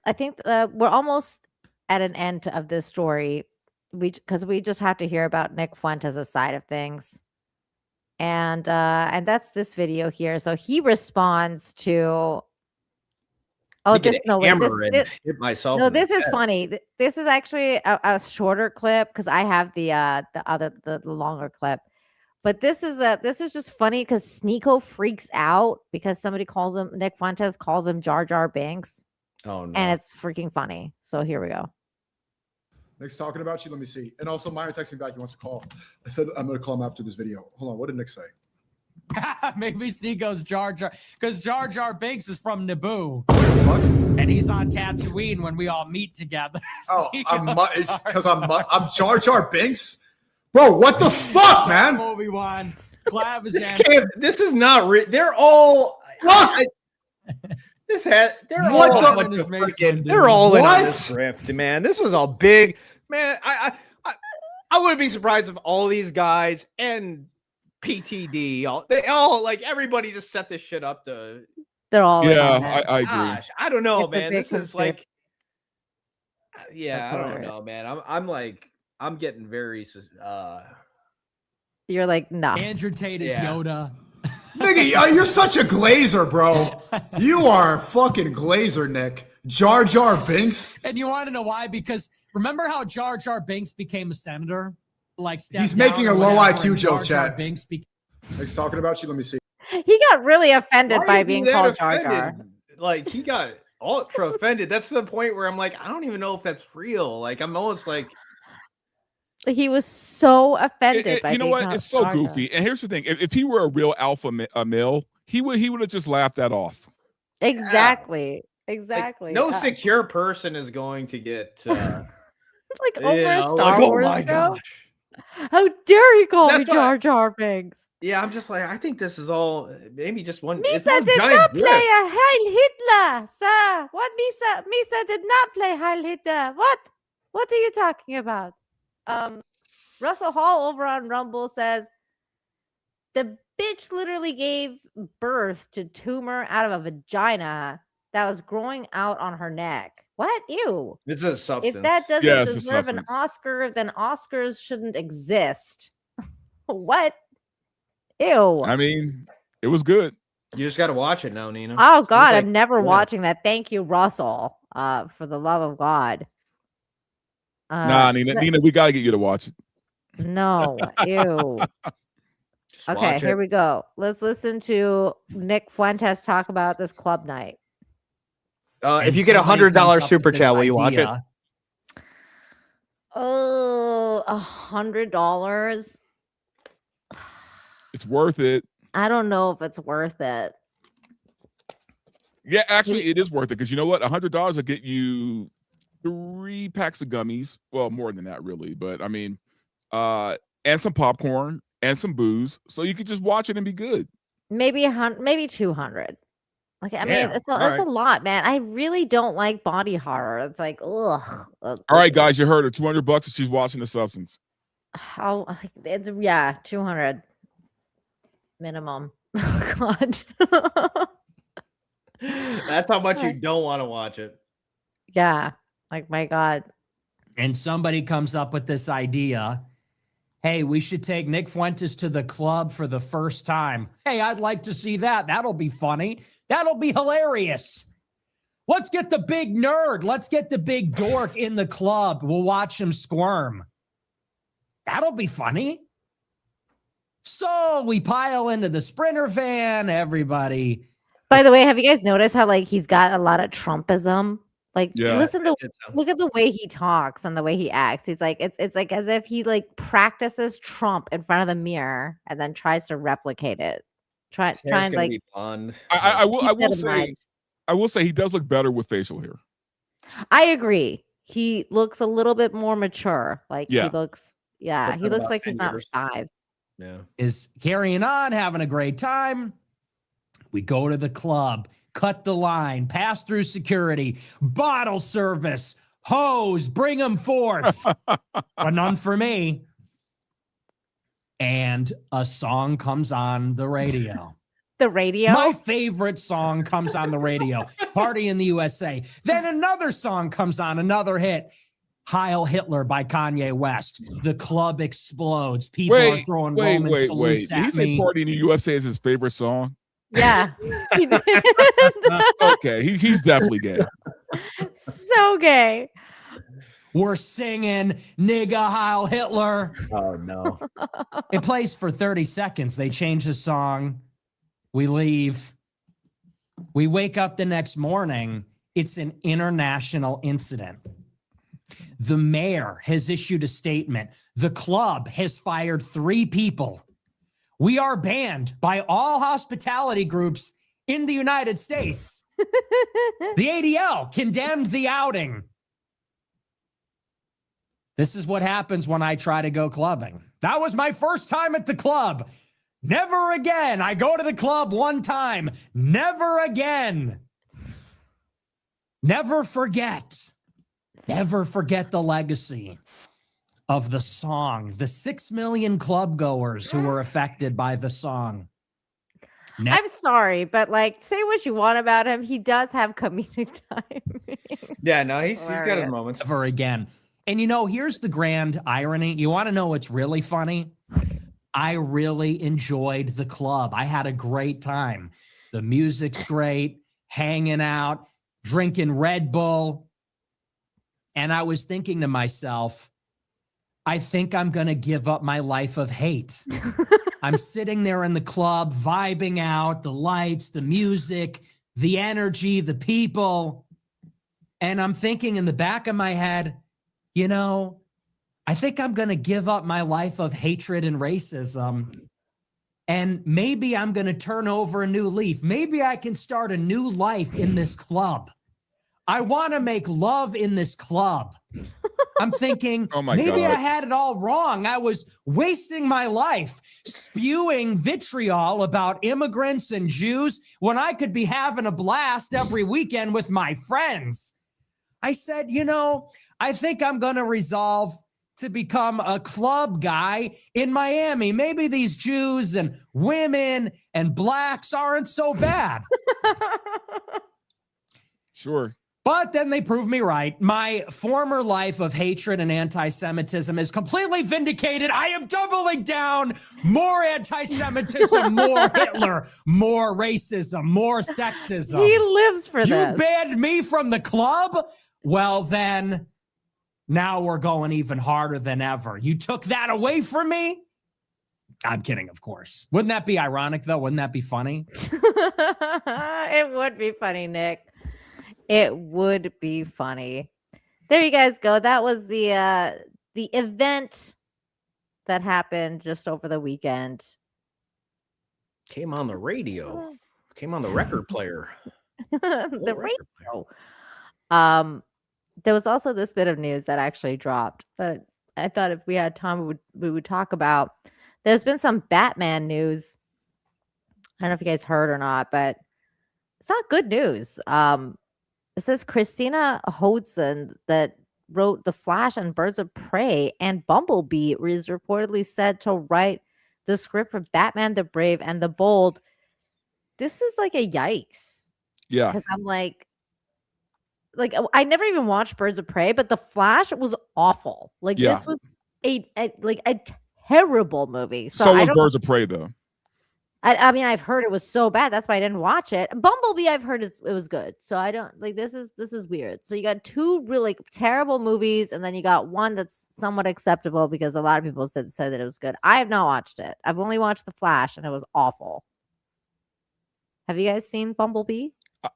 Speaker 2: I think we're almost at an end of this story. Because we just have to hear about Nick Fuentes' side of things. And that's this video here. So he responds to
Speaker 3: hit myself.
Speaker 2: No,
Speaker 3: in the
Speaker 2: this is
Speaker 3: head.
Speaker 2: funny. This is actually a shorter clip because I have the longer clip. But this is just funny because Sneako freaks out because somebody Nick Fuentes calls him Jar Jar Binks.
Speaker 3: Oh no.
Speaker 2: And it's freaking funny. So here we go.
Speaker 19: Nick's talking about you. Let me see. And also, Myron texted me back. He wants to call. I said I'm going to call him after this video. Hold on. What did Nick say?
Speaker 20: Maybe Sneako's Jar Jar, because Jar Jar Binks is from Naboo, and he's on Tatooine when we all meet together.
Speaker 19: Oh, it's because I'm Jar Jar Binks, bro. What the fuck, man?
Speaker 20: Obi-Wan, Clav is
Speaker 3: This is not real. They're all. They're all in on this grift, man. This was all big, man. I wouldn't be surprised if all these guys and PTD, they all like everybody just set this shit up to.
Speaker 2: They're all
Speaker 4: I agree.
Speaker 3: Gosh, I don't know,
Speaker 2: It's a
Speaker 3: man.
Speaker 2: big
Speaker 3: This is like,
Speaker 2: That's
Speaker 3: I don't
Speaker 2: hilarious.
Speaker 3: know, man. I'm getting very.
Speaker 2: You're like, nah.
Speaker 20: Andrew Tate is Yoda.
Speaker 19: Nigga, you're such a glazer, bro. You are a fucking glazer, Nick. Jar Jar Binks.
Speaker 20: And you want to know why? Because remember how Jar Jar Binks became a senator? Like
Speaker 19: He's making a low IQ joke,
Speaker 20: Jar
Speaker 19: chat.
Speaker 20: Binks
Speaker 19: Nick's talking about you. Let me see.
Speaker 2: He got really offended
Speaker 3: Why
Speaker 2: by
Speaker 3: is he
Speaker 2: being
Speaker 3: that
Speaker 2: called Jar
Speaker 3: offended?
Speaker 2: Jar.
Speaker 3: Like he got ultra offended. That's the point where I'm like, I don't even know if that's real. Like I'm almost like,
Speaker 2: He was so offended by
Speaker 4: You know
Speaker 2: being
Speaker 4: what?
Speaker 2: called
Speaker 4: It's so
Speaker 2: Jar Jar.
Speaker 4: goofy. And here's the thing: if he were a real alpha male, he would have just laughed that off.
Speaker 2: Exactly. Exactly.
Speaker 3: no secure person is going to get
Speaker 2: like over a Star
Speaker 3: like,
Speaker 2: Wars
Speaker 3: oh my
Speaker 2: show?
Speaker 3: gosh.
Speaker 2: How dare you call me
Speaker 3: That's why-
Speaker 2: Jar Jar Binks?
Speaker 3: Yeah, I'm just like, I think this is all maybe just one. it's
Speaker 2: Misa
Speaker 3: all
Speaker 2: did
Speaker 3: giant
Speaker 2: not play
Speaker 3: grift.
Speaker 2: a Heil Hitler, sir. What Misa did not play Heil Hitler. What are you talking about? Russell Hall over on Rumble says the bitch literally gave birth to tumor out of a vagina that was growing out on her neck. What? Ew.
Speaker 3: It's a substance.
Speaker 2: If that doesn't
Speaker 4: Yeah, it's a
Speaker 2: deserve an
Speaker 4: substance.
Speaker 2: Oscar, then Oscars shouldn't exist. What? Ew.
Speaker 4: I mean, it was good.
Speaker 3: You just got to watch it now, Nina.
Speaker 2: Oh God,
Speaker 3: Seems like-
Speaker 2: I'm never
Speaker 3: yeah.
Speaker 2: watching that. Thank you, Russell. For the love of God.
Speaker 4: Nah, Nina, we got to get you to watch it.
Speaker 2: No, ew. Okay,
Speaker 3: watch
Speaker 2: here
Speaker 3: it.
Speaker 2: we go. Let's listen to Nick Fuentes talk about this club night.
Speaker 3: If you get $100 super chat, will you watch it?
Speaker 2: Oh, $100.
Speaker 4: It's worth it.
Speaker 2: I don't know if it's worth it.
Speaker 4: Yeah, actually, it is worth it because you know what? $100 will get you 3 packs of gummies. Well, more than that, really. But I mean, and some popcorn and some booze, so you could just watch it and be good.
Speaker 2: Maybe 100, maybe 200. Like, I mean,
Speaker 4: Damn,
Speaker 2: that's
Speaker 4: all
Speaker 2: a lot, man. I really don't like body horror. It's like, ugh.
Speaker 4: All right, guys, you heard her. $200 if she's watching The Substance.
Speaker 2: How? It's 200 minimum. God.
Speaker 3: That's how much you don't want to watch it.
Speaker 2: Yeah. Like, my God.
Speaker 20: And somebody comes up with this idea. Hey, we should take Nick Fuentes to the club for the first time. Hey, I'd like to see that. That'll be funny. That'll be hilarious. Let's get the big nerd. Let's get the big dork in the club. We'll watch him squirm. That'll be funny. So we pile into the Sprinter van, everybody.
Speaker 2: By the way, have you guys noticed how, like, he's got a lot of Trumpism? Like,
Speaker 20: Yeah.
Speaker 2: listen to look at the way he talks and the way he acts. He's like, it's like as if he like practices Trump in front of the mirror and then tries to replicate it. Try and like.
Speaker 4: I will
Speaker 2: keep that in
Speaker 4: say,
Speaker 2: mind.
Speaker 4: I will say he does look better with facial hair.
Speaker 2: I agree. He looks a little bit more mature. Like
Speaker 4: Yeah.
Speaker 2: he looks, yeah, he looks like he's not 5.
Speaker 3: Yeah.
Speaker 20: Is carrying on, having a great time. We go to the club, cut the line, pass through security, bottle service, hose, bring them forth. But none for me. And a song comes on the radio.
Speaker 2: The radio?
Speaker 20: My favorite song comes on the radio. Party in the USA. Then another song comes on, another hit. Heil Hitler by Kanye West. The club explodes. People are throwing Roman salutes
Speaker 4: Did he
Speaker 20: at
Speaker 4: say
Speaker 20: me.
Speaker 4: Party in the USA is his favorite song?
Speaker 2: Yeah.
Speaker 4: Okay, he's definitely gay.
Speaker 2: So gay.
Speaker 20: We're singing nigga Heil Hitler.
Speaker 3: Oh no.
Speaker 20: It plays for 30 seconds. They change the song. We leave. We wake up the next morning. It's an international incident. The mayor has issued a statement. The club has fired 3 people. We are banned by all hospitality groups in the United States. The ADL condemned the outing. This is what happens when I try to go clubbing. That was my first time at the club. Never again. I go to the club one time. Never again. Never forget. Never forget the legacy of the song. The 6 million club goers who were affected by the song.
Speaker 2: I'm sorry, but like, say what you want about him. He does have comedic timing.
Speaker 3: Yeah, no, he's got his
Speaker 2: Hilarious.
Speaker 3: moments.
Speaker 20: Never again. And you know, here's the grand irony. You want to know what's really funny? I really enjoyed the club. I had a great time. The music's great, hanging out, drinking Red Bull. And I was thinking to myself, I think I'm going to give up my life of hate. I'm sitting there in the club, vibing out, the lights, the music, the energy, the people. And I'm thinking in the back of my head, you know, I think I'm going to give up my life of hatred and racism. And maybe I'm going to turn over a new leaf. Maybe I can start a new life in this club. I want to make love in this club. I'm thinking,
Speaker 4: Oh my
Speaker 20: maybe
Speaker 4: God.
Speaker 20: I had it all wrong. I was wasting my life spewing vitriol about immigrants and Jews when I could be having a blast every weekend with my friends. I said, you know, I think I'm going to resolve to become a club guy in Miami. Maybe these Jews and women and blacks aren't so bad.
Speaker 4: Sure.
Speaker 20: But then they proved me right. My former life of hatred and anti-Semitism is completely vindicated. I am doubling down. More anti-Semitism, more Hitler, more racism, more sexism.
Speaker 2: He lives for
Speaker 20: You
Speaker 2: this.
Speaker 20: banned me from the club? Well, then Now we're going even harder than ever. You took that away from me? I'm kidding, of course. Wouldn't that be ironic, though? Wouldn't that be funny?
Speaker 2: It would be funny, Nick. It would be funny. There you guys go. That was the event that happened just over the weekend.
Speaker 3: Came on the radio. Came on the record player.
Speaker 2: The radio. There was also this bit of news that actually dropped, but I thought if we had time, we would talk about. There's been some Batman news. I don't know if you guys heard or not, but it's not good news. It says Christina Hodson that wrote The Flash and Birds of Prey and Bumblebee is reportedly set to write the script for Batman the Brave and the Bold. This is like a yikes.
Speaker 4: Yeah.
Speaker 2: Because I'm like I never even watched Birds of Prey, but The Flash was awful. Like this was a terrible movie.
Speaker 4: So was Birds of Prey though.
Speaker 2: I mean, I've heard it was so bad. That's why I didn't watch it. Bumblebee, I've heard it was good. So I don't like this is weird. So you got two really terrible movies, and then you got one that's somewhat acceptable because a lot of people said that it was good. I have not watched it. I've only watched The Flash, and it was awful. Have you guys seen Bumblebee?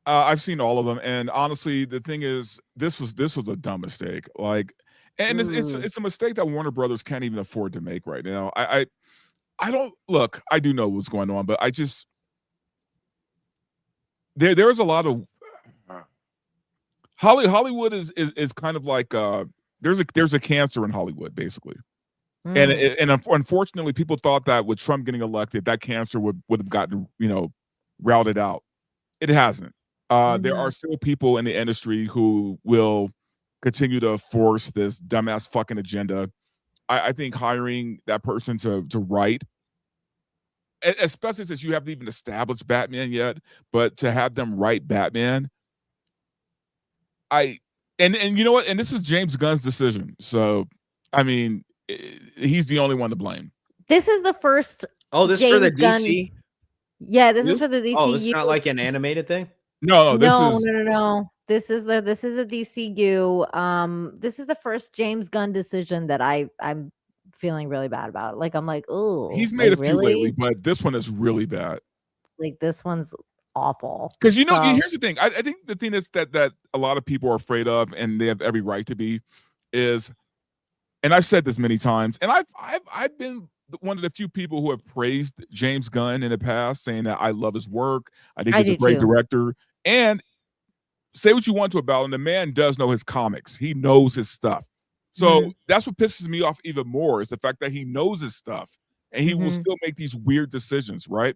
Speaker 4: I've seen all of them, and honestly, the thing is, this was a dumb mistake. Like, and it's a mistake that Warner Brothers can't even afford to make right now. I don't look. I do know what's going on, but I just there's a lot of Hollywood is kind of like there's a cancer in Hollywood basically, and unfortunately, people thought that with Trump getting elected, that cancer would have gotten routed out. It hasn't. There are still people in the industry who will continue to force this dumbass fucking agenda. I think hiring that person to write, especially since you haven't even established Batman yet, but to have them write Batman, and you know what? And this is James Gunn's decision. So, I mean, he's the only one to blame.
Speaker 2: This is the first.
Speaker 3: Oh, this is for the DC.
Speaker 2: Yeah, this is for the DCU.
Speaker 3: Oh, this is not like an animated thing.
Speaker 2: No. This is a DCU. This is the first James Gunn decision that I'm feeling really bad about. Like I'm like, oh,
Speaker 4: he's made a few lately, but this one is really bad.
Speaker 2: Like this one's awful.
Speaker 4: Because here's the thing. I think the thing is that a lot of people are afraid of, and they have every right to be, is, and I've said this many times, and I've been one of the few people who have praised James Gunn in the past, saying that I love his work. I think he's a great director. And say what you want to about him, the man does know his comics. He knows his stuff. So that's what pisses me off even more, is the fact that he knows his stuff and he will still make these weird decisions, right?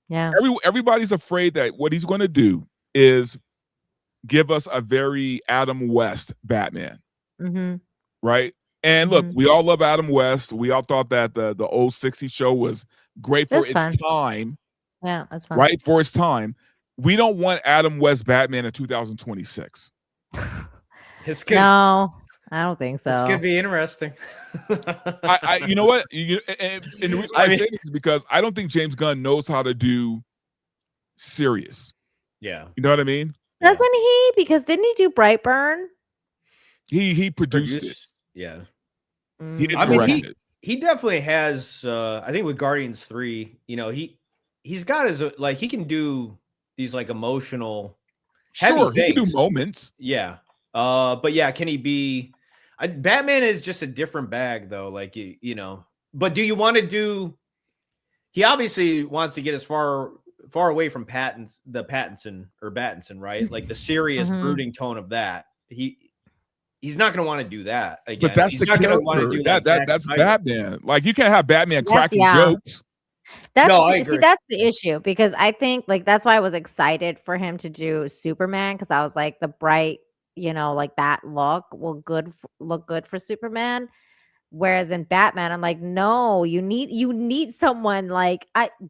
Speaker 2: Yeah.
Speaker 4: Everybody's afraid that what he's going to do is give us a very Adam West Batman, right? And look, we all love Adam West. We all thought that the old 60s show was great for its time.
Speaker 2: Yeah, that's fun.
Speaker 4: Right? For its time. We don't want Adam West Batman in 2026.
Speaker 2: No, I don't think so.
Speaker 3: This could be interesting.
Speaker 4: You know what? And the reason why I say this is because I don't think James Gunn knows how to do serious.
Speaker 3: Yeah.
Speaker 4: You know what I mean?
Speaker 2: Doesn't he? Because didn't he do Brightburn?
Speaker 4: He produced it.
Speaker 3: Yeah.
Speaker 4: He didn't direct it.
Speaker 3: He definitely has I think with Guardians 3, he's got his he can do these emotional heavy things.
Speaker 4: He can do moments.
Speaker 3: Yeah. But yeah, can he be Batman is just a different bag though, but do you want to do he obviously wants to get as far away from Pattinson, right? Like the serious brooding tone of that. He's not going to want to do that again.
Speaker 4: But that's
Speaker 3: he's
Speaker 4: the
Speaker 3: not
Speaker 4: character.
Speaker 3: Going to want to do that.
Speaker 4: That's Batman. Like you can't have Batman cracking jokes.
Speaker 2: See, that's the issue, because I think that's why I was excited for him to do Superman, because I was like the bright, that look will look good for Superman. Whereas in Batman, I'm like, no, you need someone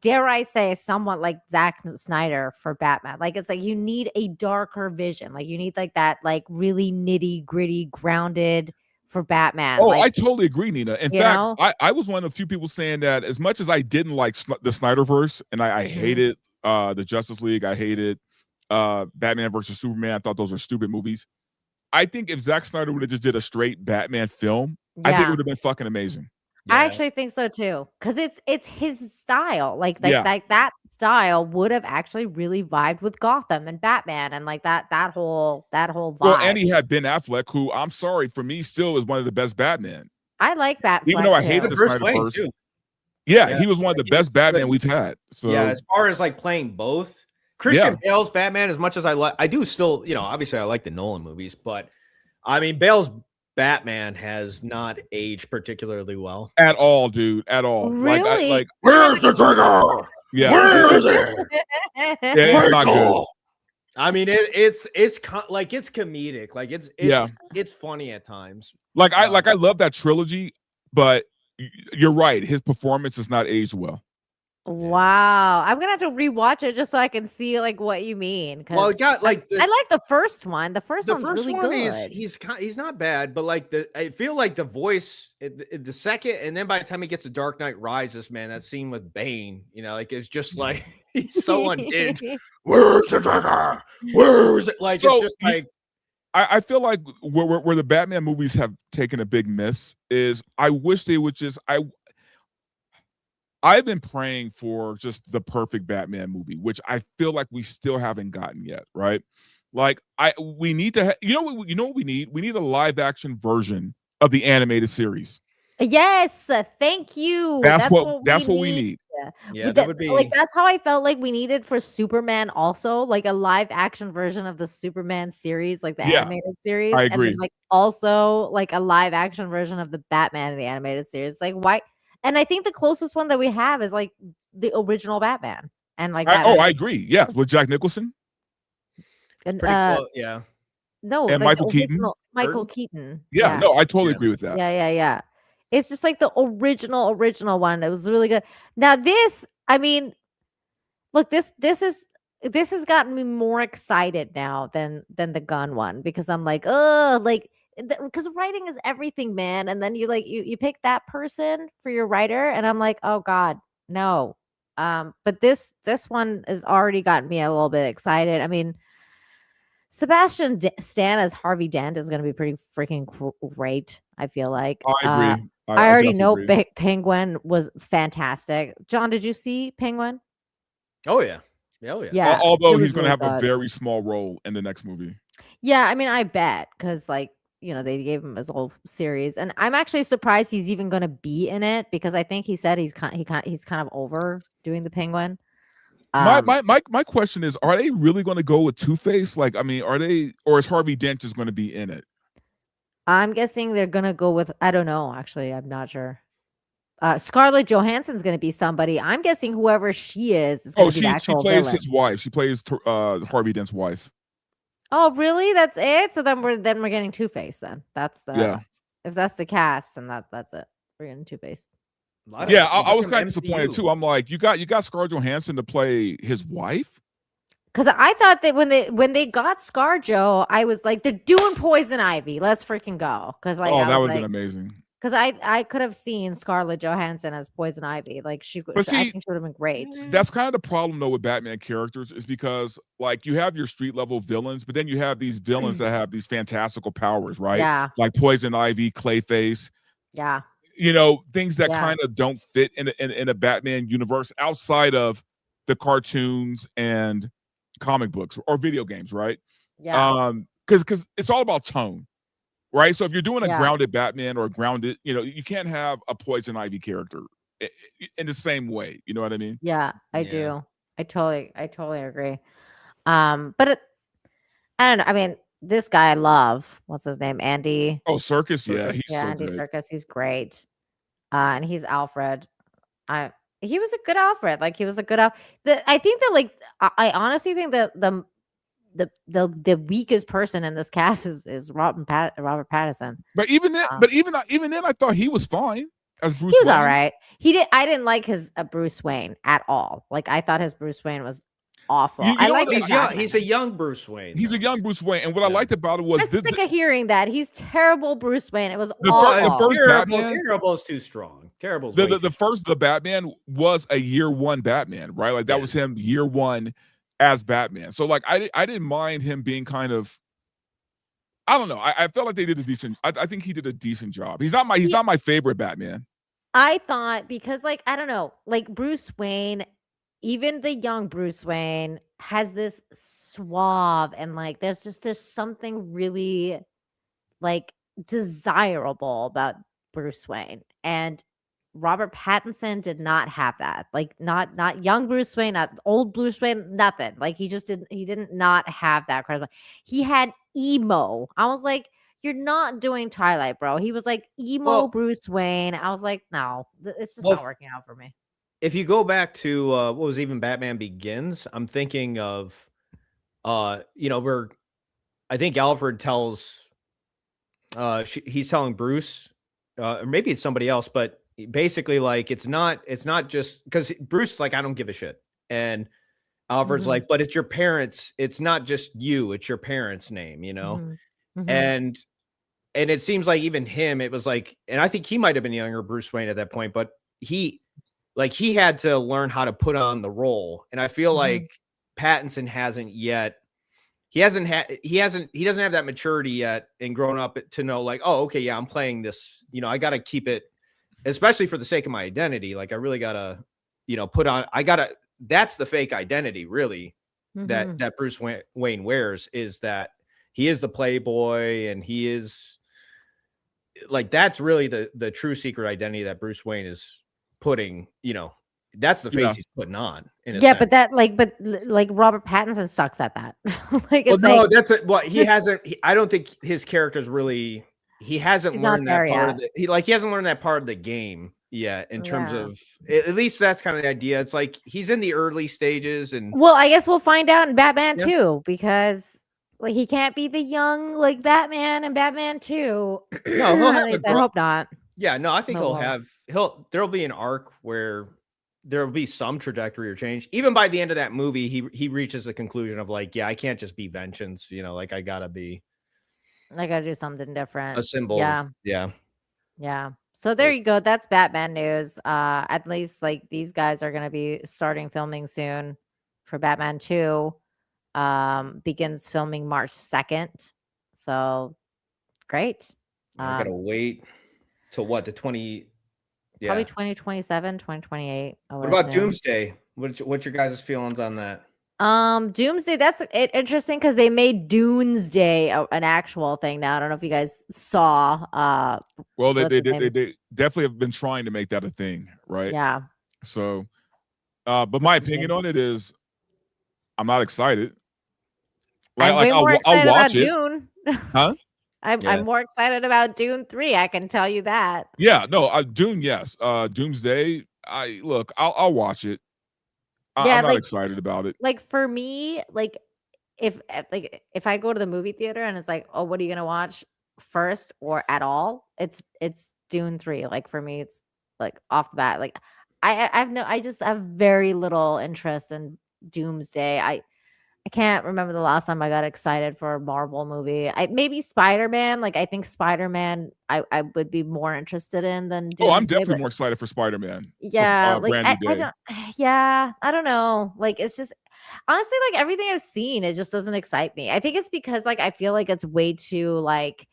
Speaker 2: dare I say someone like Zack Snyder for Batman. It's like you need a darker vision. You need that really nitty gritty grounded for Batman.
Speaker 4: Oh, I totally agree, Nina. In fact, I was one of the few people saying that as much as I didn't like the Snyderverse and I hated the Justice League, I hated Batman versus Superman. I thought those are stupid movies. I think if Zack Snyder would have just did a straight Batman film, I think it
Speaker 2: Yeah.
Speaker 4: would have been fucking amazing.
Speaker 2: I actually think so too, because it's his style. Like
Speaker 4: Yeah.
Speaker 2: that style would have actually really vibed with Gotham and Batman and like that whole vibe.
Speaker 4: Well, and he had Ben Affleck, who I'm sorry, for me still is one of the best Batman.
Speaker 2: I like Batman.
Speaker 4: Even though I hated the
Speaker 3: Bruce
Speaker 4: Snyder
Speaker 3: Wayne,
Speaker 4: verse.
Speaker 3: too.
Speaker 4: Yeah, he was one of the best Batman we've had. So
Speaker 3: yeah, as far as like playing both, Christian Bale's Batman, as much as I do still, obviously I like the Nolan movies, but I mean Bale's Batman has not aged particularly well
Speaker 4: at all, dude, at all.
Speaker 2: Really?
Speaker 4: Like
Speaker 3: where's the trigger?
Speaker 4: Yeah,
Speaker 3: where is it?
Speaker 4: It's not good.
Speaker 3: I mean, it's comedic, like it's funny at times.
Speaker 4: Like I love that trilogy, but you're right. His performance is not aged well.
Speaker 2: Wow, I'm gonna have to rewatch it just so I can see like what you mean.
Speaker 3: Well, it got like
Speaker 2: I like the first one. The first one's really
Speaker 3: one
Speaker 2: good.
Speaker 3: he's not bad, but like I feel like the voice the second, and then by the time he gets to Dark Knight Rises, man, that scene with Bane, like it's just like he's so unhinged. Where's the trigger? Where is it? Like
Speaker 4: So,
Speaker 3: it's just like
Speaker 4: I feel like where the Batman movies have taken a big miss is I wish they would just I've been praying for just the perfect Batman movie, which I feel like we still haven't gotten yet, right? Like we need to you know what we need? We need a live action version of the animated series.
Speaker 2: Yes, thank you.
Speaker 4: That's what we need.
Speaker 3: Yeah, that would be
Speaker 2: like that's how I felt like we needed for Superman also, like a live action version of the Superman series, like the animated series.
Speaker 4: I
Speaker 2: And
Speaker 4: agree.
Speaker 2: then, like also like a live action version of the Batman in the animated series. Like why? And I think the closest one that we have is like the original Batman. And like
Speaker 4: I agree. Yeah, with Jack Nicholson.
Speaker 2: And,
Speaker 3: pretty close, yeah.
Speaker 2: No,
Speaker 4: And
Speaker 2: like
Speaker 4: Michael
Speaker 2: the
Speaker 4: Keaton.
Speaker 2: original- Michael Keaton.
Speaker 4: Yeah, no, I totally agree with that.
Speaker 2: Yeah. It's just like the original one. It was really good. Now this, I mean, look, this has gotten me more excited now than the gun one, because I'm like, oh, like because writing is everything, man. And then you like you pick that person for your writer, and I'm like, oh God, no. But this one has already gotten me a little bit excited. I mean, Sebastian Stan as Harvey Dent is going to be pretty freaking great. I feel like.
Speaker 4: I agree.
Speaker 2: I already know
Speaker 4: definitely agree.
Speaker 2: Penguin was fantastic. John, did you see Penguin?
Speaker 3: Oh yeah. Oh yeah.
Speaker 2: Yeah.
Speaker 4: Although
Speaker 2: it was
Speaker 4: he's going to
Speaker 2: really
Speaker 4: have a
Speaker 2: good.
Speaker 4: very small role in the next movie.
Speaker 2: Yeah, I mean, I bet, because like they gave him his whole series, and I'm actually surprised he's even going to be in it, because I think he said he's kind of over doing the Penguin.
Speaker 4: My question is, are they really going to go with Two-Face? Like, I mean, or is Harvey Dent just going to be in it?
Speaker 2: I'm guessing they're gonna go with, I don't know, actually, I'm not sure. Scarlett Johansson's gonna be somebody. I'm guessing whoever she is gonna be the
Speaker 4: She
Speaker 2: actual
Speaker 4: plays
Speaker 2: villain.
Speaker 4: his wife. She plays Harvey Dent's wife.
Speaker 2: Oh, really? That's it? So then we're getting Two-Face then. That's the
Speaker 4: Yeah.
Speaker 2: If that's the cast, then that's it. We're getting Two-Face.
Speaker 4: Yeah, I was kind of disappointed too. I'm like, you got Scarlett Johansson to play his wife?
Speaker 2: Because I thought that when they got ScarJo, I was like, they're doing Poison Ivy. Let's freaking go. Because like,
Speaker 4: That would have been amazing.
Speaker 2: Because I could have seen Scarlett Johansson as Poison Ivy. Like I think she would have been great.
Speaker 4: That's kind of the problem though with Batman characters, is because like you have your street level villains, but then you have these villains that have these fantastical powers, right?
Speaker 2: Yeah.
Speaker 4: Like Poison Ivy, Clayface.
Speaker 2: Yeah.
Speaker 4: Things that kind of don't fit in a Batman universe outside of the cartoons and comic books or video games, right?
Speaker 2: Yeah.
Speaker 4: Because it's all about tone, right? So if you're doing a
Speaker 2: Yeah.
Speaker 4: grounded Batman or grounded, you can't have a Poison Ivy character in the same way. You know what I mean?
Speaker 2: Yeah, I do. I totally agree. But I don't know. I mean, this guy I love. What's his name? Andy.
Speaker 4: Oh, Serkis, yeah, he's so
Speaker 2: Andy
Speaker 4: good.
Speaker 2: Serkis. He's great. And he's Alfred. He was a good Alfred. Like he was a good I think that like I honestly think that the weakest person in this cast is Robert Pattinson.
Speaker 4: But even then, I thought he was fine as Bruce.
Speaker 2: He was
Speaker 4: Wayne.
Speaker 2: all right. I didn't like his Bruce Wayne at all. Like I thought his Bruce Wayne was awful.
Speaker 4: You know
Speaker 2: like
Speaker 4: what?
Speaker 3: He's a young Bruce Wayne.
Speaker 4: He's a young Bruce Wayne, and what I liked about it was
Speaker 2: I'm sick of hearing that. He's terrible Bruce Wayne. It was
Speaker 4: The
Speaker 2: awful.
Speaker 4: first Batman,
Speaker 3: terrible is too strong. Terrible.
Speaker 4: the Batman was a year one Batman, right? Like that was him year one as Batman. So like I didn't mind him being kind of I don't know. I felt like they did a decent. I think he did a decent job. He's not my favorite Batman.
Speaker 2: I thought because like I don't know, like Bruce Wayne, even the young Bruce Wayne has this suave and like there's something really like desirable about Bruce Wayne. And Robert Pattinson did not have that. Like not young Bruce Wayne, not old Bruce Wayne, nothing. Like he didn't not have that credibility. He had emo. I was like, you're not doing Twilight, bro. He was like emo Bruce Wayne. I was like, no, it's just not working out for me.
Speaker 3: If you go back to what was even Batman Begins, I'm thinking of where I think Alfred tells he's telling Bruce, or maybe it's somebody else, but basically like it's not just because Bruce is like, I don't give a shit. And Alfred's like, but it's your parents, it's not just you, it's your parents' name, you know? And it seems like even him, it was like, and I think he might have been younger Bruce Wayne at that point, but he had to learn how to put on the role. And I feel like Pattinson hasn't yet. He doesn't have that maturity yet and grown up to know like, oh, okay, yeah, I'm playing this, you know, I got to keep it, especially for the sake of my identity. Like I really got to, that's the fake identity really that Bruce Wayne wears, is that he is the playboy and he is like, that's really the true secret identity that Bruce Wayne is putting, you know, that's the face he's putting on.
Speaker 2: But Robert Pattinson sucks at that.
Speaker 3: He hasn't. I don't think his character's really. He hasn't learned that part of he hasn't learned that part of the game yet. In terms of, at least that's kind of the idea. It's like he's in the early stages, and
Speaker 2: well, I guess we'll find out in Batman 2 because like he can't be the young like Batman and Batman 2.
Speaker 3: No, he'll have
Speaker 2: I hope not.
Speaker 3: Yeah, no, I think there'll be an arc where there'll be some trajectory or change. Even by the end of that movie, he reaches the conclusion of like, yeah, I can't just be vengeance, you know, like I gotta do
Speaker 2: something different.
Speaker 3: A symbol. Yeah.
Speaker 2: So there you go. That's Batman news. At least like these guys are gonna be starting filming soon for Batman 2. Begins filming March 2nd. So great.
Speaker 3: I gotta wait till what, the 20. Yeah.
Speaker 2: Probably 2027, 2028.
Speaker 3: What about Doomsday? What's your guys' feelings on that?
Speaker 2: Doomsday, that's interesting because they made Doomsday an actual thing now. I don't know if you guys saw.
Speaker 4: Well, they definitely have been trying to make that a thing, right?
Speaker 2: Yeah.
Speaker 4: So, but my opinion on it is, I'm not excited.
Speaker 2: Like I'll watch it. Dune.
Speaker 4: Huh?
Speaker 2: I'm more excited about Dune 3. I can tell you that.
Speaker 4: Yeah, no, Dune, yes. Doomsday, I'll watch it. I'm not excited about it.
Speaker 2: Like for me, like if I go to the movie theater and it's like, oh, what are you gonna watch first or at all? It's Dune 3. Like for me, it's like off the bat. Like I just have very little interest in Doomsday. I can't remember the last time I got excited for a Marvel movie. Maybe Spider-Man. Like I think Spider-Man I would be more interested in than Doomsday,
Speaker 4: I'm definitely more excited for Spider-Man.
Speaker 2: Yeah, I don't know. Like it's just honestly like everything I've seen, it just doesn't excite me. I think it's because like I feel like it's way too like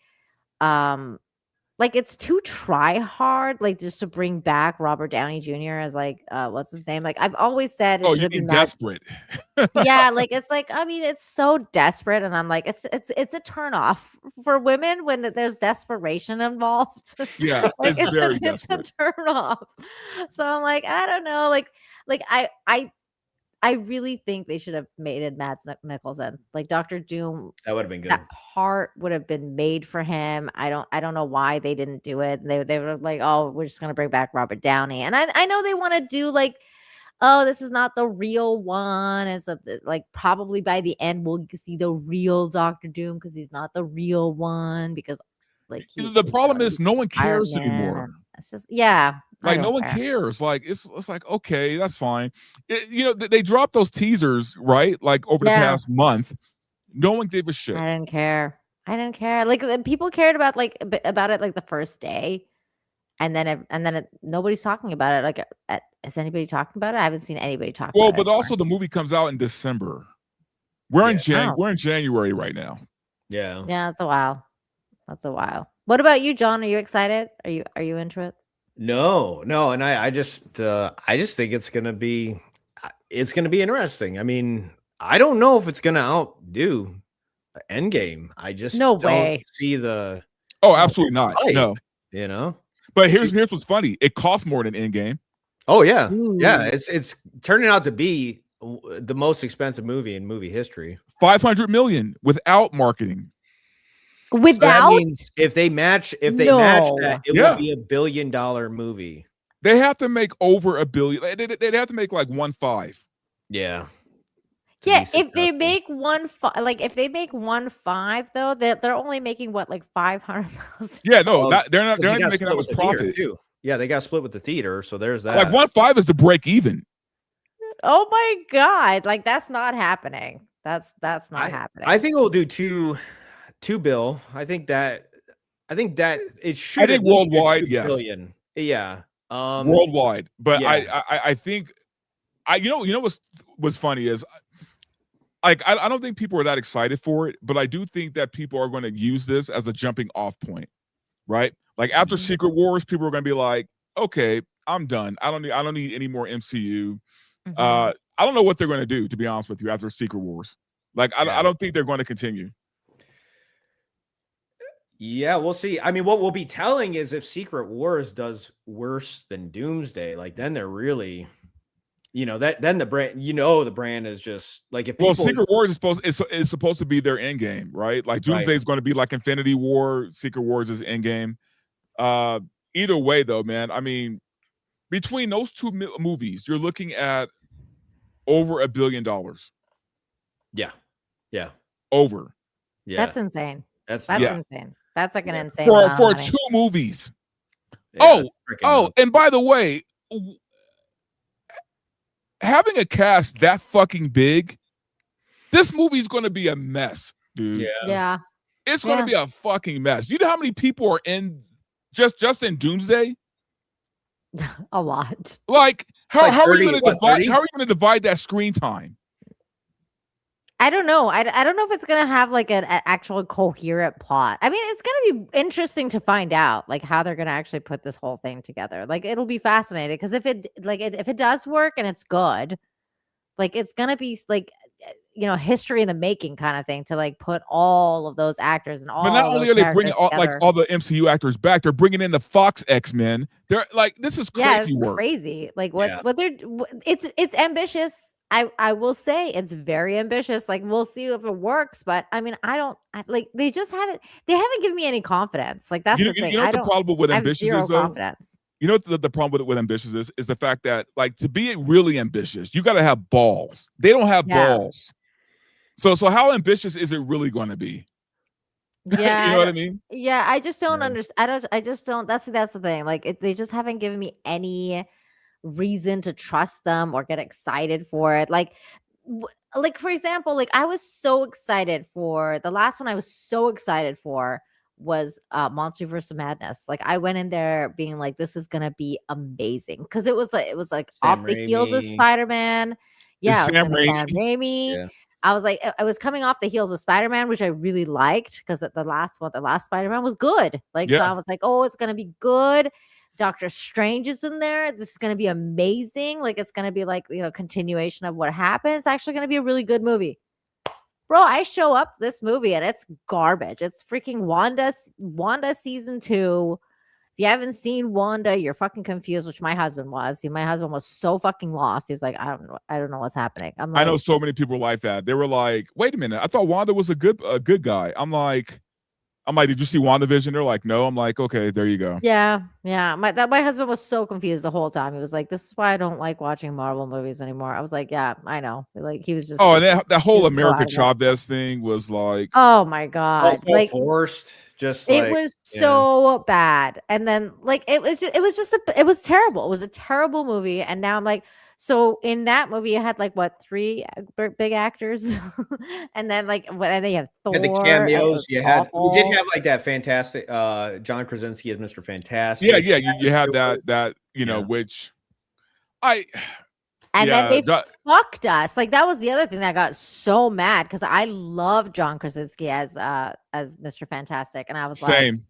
Speaker 2: it's too try hard, like just to bring back Robert Downey Jr. as like what's his name? Like I've always said it
Speaker 4: you mean desperate.
Speaker 2: Yeah, like it's like I mean it's so desperate, and I'm like it's a turn off for women when there's desperation involved.
Speaker 4: Yeah,
Speaker 2: like
Speaker 4: it's very
Speaker 2: it's a turn off. So I'm like I don't know, like I really think they should have made it Mads Mikkelsen. Like Dr. Doom.
Speaker 3: That would have been good.
Speaker 2: That part would have been made for him. I don't know why they didn't do it. They were like, oh, we're just gonna bring back Robert Downey. And I know they want to do like, oh, this is not the real one. It's like probably by the end we'll see the real Dr. Doom because he's not the real one because like
Speaker 4: the problem is no one cares anymore.
Speaker 2: It's just
Speaker 4: like no one cares. Like it's like okay, that's fine. They dropped those teasers right like over the past month. No one gave a shit.
Speaker 2: I didn't care. Like people cared about it like the first day, and then nobody's talking about it. Like, is anybody talking about it? I haven't seen anybody talk.
Speaker 4: Well,
Speaker 2: about it
Speaker 4: but also the movie comes out in December. We're in January right now.
Speaker 3: Yeah.
Speaker 2: Yeah, that's a while. That's a while. What about you, John? Are you excited? Are you into it?
Speaker 3: No, and I just think it's gonna be interesting. I mean, I don't know if it's gonna outdo Endgame. I just
Speaker 2: No
Speaker 3: don't
Speaker 2: way.
Speaker 3: see the
Speaker 4: Oh, absolutely not.
Speaker 3: hype,
Speaker 4: No.
Speaker 3: you know.
Speaker 4: But here's what's funny. It costs more than Endgame.
Speaker 3: Oh yeah, yeah.
Speaker 2: Ooh.
Speaker 3: It's turning out to be the most expensive movie in movie history.
Speaker 4: 500 million without marketing.
Speaker 3: So that
Speaker 2: Without?
Speaker 3: means if they match that, it
Speaker 4: Yeah.
Speaker 3: would be $1 billion movie.
Speaker 4: They have to make over $1 billion. They'd have to make like 1.5.
Speaker 3: Yeah.
Speaker 2: Yeah, if they make 1.5 though, they're only making what, like 500,000.
Speaker 4: Yeah, no,
Speaker 3: Well,
Speaker 4: they're not
Speaker 3: 'cause they got
Speaker 4: making that
Speaker 3: split
Speaker 4: much
Speaker 3: with the theater,
Speaker 4: profit.
Speaker 3: too. Yeah, they got split with the theater, so there's that.
Speaker 4: Like 1.5 is the break even.
Speaker 2: Oh my god, like that's not happening. That's not happening.
Speaker 3: I think we'll do two bill. I think that it should.
Speaker 4: I think
Speaker 3: at least do
Speaker 4: worldwide,
Speaker 3: 2
Speaker 4: yes.
Speaker 3: billion. Yeah.
Speaker 4: Worldwide. But
Speaker 3: yeah.
Speaker 4: I think you know what's funny is like I don't think people are that excited for it, but I do think that people are going to use this as a jumping off point, right? Like after Secret Wars, people are going to be like, okay, I'm done. I don't need any more MCU. I don't know what they're going to do, to be honest with you, after Secret Wars. Like I don't think they're going to continue.
Speaker 3: Yeah, we'll see. I mean, what we'll be telling is if Secret Wars does worse than Doomsday, like then they're really, then the brand, the brand is just like if people.
Speaker 4: Well, Secret Wars is supposed to be their end game, right? Like Doomsday is going to be like Infinity War. Secret Wars is end game. Either way, though, man. I mean, between those two movies, you're looking at over $1 billion.
Speaker 3: Yeah.
Speaker 4: Over.
Speaker 3: Yeah.
Speaker 2: That's insane.
Speaker 3: That's
Speaker 2: insane. That's like an insane
Speaker 4: for
Speaker 2: amount of money.
Speaker 4: 2 movies.
Speaker 3: Yeah,
Speaker 4: And by the way, having a cast that fucking big, this movie's going to be a mess, dude.
Speaker 2: Yeah.
Speaker 4: It's going to be a fucking mess. You know how many people are in just in Doomsday?
Speaker 2: A lot.
Speaker 4: Like how are you
Speaker 3: 30,
Speaker 4: going to divide?
Speaker 3: 30?
Speaker 4: How are you going to divide that screen time?
Speaker 2: I don't know. I don't know if it's gonna have like an actual coherent plot. I mean, it's gonna be interesting to find out like how they're gonna actually put this whole thing together. Like it'll be fascinating because if it does work and it's good, like it's gonna be like history in the making kind of thing to like put all of those actors and all.
Speaker 4: But not only are they bringing all the MCU actors back, they're bringing in the Fox X-Men. They're like, this is crazy work.
Speaker 2: Crazy. Like what they're. It's ambitious. I will say it's very ambitious. Like we'll see if it works, but I mean, they haven't given me any confidence. Like that's the thing.
Speaker 4: You know what the problem with ambitious is though?
Speaker 2: Confidence.
Speaker 4: You know what the problem with ambitious is the fact that like to be really ambitious, you got to have balls. They don't have balls. So how ambitious is it really going to be?
Speaker 2: Yeah,
Speaker 4: you know what I mean?
Speaker 2: Yeah, I just don't understand. I just don't. That's the thing. Like they just haven't given me any reason to trust them or get excited for it. Like for example, like I was so excited for the last one. I was so excited for was Multiverse of Madness. Like I went in there being like, this is gonna be amazing because it was like
Speaker 3: Sam
Speaker 2: off the heels of
Speaker 3: Raimi.
Speaker 2: Spider-Man. Yeah,
Speaker 4: Sam
Speaker 2: Sam
Speaker 4: Raimi.
Speaker 2: Raimi.
Speaker 3: Yeah.
Speaker 2: I was like, I was coming off the heels of Spider-Man, which I really liked because the last Spider-Man was good. Like, so I was like, oh, it's gonna be good. Doctor Strange is in there. This is gonna be amazing. Like, it's gonna be like continuation of what happened. It's actually gonna be a really good movie. Bro, I show up this movie and it's garbage. It's freaking Wanda season 2. If you haven't seen Wanda, you're fucking confused, which my husband was. My husband was so fucking lost. He was like, I don't know what's happening. I'm like,
Speaker 4: I know so many people like that. They were like, wait a minute, I thought Wanda was a good guy. I'm like, did you see WandaVision? They're like, no. I'm like, okay, there you go.
Speaker 2: Yeah. My husband was so confused the whole time. He was like, this is why I don't like watching Marvel movies anymore. I was like, yeah, I know. Like he was just.
Speaker 4: Oh, and that whole America
Speaker 2: so
Speaker 4: Chavez thing was like,
Speaker 2: oh my god,
Speaker 3: like forced. Just
Speaker 2: it was so bad, and then like it was terrible. It was a terrible movie, and now I'm like, so in that movie, you had like what 3 big actors, and then like and then you have Thor.
Speaker 3: And the cameos you had.
Speaker 2: awful.
Speaker 3: You did have like that fantastic John Krasinski as Mr. Fantastic.
Speaker 4: yeah. You had that which
Speaker 2: And
Speaker 4: Yeah,
Speaker 2: then they fucked us. Like that was the other thing that I got so mad because I love John Krasinski as Mr. Fantastic, and I was like,
Speaker 4: same.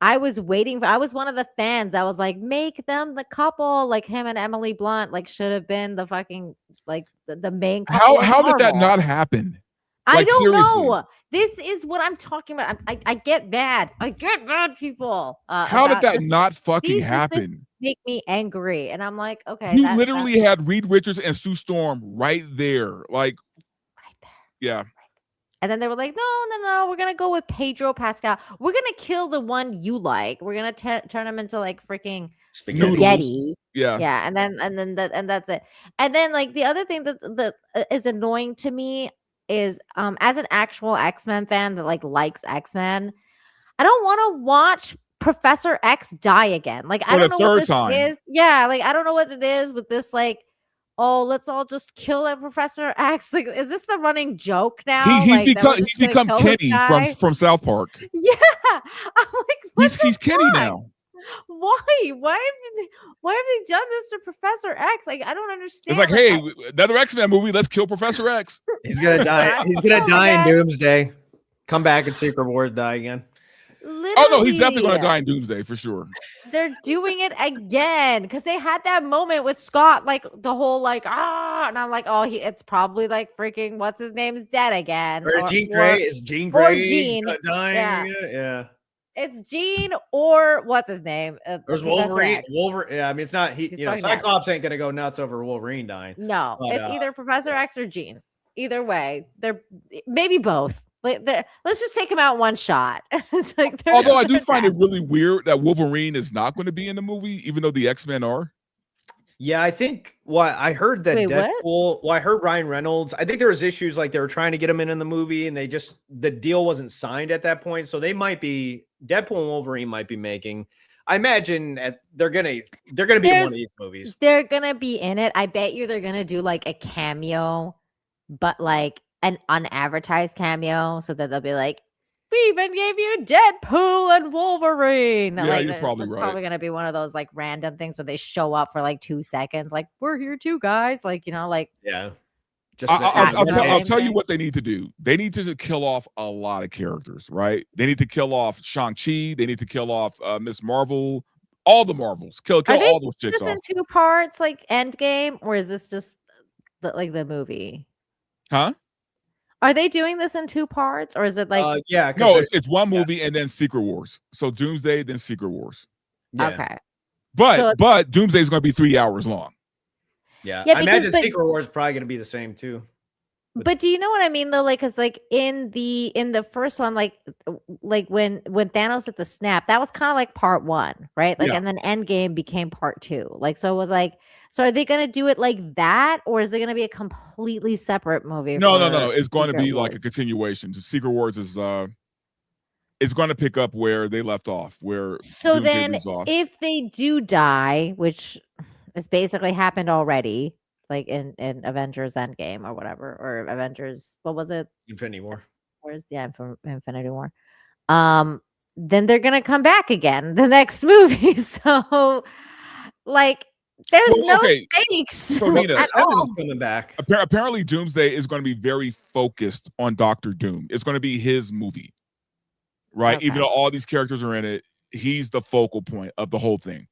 Speaker 2: I was waiting for. I was one of the fans that was like, make them the couple, like him and Emily Blunt, like should have been the fucking like the main couple.
Speaker 4: How
Speaker 2: of
Speaker 4: did that
Speaker 2: Marvel.
Speaker 4: not happen?
Speaker 2: I
Speaker 4: Like,
Speaker 2: don't
Speaker 4: seriously.
Speaker 2: know. This is what I'm talking about. I get mad. I get mad, people.
Speaker 4: How did
Speaker 2: about
Speaker 4: that
Speaker 2: this-
Speaker 4: not fucking
Speaker 2: these decisions
Speaker 4: happen?
Speaker 2: Make me angry, and I'm like, okay,
Speaker 4: You literally had Reed Richards and Sue Storm right there. Like,
Speaker 2: right there.
Speaker 4: Yeah.
Speaker 2: And then they were like, no, we're gonna go with Pedro Pascal. We're gonna kill the one you like. We're gonna turn him into like freaking spaghetti.
Speaker 4: Yeah.
Speaker 2: And that's it. And then like the other thing that is annoying to me is as an actual X-Men fan that like likes X-Men, I don't want to watch Professor X die again. Like I
Speaker 4: For
Speaker 2: don't
Speaker 4: the
Speaker 2: know what
Speaker 4: third
Speaker 2: this
Speaker 4: time.
Speaker 2: is. Yeah, like I don't know what it is with this like, oh, let's all just kill that Professor X. Like, is this the running joke now?
Speaker 4: He's
Speaker 2: Like, that we're
Speaker 4: become
Speaker 2: just gonna kill this
Speaker 4: Kenny
Speaker 2: guy?
Speaker 4: from South Park.
Speaker 2: Yeah, I'm like,
Speaker 4: He's Kenny now.
Speaker 2: why? Why have they done this to Professor X? Like, I don't understand.
Speaker 4: It's like, hey, another X-Men movie. Let's kill Professor X.
Speaker 3: He's gonna die. He's gonna die in Doomsday. Come back in Secret Wars, die again.
Speaker 4: Oh no, he's definitely going to die in Doomsday for sure.
Speaker 2: They're doing it again because they had that moment with Scott, like the whole like and I'm like, oh, it's probably like freaking what's his name's dead again.
Speaker 3: Or Jean Grey is Jean Grey
Speaker 2: Jean
Speaker 3: dying. Yeah.
Speaker 2: It's Jean or what's his name?
Speaker 3: There's
Speaker 2: Professor
Speaker 3: Wolverine.
Speaker 2: X.
Speaker 3: Wolverine. Yeah, I mean, it's not he.
Speaker 2: He's
Speaker 3: You know,
Speaker 2: fucking dead.
Speaker 3: Cyclops ain't gonna go nuts over Wolverine dying.
Speaker 2: No,
Speaker 3: But,
Speaker 2: it's either Professor X or Jean. Either way, they're maybe both. Like, let's just take him out one shot. It's like
Speaker 4: Although I do find it really weird that Wolverine is not going to be in the movie, even though the X-Men are.
Speaker 3: Yeah, I think I heard that
Speaker 2: Wait, what?
Speaker 3: Deadpool. Well, I heard Ryan Reynolds. I think there was issues like they were trying to get him in the movie, and the deal wasn't signed at that point. So they might be Deadpool and Wolverine might be making. I imagine they're gonna be in one of these movies.
Speaker 2: They're gonna be in it. I bet you they're gonna do like a cameo, but like an unadvertised cameo, so that they'll be like, "We even gave you Deadpool and Wolverine."
Speaker 4: Yeah,
Speaker 2: like,
Speaker 4: you're probably right.
Speaker 2: Probably gonna be one of those like random things where they show up for like 2 seconds, like we're here too, guys. Like like
Speaker 3: Yeah.
Speaker 4: I'll tell you what they need to do. They need to kill off a lot of characters, right? They need to kill off Shang-Chi. They need to kill off Miss Marvel. All the Marvels. Kill
Speaker 2: Are they
Speaker 4: all those
Speaker 2: doing
Speaker 4: chicks
Speaker 2: this
Speaker 4: off.
Speaker 2: in 2 parts, like Endgame, or is this just the movie?
Speaker 4: Huh?
Speaker 2: Are they doing this in 2 parts, or is it like?
Speaker 3: Yeah.
Speaker 4: No, it's one movie and then Secret Wars. So Doomsday, then Secret Wars.
Speaker 2: Okay.
Speaker 4: But Doomsday is going to be 3 hours long.
Speaker 3: Yeah.
Speaker 2: Yeah,
Speaker 3: I imagine
Speaker 2: because, like-
Speaker 3: Secret Wars is probably gonna be the same too.
Speaker 2: But do you know what I mean though? Like, cause like in the first one, like when Thanos hit the snap, that was kind of like part 1, right? Like,
Speaker 4: Yeah.
Speaker 2: and then Endgame became part 2. Like, so it was like, so are they gonna do it like that, or is it gonna be a completely separate movie?
Speaker 4: No.
Speaker 2: for
Speaker 4: It's going to
Speaker 2: Secret
Speaker 4: be like a
Speaker 2: Wars?
Speaker 4: continuation. Secret Wars is it's going to pick up where they left off. Where
Speaker 2: So
Speaker 4: Doomsday
Speaker 2: then,
Speaker 4: leaves off.
Speaker 2: if they do die, which has basically happened already, like in Avengers Endgame or whatever, or Avengers, what was it?
Speaker 3: Infinity War.
Speaker 2: Where's Infinity War? Then they're gonna come back again the next movie. So, like, there's
Speaker 4: Well,
Speaker 2: no
Speaker 4: okay.
Speaker 2: stakes
Speaker 4: So, Nina,
Speaker 2: at
Speaker 3: Seven
Speaker 2: all.
Speaker 3: is coming back.
Speaker 4: Apparently, Doomsday is going to be very focused on Doctor Doom. It's going to be his movie, right?
Speaker 2: Okay.
Speaker 4: Even though all these characters are in it, he's the focal point of the whole thing.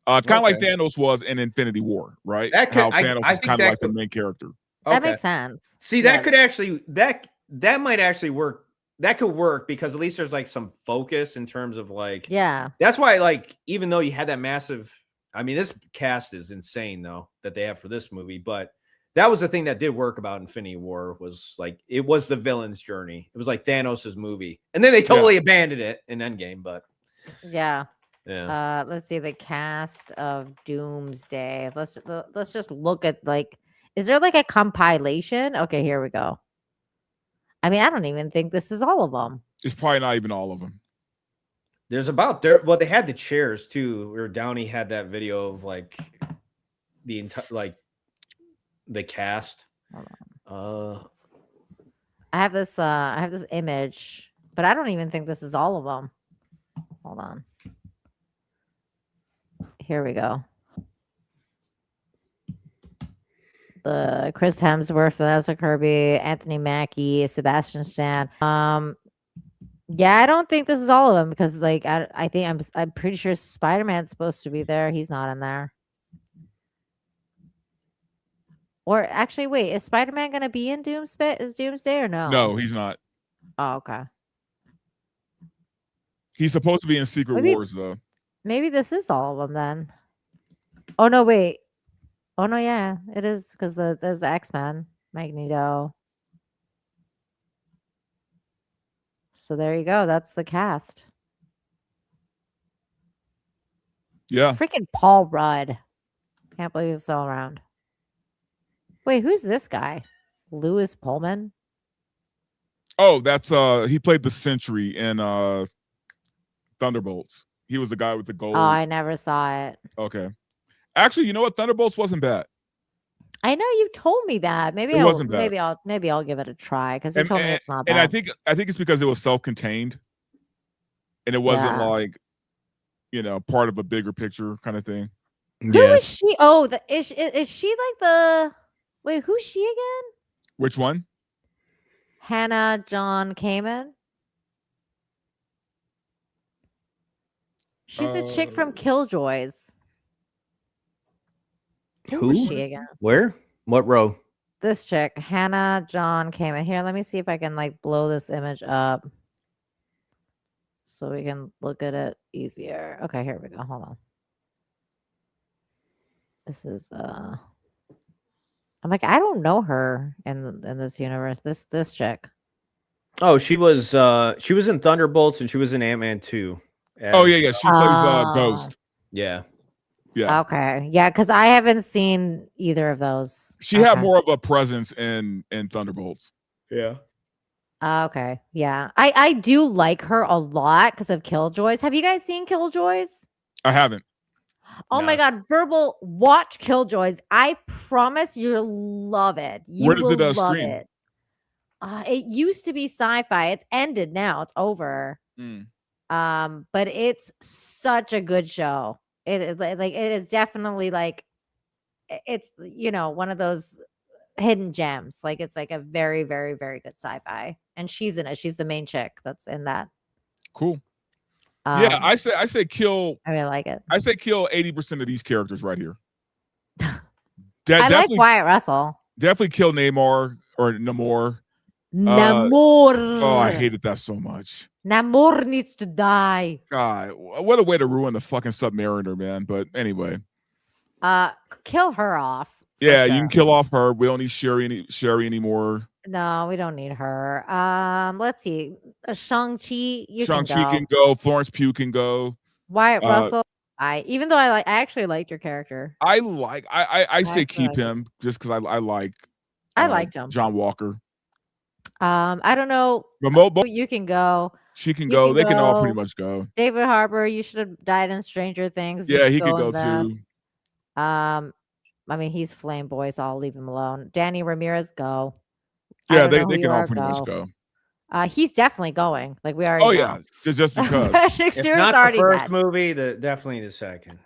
Speaker 4: Kind of like
Speaker 3: Okay.
Speaker 4: Thanos was in Infinity War, right?
Speaker 3: That could-
Speaker 4: How
Speaker 3: I
Speaker 4: Thanos is
Speaker 3: think
Speaker 4: kind of
Speaker 3: that
Speaker 4: like the
Speaker 3: could-
Speaker 4: main character.
Speaker 2: That
Speaker 3: Okay.
Speaker 2: makes sense.
Speaker 3: See, that could actually that might actually work. That could work because at least there's like some focus in terms of like
Speaker 2: Yeah.
Speaker 3: That's why like even though you had that massive, I mean this cast is insane though that they have for this movie, but that was the thing that did work about Infinity War was like it was the villain's journey. It was like Thanos's movie, and then they totally abandoned it in Endgame. But
Speaker 2: Yeah.
Speaker 3: yeah,
Speaker 2: Let's see the cast of Doomsday. Let's just look at like, is there like a compilation? Okay, here we go. I mean, I don't even think this is all of them.
Speaker 4: It's probably not even all of them.
Speaker 3: there's about there. Well, they had the chairs too. Where Downey had that video of like the entire like the cast.
Speaker 2: I have this image, but I don't even think this is all of them. Hold on. Here we go. the Chris Hemsworth, Vanessa Kirby, Anthony Mackie, Sebastian Stan. Yeah, I don't think this is all of them because, like, I think I'm pretty sure Spider-Man's supposed to be there. He's not in there. Or actually, wait, is Spider-Man gonna be in Doomsday? Is Doomsday or no?
Speaker 4: No, he's not.
Speaker 2: Oh, okay.
Speaker 4: He's supposed to be in Secret
Speaker 2: Maybe-
Speaker 4: Wars though.
Speaker 2: Maybe this is all of them then. Oh no, wait. Oh no, yeah, it is because there's the X-Men, Magneto. So there you go. That's the cast.
Speaker 4: Yeah.
Speaker 2: Freaking Paul Rudd. Can't believe he's still around. Wait, who's this guy? Lewis Pullman?
Speaker 4: Oh, that's he played the Sentry in Thunderbolts. He was the guy with the gold.
Speaker 2: Oh, I never saw it.
Speaker 4: Okay. Actually, you know what? Thunderbolts wasn't bad.
Speaker 2: I know you've told me that. Maybe
Speaker 4: It wasn't bad.
Speaker 2: maybe I'll give it a try because you
Speaker 4: And,
Speaker 2: told me
Speaker 4: and,
Speaker 2: it's not bad.
Speaker 4: and I think it's because it was self-contained, and it wasn't
Speaker 2: Yeah.
Speaker 4: like, part of a bigger picture kind of thing.
Speaker 2: Who is she? Oh, is she like the? Wait, who's she again?
Speaker 4: Which one?
Speaker 2: Hannah John Kamen. She's the chick from Killjoys. Who is she again?
Speaker 3: Where? What row?
Speaker 2: This chick, Hannah John Kamen. Here, let me see if I can like blow this image up so we can look at it easier. Okay, here we go. Hold on. This is I'm like, I don't know her in this universe. This chick.
Speaker 3: Oh, she was in Thunderbolts and she was in Ant-Man 2.
Speaker 4: Oh yeah. She plays Ghost.
Speaker 3: Yeah.
Speaker 4: Yeah.
Speaker 2: Okay. Yeah, because I haven't seen either of those.
Speaker 4: She had more of a presence in Thunderbolts.
Speaker 3: Yeah.
Speaker 2: Okay. Yeah. I do like her a lot because of Killjoys. Have you guys seen Killjoys?
Speaker 4: I haven't.
Speaker 2: Oh my God. Verbal, watch Killjoys. I promise you'll love it. You
Speaker 4: Where does
Speaker 2: will
Speaker 4: it
Speaker 2: love
Speaker 4: stream?
Speaker 2: it. It used to be Sci-Fi. It's ended now. It's over. But it's such a good show. It is definitely like it's one of those hidden gems. Like it's like a very, very, very good sci-fi. And she's in it. She's the main chick that's in that.
Speaker 4: Cool. Yeah, I say kill.
Speaker 2: I really like it.
Speaker 4: I say kill 80% of these characters right here.
Speaker 2: I like Wyatt Russell.
Speaker 4: Definitely kill Namor or Namor.
Speaker 2: Namor.
Speaker 4: Oh, I hated that so much.
Speaker 2: Namor needs to die.
Speaker 4: God, what a way to ruin the fucking Submariner, man. But anyway.
Speaker 2: Kill her off.
Speaker 4: Yeah,
Speaker 2: sure.
Speaker 4: you can kill off her. We don't need Sherry anymore.
Speaker 2: No, we don't need her. Let's see. Shang-Chi,
Speaker 4: Shang-Chi can go. Florence Pugh can go.
Speaker 2: Wyatt Russell. Even though I actually liked your character.
Speaker 4: I say keep him just because I like.
Speaker 2: I liked him.
Speaker 4: John Walker.
Speaker 2: I don't know. You can go.
Speaker 4: She can
Speaker 2: You
Speaker 4: go.
Speaker 2: can
Speaker 4: They can all
Speaker 2: go.
Speaker 4: pretty much go.
Speaker 2: David Harbour, you should have died in Stranger Things. You
Speaker 4: Yeah,
Speaker 2: should
Speaker 4: he could go
Speaker 2: in this.
Speaker 4: too.
Speaker 2: I mean, he's Flame Boy, so I'll leave him alone. Danny Ramirez, go.
Speaker 4: Yeah,
Speaker 2: don't
Speaker 4: they
Speaker 2: know who
Speaker 4: can
Speaker 2: you
Speaker 4: all
Speaker 2: are,
Speaker 4: pretty much go.
Speaker 2: He's definitely going. Like we already.
Speaker 4: Oh
Speaker 2: know.
Speaker 4: yeah, just because.
Speaker 2: Patrick
Speaker 3: If
Speaker 2: Stewart's
Speaker 3: not
Speaker 2: already
Speaker 3: the first
Speaker 2: dead.
Speaker 3: movie, definitely the second.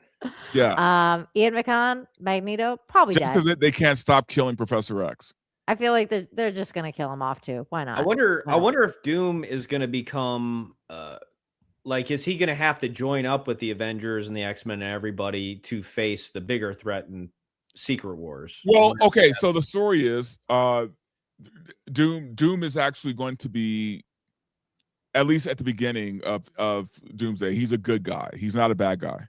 Speaker 4: Yeah.
Speaker 2: Ian McKellen, Magneto, probably
Speaker 4: Just
Speaker 2: dead.
Speaker 4: because they can't stop killing Professor X.
Speaker 2: I feel like they're just gonna kill him off too. Why not?
Speaker 3: I wonder if Doom is going to become like, is he going to have to join up with the Avengers and the X-Men and everybody to face the bigger threat in Secret Wars?
Speaker 4: Well, okay, so the story is Doom is actually going to be, at least at the beginning of Doomsday, he's a good guy. He's not a bad guy.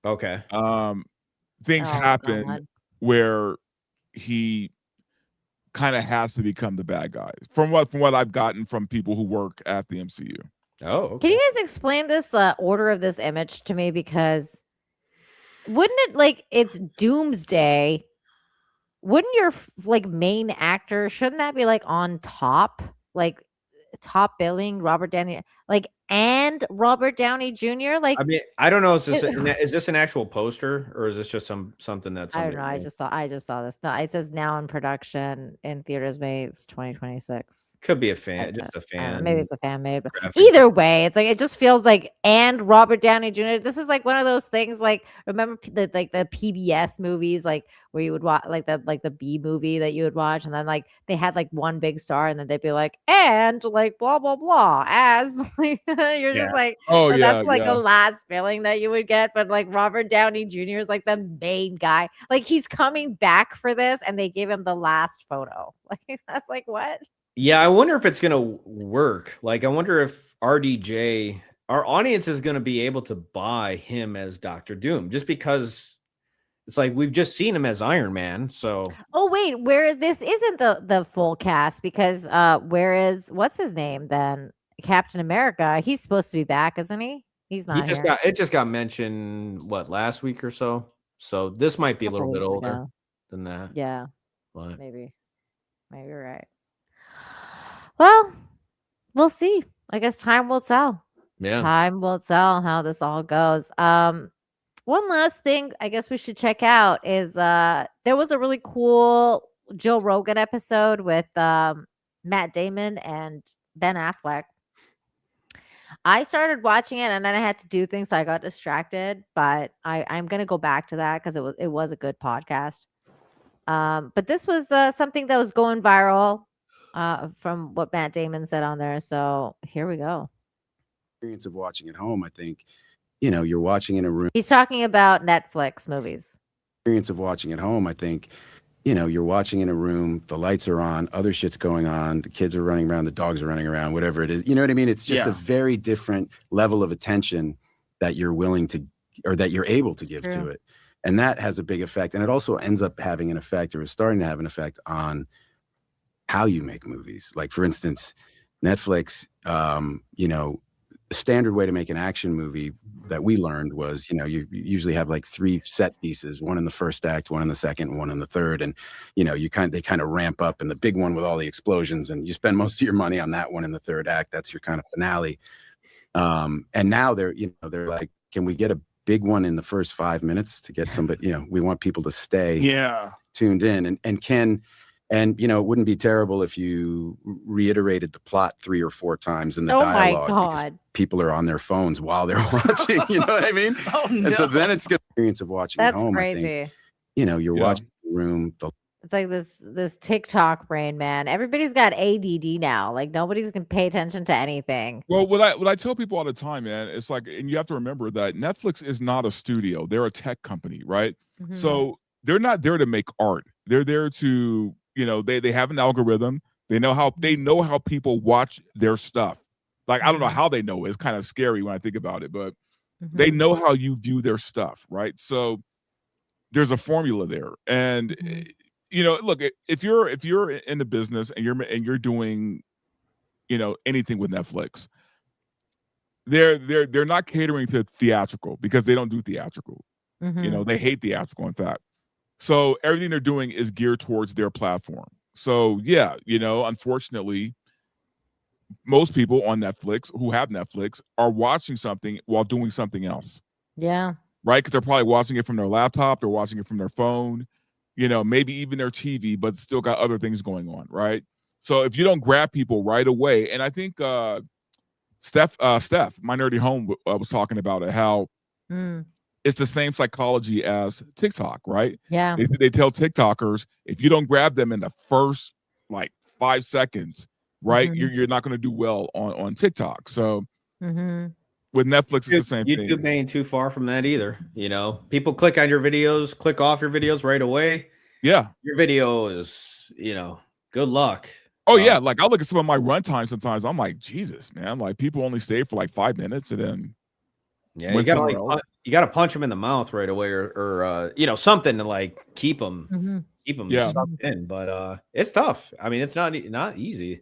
Speaker 3: Okay.
Speaker 4: Things
Speaker 2: Oh,
Speaker 4: happen
Speaker 2: God.
Speaker 4: where he kind of has to become the bad guy. From what I've gotten from people who work at the MCU.
Speaker 3: Oh, okay.
Speaker 2: Can you guys explain this order of this image to me? Because wouldn't it like it's Doomsday? Wouldn't your like main actor, shouldn't that be like on top, like top billing? Robert Downey, like, and Robert Downey Jr. Like,
Speaker 3: I mean, I don't know. Is this an actual poster or is this just something that's?
Speaker 2: I don't know. I just saw this. No, it says now in production in theaters May 2026.
Speaker 3: Could be a fan, just a
Speaker 2: I don't know,
Speaker 3: fan.
Speaker 2: maybe it's a fan made. But
Speaker 3: graphic.
Speaker 2: either way, it's like it just feels like and Robert Downey Jr. This is like one of those things. Like remember the PBS movies, like where you would watch like the B movie that you would watch, and then like they had like one big star, and then they'd be like and like blah blah blah as like you're just like that's like the last feeling that you would get. But like Robert Downey Jr. is like the main guy. Like he's coming back for this, and they gave him the last photo. Like that's like what?
Speaker 3: Yeah, I wonder if it's gonna work. Like, I wonder if RDJ, our audience, is gonna be able to buy him as Dr. Doom, just because it's like we've just seen him as Iron Man. So,
Speaker 2: oh wait, where is this? Isn't the full cast? Because where is what's his name then? Captain America. He's supposed to be back, isn't he? He's not.
Speaker 3: It just got mentioned what, last week or so. So this might be a little bit older than that.
Speaker 2: Yeah,
Speaker 3: but
Speaker 2: maybe you're right. Well, we'll see. I guess time will tell.
Speaker 3: Yeah,
Speaker 2: time will tell how this all goes. One last thing I guess we should check out is there was a really cool Joe Rogan episode with Matt Damon and Ben Affleck. I started watching it and then I had to do things, so I got distracted. But I'm gonna go back to that because it was a good podcast. But this was something that was going viral from what Matt Damon said on there. So here we go.
Speaker 21: Experience of watching at home, I think, you're watching in a room.
Speaker 2: He's talking about Netflix movies.
Speaker 21: Experience of watching at home, I think, you're watching in a room, the lights are on, other shit's going on, the kids are running around, the dogs are running around, whatever it is. You know what I mean? It's just a very different level of attention that you're willing to, or that you're able to give to it. And that has a big effect. And it also ends up having an effect, or is starting to have an effect on how you make movies. Like, for instance, Netflix, the standard way to make an action movie that we learned was, you usually have like 3 set pieces, one in the first act, one in the second, and one in the third. And, they kind of ramp up, and the big one with all the explosions, and you spend most of your money on that one in the third act. That's your kind of finale. And now they're like, can we get a big one in the first 5 minutes to get somebody, we want people to stay tuned in and it wouldn't be terrible if you reiterated the plot 3 or 4 times in the dialogue. Because people are on their phones while they're watching, you know what I mean? And so then it's good experience of watching at home.
Speaker 2: Crazy.
Speaker 21: I think, you're watching the room.
Speaker 2: It's like this TikTok brain, man. Everybody's got ADD now. Like nobody's can pay attention to anything.
Speaker 4: Well, what I tell people all the time, man, it's like, and you have to remember that Netflix is not a studio. They're a tech company, right?
Speaker 2: Mm-hmm.
Speaker 4: So they're not there to make art. They're there to, they have an algorithm. They know how people watch their stuff. Like, I don't know how they know. It's kind of scary when I think about it, but they know how you view their stuff, right? So there's a formula there. And look, if you're in the business and you're doing, anything with Netflix, they're not catering to theatrical because they don't do theatrical. They hate theatrical, in fact. So everything they're doing is geared towards their platform. So yeah, unfortunately, most people on Netflix who have Netflix are watching something while doing something else.
Speaker 2: Yeah.
Speaker 4: Right? Because they're probably watching it from their laptop, they're watching it from their phone, maybe even their TV, but still got other things going on, right? So if you don't grab people right away, and I think Steph, My Nerdy Home was talking about it, how it's the same psychology as TikTok, right?
Speaker 2: Yeah.
Speaker 4: They tell TikTokers, if you don't grab them in the first like 5 seconds, right, you're not going to do well on TikTok. So with Netflix, it's the same thing.
Speaker 3: YouTube ain't too far from that either. People click on your videos, click off your videos right away.
Speaker 4: Yeah.
Speaker 3: Your video is, good luck.
Speaker 4: Oh yeah. Like I look at some of my runtime sometimes. I'm like, Jesus, man. Like people only stay for like 5 minutes and then
Speaker 3: you gotta punch them in the mouth right away, or something to like keep them sucked in. But it's tough. I mean, it's not easy.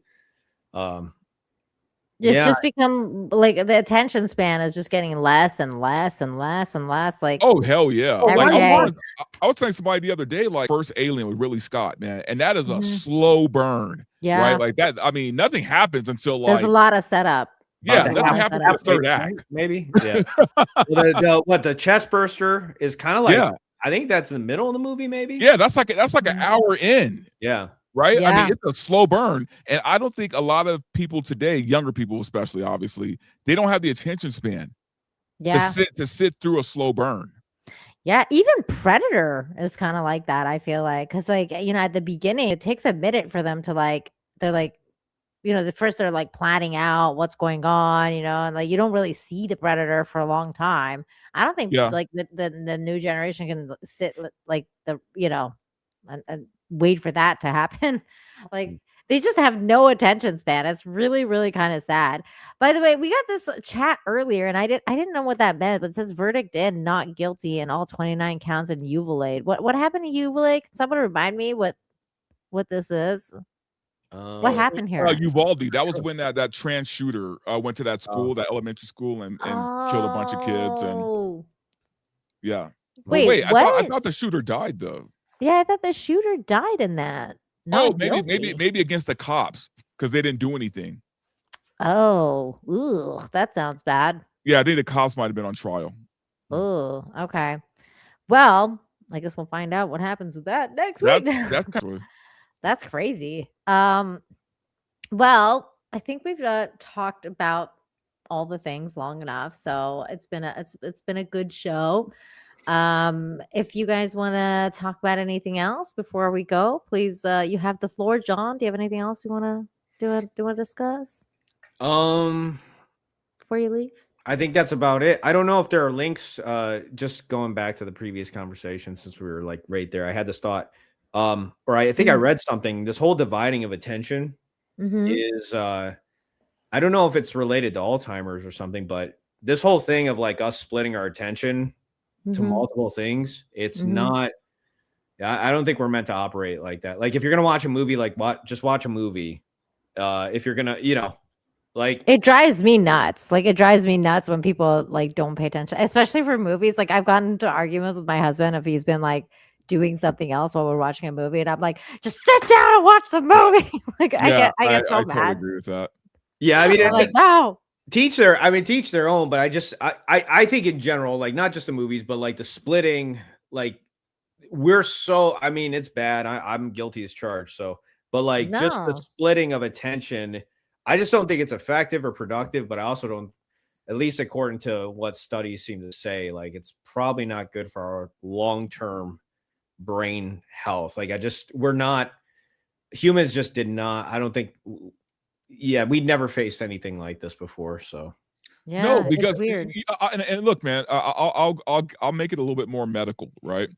Speaker 2: It's just become like the attention span is just getting less and less and less and less. Like,
Speaker 4: oh hell yeah! Like
Speaker 2: I
Speaker 4: was telling somebody the other day, like First Alien with Ridley Scott, man, and that is a slow burn.
Speaker 2: Yeah,
Speaker 4: right. Like that. I mean, nothing happens until like
Speaker 2: there's a lot of setup.
Speaker 4: Yeah,
Speaker 3: About
Speaker 4: nothing
Speaker 3: half-
Speaker 4: happens in the
Speaker 3: halfway
Speaker 4: third
Speaker 3: point,
Speaker 4: act.
Speaker 3: maybe. Yeah. Well, the chest burster is kind of like
Speaker 4: Yeah.
Speaker 3: I think that's in the middle of the movie, maybe.
Speaker 4: Yeah, that's like an hour in.
Speaker 3: Yeah.
Speaker 4: Right? I
Speaker 2: Yeah.
Speaker 4: mean, it's a slow burn. And I don't think a lot of people today, younger people especially, obviously, they don't have the attention span
Speaker 2: Yeah.
Speaker 4: to sit through a slow burn.
Speaker 2: Yeah, even Predator is kind of like that, I feel like. Because, like, at the beginning, it takes a minute for them to, like, they're like, the first they're like planning out what's going on, and like you don't really see the Predator for a long time. I don't think
Speaker 4: Yeah.
Speaker 2: like the new generation can sit like and wait for that to happen. Like they just have no attention span. It's really, really kind of sad. By the way, we got this chat earlier, and I didn't know what that meant, but it says verdict in, not guilty, in all 29 counts in Uvalde. What happened to Uvalde? Can someone remind me what this is? What happened here?
Speaker 4: Uvalde. That was when that trans shooter went to that school, that elementary school, and killed a bunch of kids. And
Speaker 2: Oh.
Speaker 4: yeah.
Speaker 2: Wait,
Speaker 4: I
Speaker 2: what?
Speaker 4: thought the shooter died though.
Speaker 2: Yeah, I thought the shooter died in that. Not guilty.
Speaker 4: maybe against the cops because they didn't do anything.
Speaker 2: Oh, ooh, that sounds bad.
Speaker 4: Yeah, I think the cops might have been on trial.
Speaker 2: Oh, okay. Well, I guess we'll find out what happens with that next week.
Speaker 4: That's kind of
Speaker 2: That's crazy. Well, I think we've talked about all the things long enough. So it's been a good show. If you guys want to talk about anything else before we go, please, you have the floor. John, do you have anything else you want to discuss before you leave?
Speaker 3: I think that's about it. I don't know if there are links. Just going back to the previous conversation, since we were like right there, I had this thought. Or I think I read something. This whole dividing of attention is I don't know if it's related to Alzheimer's or something, but this whole thing of like us splitting our attention to multiple things, it's not. I don't think we're meant to operate like that. Like if you're gonna watch a movie, just watch a movie. If you're gonna, like
Speaker 2: it drives me nuts. Like it drives me nuts when people like don't pay attention, especially for movies. Like I've gotten into arguments with my husband if he's been like doing something else while we're watching a movie, and I'm like, just sit down and watch the movie. Like I get so
Speaker 4: I
Speaker 2: mad.
Speaker 4: totally agree with that.
Speaker 3: Yeah, I mean,
Speaker 2: I'm like, no.
Speaker 3: teach their own, but I think in general, like not just the movies, but like the splitting, like I mean, it's bad. I'm guilty as charged. So, but like just the splitting of attention, I just don't think it's effective or productive, but I also don't, at least according to what studies seem to say, like it's probably not good for our long-term brain health. Like humans just did not, I don't think, we'd never faced anything like this before. So
Speaker 2: yeah,
Speaker 4: no, because
Speaker 2: it's weird.
Speaker 4: And look, man, I'll make it a little bit more medical, right?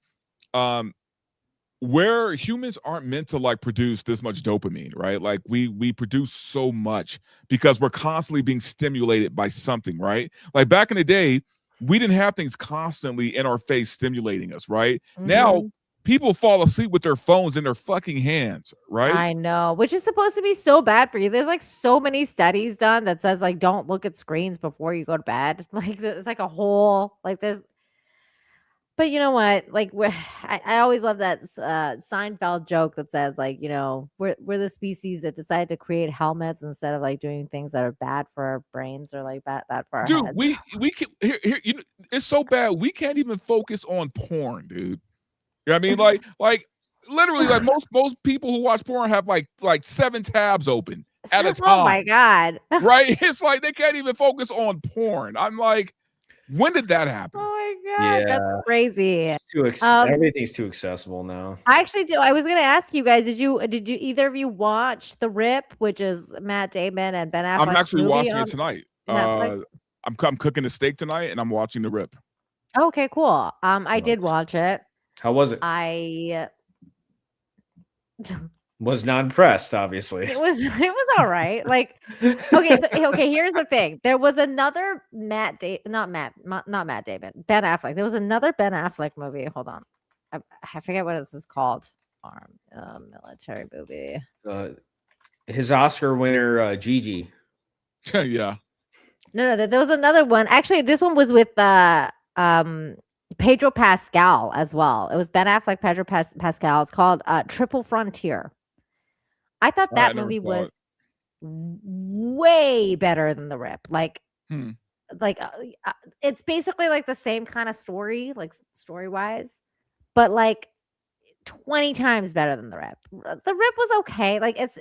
Speaker 4: Where humans aren't meant to like produce this much dopamine, right? Like we produce so much because we're constantly being stimulated by something, right? Like back in the day, we didn't have things constantly in our face stimulating us, right? Now people fall asleep with their phones in their fucking hands, right?
Speaker 2: I know, which is supposed to be so bad for you. There's like so many studies done that says like don't look at screens before you go to bed. Like there's like a whole like there's. But you know what? Like I always love that Seinfeld joke that says like we're the species that decided to create helmets instead of like doing things that are bad for our brains or like bad for our
Speaker 4: dude,
Speaker 2: heads.
Speaker 4: we can here it's so bad we can't even focus on porn, dude. You know what I mean? Like literally, like most people who watch porn have like 7 tabs open at a time.
Speaker 2: Oh my god!
Speaker 4: Right? It's like they can't even focus on porn. I'm like, when did that happen?
Speaker 2: Oh my god, that's crazy.
Speaker 3: Everything's too accessible now.
Speaker 2: I actually do. I was going to ask you guys, did you either of you watch The Rip, which is Matt Damon and Ben Affleck?
Speaker 4: I'm actually watching it tonight. I'm cooking a steak tonight, and I'm watching The Rip.
Speaker 2: Okay, cool. I did watch it.
Speaker 3: How was it?
Speaker 2: I
Speaker 3: was not impressed, obviously.
Speaker 2: It was all right. Like, okay, here's the thing. There was another not Matt Damon, Ben Affleck. There was another Ben Affleck movie. Hold on. I forget what this is called. Military movie.
Speaker 3: His Oscar winner, Gigi.
Speaker 4: Yeah.
Speaker 2: No, there was another one. Actually, this one was with Pedro Pascal as well. It was Ben Affleck, Pedro Pascal. It's called Triple Frontier. I thought that movie was way better than the Rip. Like
Speaker 4: Hmm.
Speaker 2: it's basically like the same kind of story, like story wise, but like 20 times better than the Rip. The Rip was okay. Like it's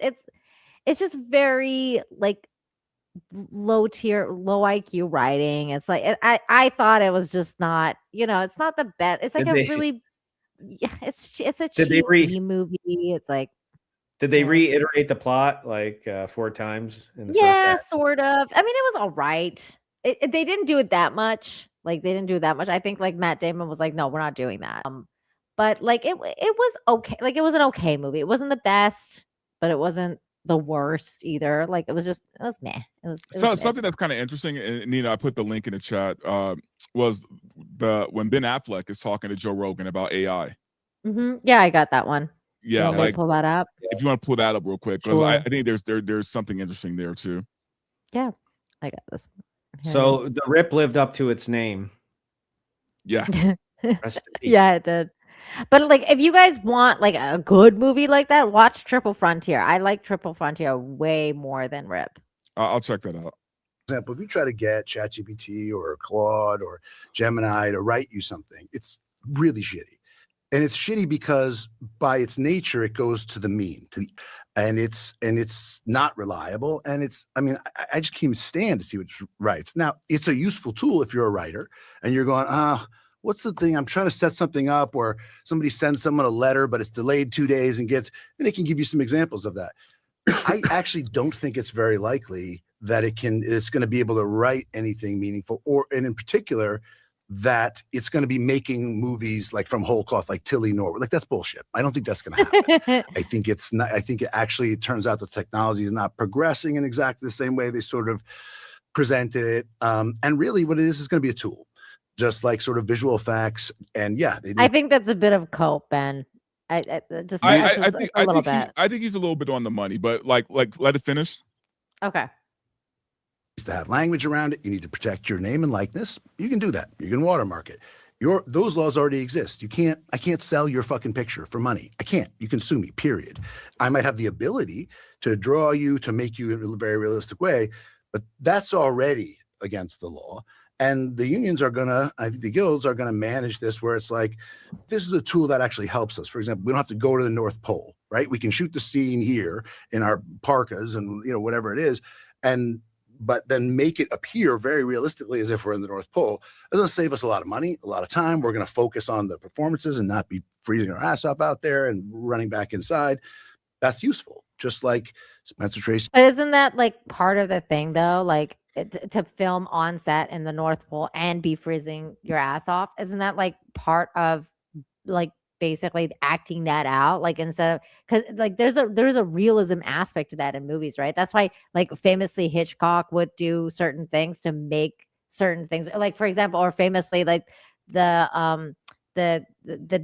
Speaker 2: just very like low tier, low IQ writing. It's like I thought it was just not, it's not the best. It's like
Speaker 3: Did
Speaker 2: a
Speaker 3: they-
Speaker 2: really it's a
Speaker 3: Did they
Speaker 2: cheap B movie. It's like
Speaker 3: Did they reiterate the plot like 4 times in the first
Speaker 2: yeah,
Speaker 3: act?
Speaker 2: sort of. I mean, it was all right. They didn't do it that much. Like they didn't do it that much. I think like Matt Damon was like, no, we're not doing that. But like it was okay. Like it was an okay movie. It wasn't the best, but it wasn't the worst either. Like it was meh. It was meh.
Speaker 4: Something that's kind of interesting, and Nina, I put the link in the chat. Was when Ben Affleck is talking to Joe Rogan about AI.
Speaker 2: Yeah, I got that one.
Speaker 4: Yeah,
Speaker 2: like pull that up.
Speaker 4: If you want to pull that up real quick, because
Speaker 2: Sure.
Speaker 4: I think there's something interesting there too.
Speaker 2: Yeah, I got this one.
Speaker 3: So the Rip lived up to its name.
Speaker 4: Yeah.
Speaker 3: Rest in peace.
Speaker 2: Yeah, it did. But like, if you guys want like a good movie like that, watch Triple Frontier. I like Triple Frontier way more than Rip.
Speaker 4: I'll check that out.
Speaker 1: For example, if you try to get ChatGPT or Claude or Gemini to write you something, it's really shitty. And it's shitty because by its nature, it goes to the mean, and it's not reliable. And I just can't even stand to see what it writes. Now, it's a useful tool if you're a writer and you're going, what's the thing? I'm trying to set something up, or somebody sends someone a letter, but it's delayed 2 days and it can give you some examples of that. I actually don't think it's very likely that it's going to be able to write anything meaningful, and in particular, that it's going to be making movies like from whole cloth, like Tilly Norwood. Like that's bullshit. I don't think that's going to happen. I think it's not. I think it turns out the technology is not progressing in exactly the same way they sort of presented it. And really, what it is going to be a tool, just like sort of visual effects. And yeah,
Speaker 2: I think that's a bit of cope, Ben. I think
Speaker 4: he's a little bit on the money, but like let it finish.
Speaker 2: Okay.
Speaker 1: To have language around it, you need to protect your name and likeness. You can do that. You can watermark it. Those laws already exist. I can't sell your fucking picture for money. I can't. You can sue me, period. I might have the ability to draw you, to make you in a very realistic way, but that's already against the law. And the unions the guilds are gonna manage this where it's like, this is a tool that actually helps us. For example, we don't have to go to the North Pole, right? We can shoot the scene here in our parkas and whatever it is, but then make it appear very realistically as if we're in the North Pole. It's going to save us a lot of money, a lot of time. We're going to focus on the performances and not be freezing our ass up out there and running back inside. That's useful. Just like Spencer Tracy.
Speaker 2: But isn't that like part of the thing though? Like to film on set in the North Pole and be freezing your ass off? Isn't that like part of like basically acting that out, like instead of, because like there's a realism aspect to that in movies, right? That's why like famously Hitchcock would do certain things to make certain things, like for example, or famously like the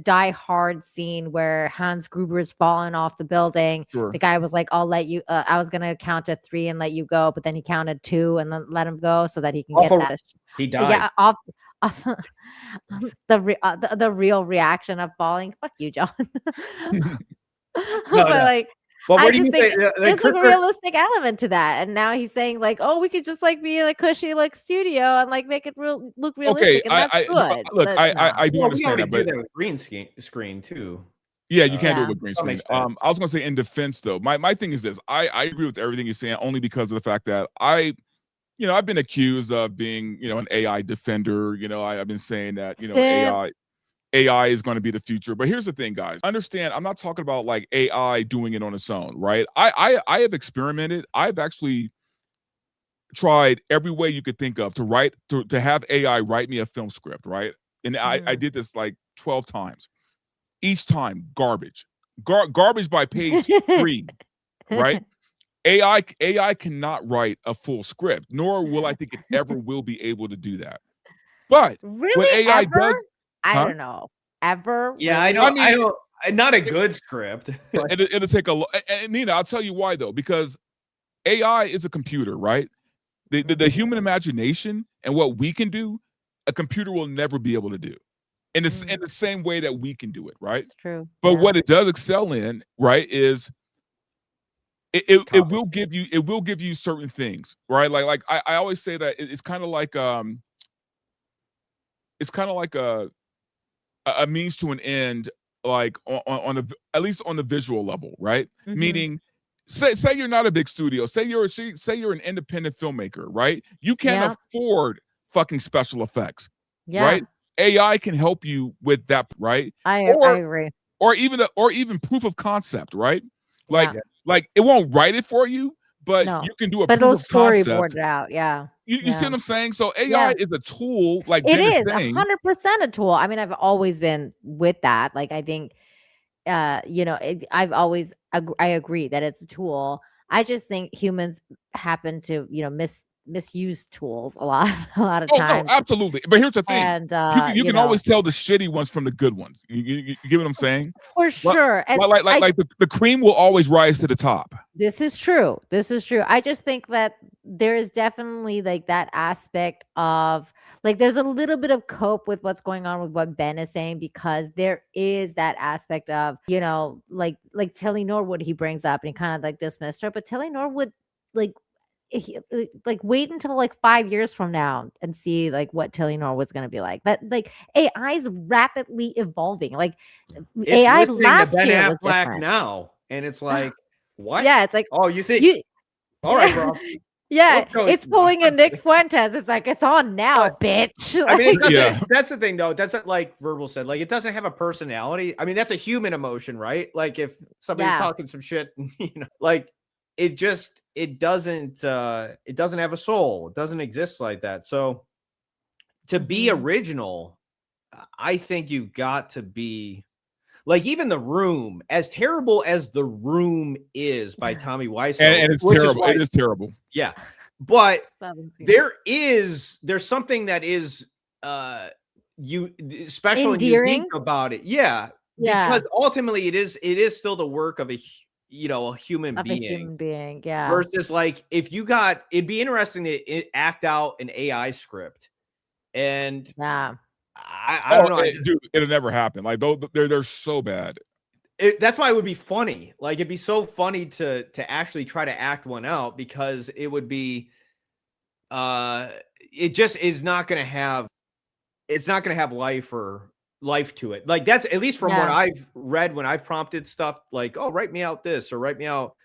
Speaker 2: Die Hard scene where Hans Gruber's fallen off the building.
Speaker 4: Sure.
Speaker 2: The guy was like, I'll let you I was gonna count to 3 and let you go, but then he counted 2 and then let him go so that he can get that.
Speaker 3: He died.
Speaker 2: Yeah, off the real reaction of falling. Fuck you, John. Like,
Speaker 3: well,
Speaker 2: I
Speaker 3: what do
Speaker 2: just
Speaker 3: you
Speaker 2: think
Speaker 3: think?
Speaker 2: there's like a realistic element to that, and now he's saying like, oh, we could just like be like cushy like studio and like make it look realistic, and that's good.
Speaker 4: Look,
Speaker 2: But
Speaker 4: I do
Speaker 3: Well, we
Speaker 4: understand
Speaker 3: already
Speaker 4: that,
Speaker 3: do
Speaker 4: but
Speaker 3: that with green screen too.
Speaker 4: yeah, you can't do
Speaker 2: Yeah.
Speaker 4: it with green
Speaker 3: That
Speaker 4: screen.
Speaker 3: makes sense.
Speaker 4: I was gonna say in defense though, my thing is this: I agree with everything you're saying, only because of the fact that I've been accused of being an AI defender. I've been saying that AI is going to be the future. But here's the thing, guys. Understand, I'm not talking about like AI doing it on its own, right? I have experimented. I've actually tried every way you could think of to have AI write me a film script, right? And I did this like 12 times. Each time, garbage. Garbage by page 3, right? AI cannot write a full script, nor will I think it ever will be able to do that. But
Speaker 2: really,
Speaker 4: what AI
Speaker 2: ever?
Speaker 4: does,
Speaker 2: I
Speaker 4: huh?
Speaker 2: don't know. Ever?
Speaker 3: Yeah, I
Speaker 2: Really?
Speaker 3: know. I know. Not a good script.
Speaker 4: It'll take a and Nina, I'll tell you why though, because AI is a computer, right? The human imagination and what we can do, a computer will never be able to do. In the same way that we can do it, right?
Speaker 2: It's true.
Speaker 4: But what it does excel in, right, is it will give you certain things, right? Like I always say that it's kind of like a means to an end, like on at least on the visual level, right?
Speaker 2: Mhm.
Speaker 4: Meaning, say you're not a big studio, say you're an independent filmmaker, right? You can't
Speaker 2: Yeah.
Speaker 4: afford fucking special effects,
Speaker 2: Yeah.
Speaker 4: right? AI can help you with that, right?
Speaker 2: I agree.
Speaker 4: Or even proof of concept, right? Like
Speaker 2: Yeah.
Speaker 4: like it won't write it for you, but
Speaker 2: No.
Speaker 4: you can do a
Speaker 2: But
Speaker 4: proof
Speaker 2: it'll
Speaker 4: of concept.
Speaker 2: storyboard it out. Yeah.
Speaker 4: You see
Speaker 2: Yeah.
Speaker 4: what I'm saying? So AI
Speaker 2: Yeah.
Speaker 4: is a tool, like
Speaker 2: It
Speaker 4: Ben
Speaker 2: is
Speaker 4: saying.
Speaker 2: 100% a tool. I mean, I've always been with that. Like, I think, I've always, I agree that it's a tool. I just think humans happen to, misuse tools a lot, a lot of
Speaker 4: Oh no,
Speaker 2: times.
Speaker 4: absolutely. But here's the thing:
Speaker 2: And,
Speaker 4: you can always tell the shitty ones from the good ones. You get what I'm saying?
Speaker 2: For sure. And
Speaker 4: Like the cream will always rise to the top.
Speaker 2: This is true. This is true. I just think that there is definitely like that aspect of like there's a little bit of cope with what's going on with what Ben is saying, because there is that aspect of, like Tilly Norwood he brings up and he kind of like dismissed her, but Tilly Norwood wait until like 5 years from now and see like what Tilly Norwood's going to be like. But like AI is rapidly evolving. Like
Speaker 3: It's
Speaker 2: AI
Speaker 3: listening
Speaker 2: last
Speaker 3: to Ben
Speaker 2: year was
Speaker 3: Affleck
Speaker 2: different.
Speaker 3: now, and it's like, what?
Speaker 2: Yeah, it's like,
Speaker 3: oh, you think? All right, bro.
Speaker 2: Yeah,
Speaker 3: We'll go
Speaker 2: it's
Speaker 3: with
Speaker 2: pulling a Nick Fuentes. It's like, it's on now, bitch.
Speaker 3: I mean, it
Speaker 2: Like-
Speaker 3: doesn't, that's the thing, though. That's like Verbal said. Like, it doesn't have a personality. I mean, that's a human emotion, right? Like, if somebody's
Speaker 2: Yeah.
Speaker 3: talking some shit, like it doesn't have a soul. It doesn't exist like that. So, to be original, I think you've got to be like even The Room, as terrible as The Room is by Tommy Wiseau,
Speaker 4: And it's
Speaker 3: which is
Speaker 4: terrible.
Speaker 3: why-
Speaker 4: It is terrible.
Speaker 3: yeah, but
Speaker 2: 17.
Speaker 3: there's something that is special and
Speaker 2: Endearing?
Speaker 3: unique about it. Yeah,
Speaker 2: Yeah.
Speaker 3: because ultimately it is still the work of a human
Speaker 2: Of a
Speaker 3: being.
Speaker 2: human being, yeah.
Speaker 3: Versus like if you got, it'd be interesting to act out an AI script, and
Speaker 2: yeah.
Speaker 3: I don't know.
Speaker 4: Dude, it'll never happen. Like they're so bad.
Speaker 3: That's why it would be funny. Like it'd be so funny to actually try to act one out, because it would be it just is not going to have, it's not going to have life to it. Like that's at least from what I've read when I've prompted stuff like, oh, write me out this, or write me out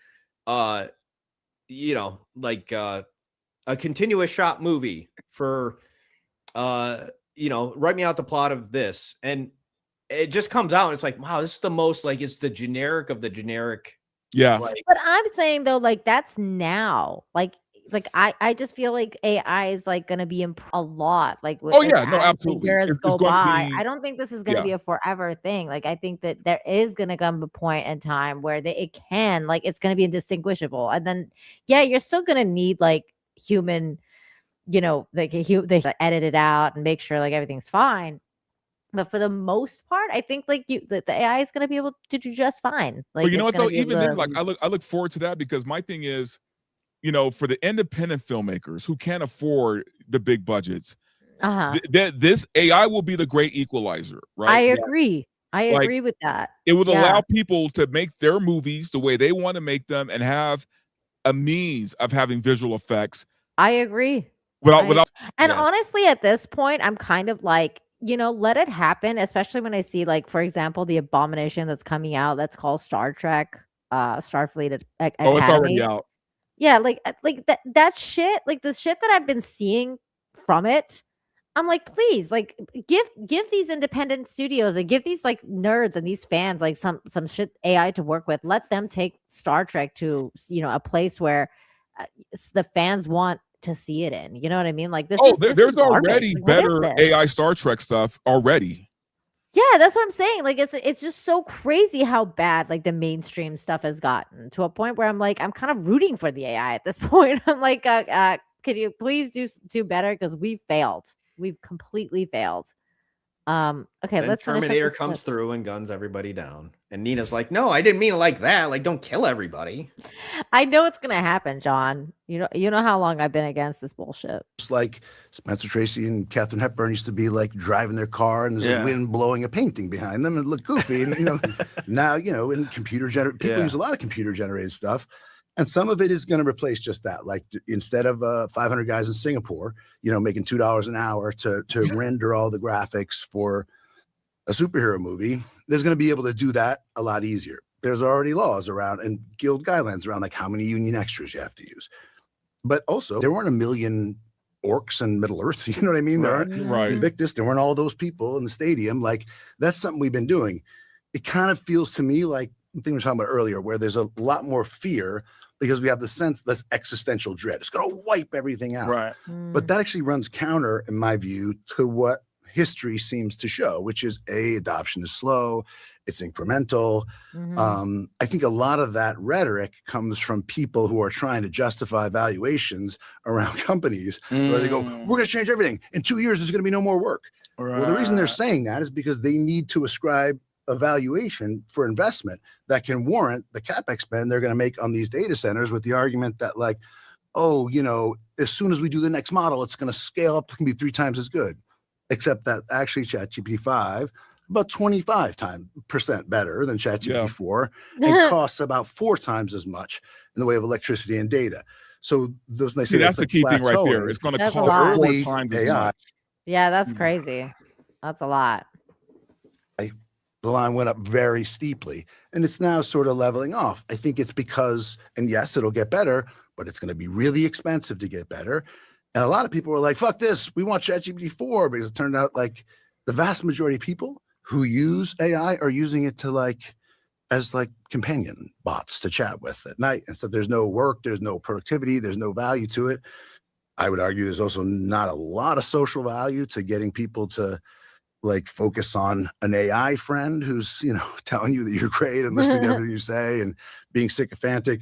Speaker 3: like a continuous shot movie for write me out the plot of this, and it just comes out and it's like, wow, this is the most, like, it's the generic of the generic.
Speaker 4: Yeah.
Speaker 3: Like,
Speaker 2: But I'm saying though, like that's now. Like I just feel like AI is like going to be a lot. Like
Speaker 4: Oh, yeah, no,
Speaker 2: as the
Speaker 4: absolutely.
Speaker 2: years
Speaker 4: It's
Speaker 2: go
Speaker 4: gonna
Speaker 2: by.
Speaker 4: be-
Speaker 2: I don't think this is going to
Speaker 4: yeah.
Speaker 2: be a forever thing. Like I think that there is going to come a point in time where it can, like, it's going to be indistinguishable, and then you're still going to need like human, like they edit it out and make sure like everything's fine. But for the most part, I think like the AI is going to be able to do just fine. Like,
Speaker 4: But you know
Speaker 2: it's
Speaker 4: what though?
Speaker 2: gonna be able
Speaker 4: Even then,
Speaker 2: to-
Speaker 4: like I look forward to that, because my thing is, for the independent filmmakers who can't afford the big budgets,
Speaker 2: Uh-huh.
Speaker 4: this AI will be the great equalizer, right?
Speaker 2: I agree. I
Speaker 4: Like,
Speaker 2: agree with that.
Speaker 4: It would
Speaker 2: Yeah.
Speaker 4: allow people to make their movies the way they want to make them and have a means of having visual effects.
Speaker 2: I agree.
Speaker 4: Without
Speaker 2: And
Speaker 4: yeah.
Speaker 2: honestly, at this point, I'm kind of like, let it happen, especially when I see, like, for example, the abomination that's coming out that's called Star Trek, Starfleet Academy.
Speaker 4: Oh, it's already out.
Speaker 2: Yeah, like that shit, like the shit that I've been seeing from it, I'm like, please, like give these independent studios and give these like nerds and these fans like some shit AI to work with. Let them take Star Trek to a place where the fans want to see it in. You know what I mean? Like this. This
Speaker 4: there's
Speaker 2: is garbage.
Speaker 4: already
Speaker 2: Like, what is
Speaker 4: better
Speaker 2: this?
Speaker 4: AI Star Trek stuff already.
Speaker 2: Yeah, that's what I'm saying. Like it's just so crazy how bad like the mainstream stuff has gotten, to a point where I'm like, I'm kind of rooting for the AI at this point. I'm like, could you please do better, because we failed. We've completely failed. Okay,
Speaker 3: then
Speaker 2: let's finish up
Speaker 3: Terminator
Speaker 2: this
Speaker 3: comes
Speaker 2: clip.
Speaker 3: through and guns everybody down, and Nina's like, no, I didn't mean it like that. Like, don't kill everybody.
Speaker 2: I know it's gonna happen, John. You know how long I've been against this bullshit.
Speaker 1: Just like Spencer Tracy and Katharine Hepburn used to be like driving their car and there's
Speaker 3: Yeah.
Speaker 1: a wind blowing a painting behind them and it looked goofy. And now, in computer generated, people
Speaker 3: Yeah.
Speaker 1: use a lot of computer generated stuff. And some of it is going to replace just that. Like instead of 500 guys in Singapore, making $2 an hour to render all the graphics for a superhero movie, there's going to be able to do that a lot easier. There's already laws around and guild guidelines around like how many union extras you have to use. But also, there weren't a million orcs in Middle Earth. You know what I mean? There aren't Invictus. There weren't all those people in the stadium. Like that's something we've been doing. It kind of feels to me like the thing we were talking about earlier, where there's a lot more fear because we have the sense this existential dread. It's going to wipe everything out.
Speaker 5: Right.
Speaker 1: But that actually runs counter, in my view, to what history seems to show, which is adoption is slow, it's incremental. I think a lot of that rhetoric comes from people who are trying to justify valuations around companies where they go, we're going to change everything. In 2 years, there's going to be no more work. Well, the reason they're saying that is because they need to ascribe a valuation for investment that can warrant the capex spend they're going to make on these data centers with the argument that like, oh, as soon as we do the next model, it's going to scale up, it can be 3 times as good. Except that actually ChatGPT 5 about 25% better than ChatGPT 4 and costs about 4 times as much in the way of electricity and data. So those nice.
Speaker 4: See, that's the key thing right there. It's going to cost 4 times as much.
Speaker 2: Yeah, that's crazy. That's a lot.
Speaker 1: The line went up very steeply, and it's now sort of leveling off. I think it's because, and yes, it'll get better, but it's going to be really expensive to get better. And a lot of people were like, fuck this, we want ChatGPT 4, because it turned out like the vast majority of people who use AI are using it to as companion bots to chat with at night. And so there's no work, there's no productivity, there's no value to it. I would argue there's also not a lot of social value to getting people to focus on an AI friend who's, telling you that you're great and listening to everything you say and being sycophantic.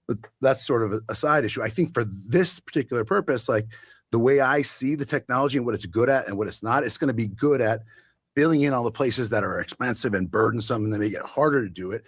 Speaker 1: But that's sort of a side issue. I think for this particular purpose, the way I see the technology and what it's good at and what it's not, it's going to be good at filling in all the places that are expensive and burdensome and then make it harder to do it.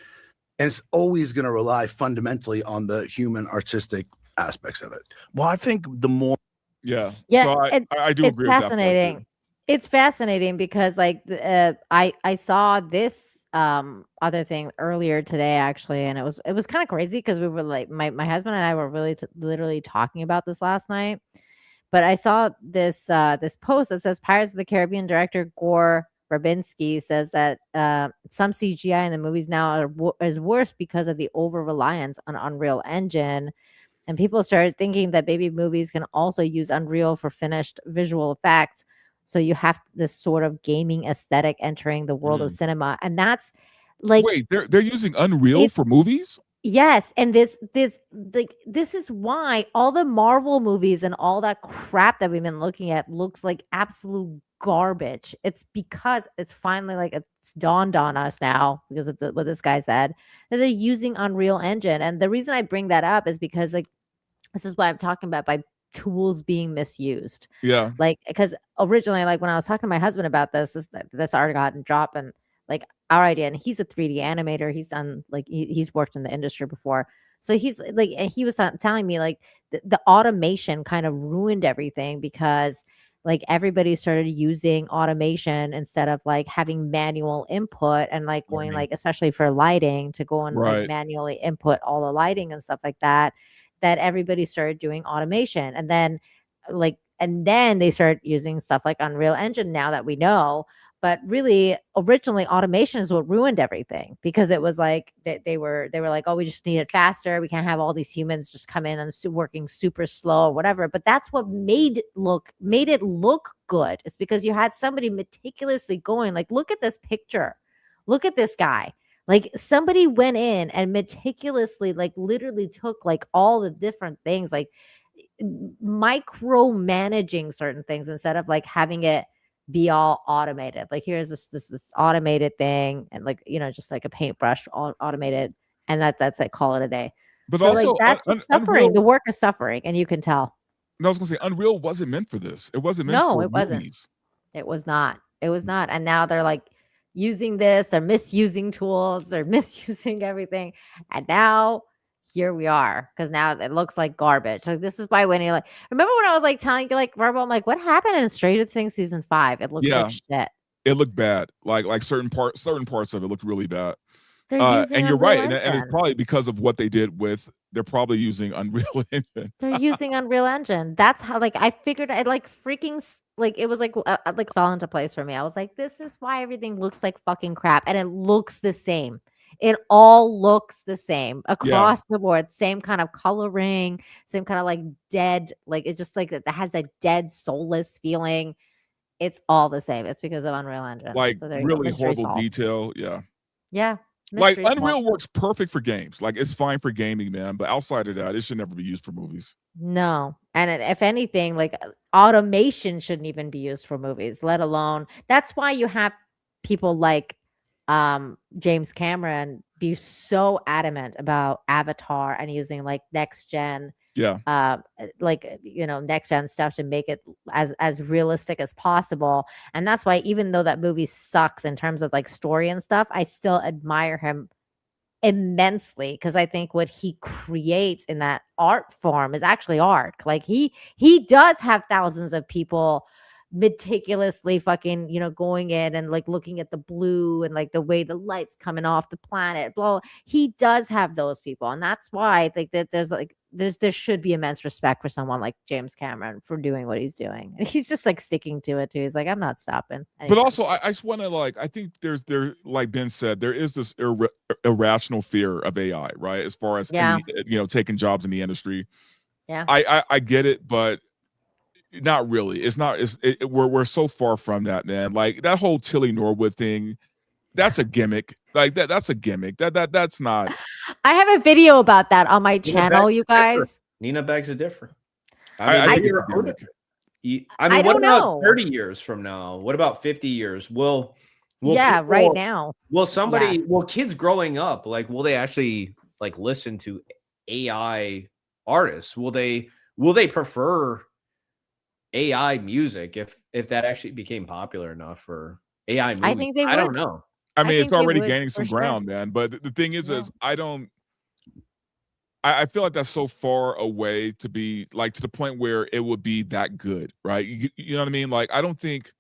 Speaker 1: And it's always going to rely fundamentally on the human artistic aspects of it.
Speaker 5: Well, I think the more.
Speaker 4: Yeah.
Speaker 2: Yeah.
Speaker 4: So I do agree with that.
Speaker 2: Fascinating. It's fascinating because I saw this other thing earlier today actually, and it was kind of crazy because we were my husband and I were really literally talking about this last night. But I saw this this post that says Pirates of the Caribbean director Gore Verbinski says that some CGI in the movies now is worse because of the over reliance on Unreal Engine. And people started thinking that maybe movies can also use Unreal for finished visual effects. So you have this sort of gaming aesthetic entering the world of cinema. And that's
Speaker 4: wait, they're using Unreal for movies?
Speaker 2: Yes. And this is why all the Marvel movies and all that crap that we've been looking at looks like absolute garbage. It's because it's finally it's dawned on us now because of what this guy said, that they're using Unreal Engine. And the reason I bring that up is because this is what I'm talking about by tools being misused.
Speaker 4: Yeah.
Speaker 2: Because originally, when I was talking to my husband about this article hadn't dropped, and our idea, and he's a 3D animator. He's done he's worked in the industry before. So he's and he was telling me the automation kind of ruined everything because everybody started using automation instead of having manual input and going especially for lighting to go and manually input all the lighting and stuff like that. That everybody started doing automation, and then they started using stuff like Unreal Engine now that we know. But really, originally, automation is what ruined everything because it was they were like, oh, we just need it faster. We can't have all these humans just come in and working super slow or whatever. But that's what made it look good. It's because you had somebody meticulously going look at this picture, look at this guy. Somebody went in and meticulously literally took all the different things, micromanaging certain things instead of having it be all automated. Here's this automated thing and just a paintbrush automated, and that's call it a day.
Speaker 4: But
Speaker 2: so
Speaker 4: also
Speaker 2: that's what's suffering.
Speaker 4: Unreal,
Speaker 2: the work is suffering, and you can tell.
Speaker 4: No, I was gonna say Unreal wasn't meant for this. It wasn't meant for
Speaker 2: it wasn't.
Speaker 4: movies.
Speaker 2: It was not. It was not. And now they're using this, they're misusing tools, they're misusing everything. And now here we are, because now it looks like garbage. This is why when you remember when I was telling you Verbal, I'm what happened in Stranger Things season 5? It looks like shit.
Speaker 4: It looked bad. Certain parts of it looked really bad.
Speaker 2: They're using
Speaker 4: And you're
Speaker 2: Unreal
Speaker 4: right, and it's
Speaker 2: Engine.
Speaker 4: probably because of what they did with. They're probably using Unreal Engine.
Speaker 2: They're using Unreal Engine. That's how, like, I figured I like freaking like it was like fell into place for me. I was like, this is why everything looks like fucking crap, and it looks the same. It all looks the same across the board. Same kind of coloring, same kind of like dead, like it just like it has that dead, soulless feeling. It's all the same. It's because of Unreal Engine.
Speaker 4: Like
Speaker 2: So there you go.
Speaker 4: really
Speaker 2: Mystery
Speaker 4: horrible
Speaker 2: solved.
Speaker 4: detail. Yeah.
Speaker 2: Yeah.
Speaker 4: Like
Speaker 2: mystery solved.
Speaker 4: Unreal works perfect for games. Like it's fine for gaming, man. But outside of that, it should never be used for movies.
Speaker 2: No. And if anything, like automation shouldn't even be used for movies, let alone that's why you have people like James Cameron be so adamant about Avatar and using like next gen like next gen stuff to make it as realistic as possible. And that's why even though that movie sucks in terms of like story and stuff, I still admire him immensely because I think what he creates in that art form is actually art. Like he does have thousands of people meticulously fucking going in and like looking at the blue and like the way the light's coming off the planet, blah. He does have those people, and that's why I think that there should be immense respect for someone like James Cameron for doing what he's doing, and he's just like sticking to it too. He's like, I'm not stopping.
Speaker 4: But also, I just want to I think there like Ben said, there is this irrational fear of AI, right? As far as taking jobs in the industry.
Speaker 2: Yeah,
Speaker 4: I get it, but not really. It's not. We're so far from that, man. Like that whole Tilly Norwood thing, that's a gimmick. Like that's a gimmick. That's not.
Speaker 2: I have a video about that on my channel, you guys.
Speaker 3: Nina begs to differ.
Speaker 4: I
Speaker 3: mean, what about 30 years from now? What about 50 years? Will
Speaker 2: right now.
Speaker 3: Will somebody? Will kids growing up will they actually listen to AI artists? Will they prefer AI music if that actually became popular enough for AI movies?
Speaker 2: I think they would.
Speaker 3: I don't know.
Speaker 4: I mean, it's already gaining some ground, man. But the thing is I feel like that's so far away to be to the point where it would be that good, right? You know what I mean? Like, I don't think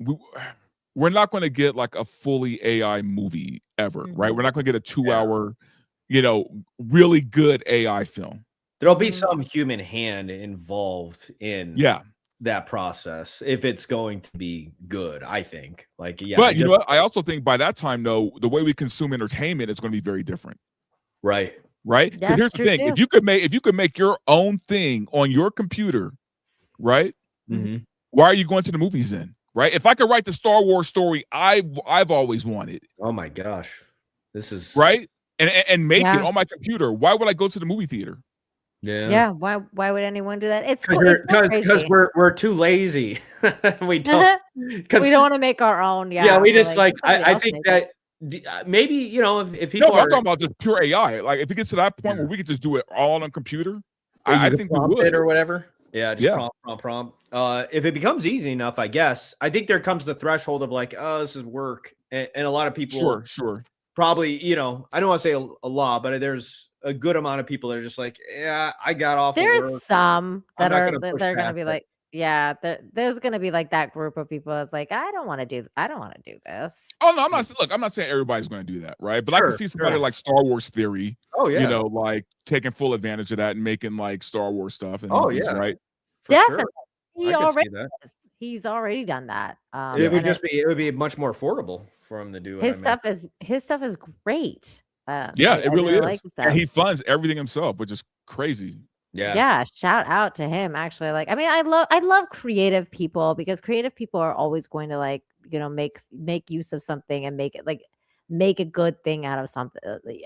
Speaker 4: we're not going to get a fully AI movie ever, right? We're not going to get a 2-hour, really good AI film.
Speaker 3: There'll be some human hand involved in that process if it's going to be good, I think. But you
Speaker 4: know what? I also think by that time, though, the way we consume entertainment is going to be very different.
Speaker 3: Right.
Speaker 4: Because here's the thing: if you could make your own thing on your computer, right?
Speaker 3: Mm-hmm.
Speaker 4: Why are you going to the movies then? Right? If I could write the Star Wars story I've always wanted.
Speaker 3: Oh my gosh, this is
Speaker 4: right, and make it on my computer. Why would I go to the movie theater?
Speaker 2: Yeah. Why would anyone do that? It's
Speaker 3: because we're too lazy. We don't
Speaker 2: want to make our own.
Speaker 3: Yeah, we just I think that maybe if people
Speaker 4: I'm talking about just pure AI. Like if it gets to that point where we could just do it all on a computer, I think we would
Speaker 3: it or whatever. Yeah, just prompt. If it becomes easy enough, I guess. I think there comes the threshold of this is work, and a lot of people
Speaker 4: sure
Speaker 3: probably I don't want to say a lot, but there's a good amount of people that are just I got off.
Speaker 2: There's some that are going to be like, there's going to be that group of people that's like, I don't want to do this.
Speaker 4: Oh no, I'm not saying everybody's going to do that, right? But I can see somebody like Star Wars Theory.
Speaker 3: Oh yeah,
Speaker 4: taking full advantage of that and making Star Wars stuff. And right.
Speaker 2: Definitely,
Speaker 3: sure.
Speaker 2: He's already done that.
Speaker 3: It would be much more affordable for him to do.
Speaker 2: His stuff is great.
Speaker 4: It really is. And he funds everything himself, which is crazy.
Speaker 2: Yeah. Shout out to him. Actually, I love creative people because creative people are always going to make use of something and make it make a good thing out of something,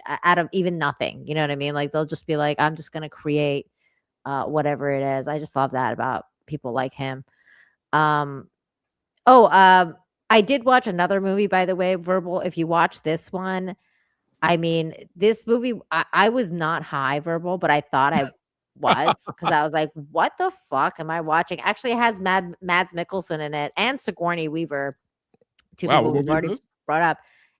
Speaker 2: out of even nothing. You know what I mean? They'll just be like, I'm just gonna create whatever it is. I just love that about people like him. I did watch another movie, by the way, Verbal. If you watch this one, I mean, this movie, I was not high, Verbal, but I thought I was because I was like, what the fuck am I watching? Actually, it has Mads Mikkelsen in it and Sigourney Weaver. Two people we've already brought up.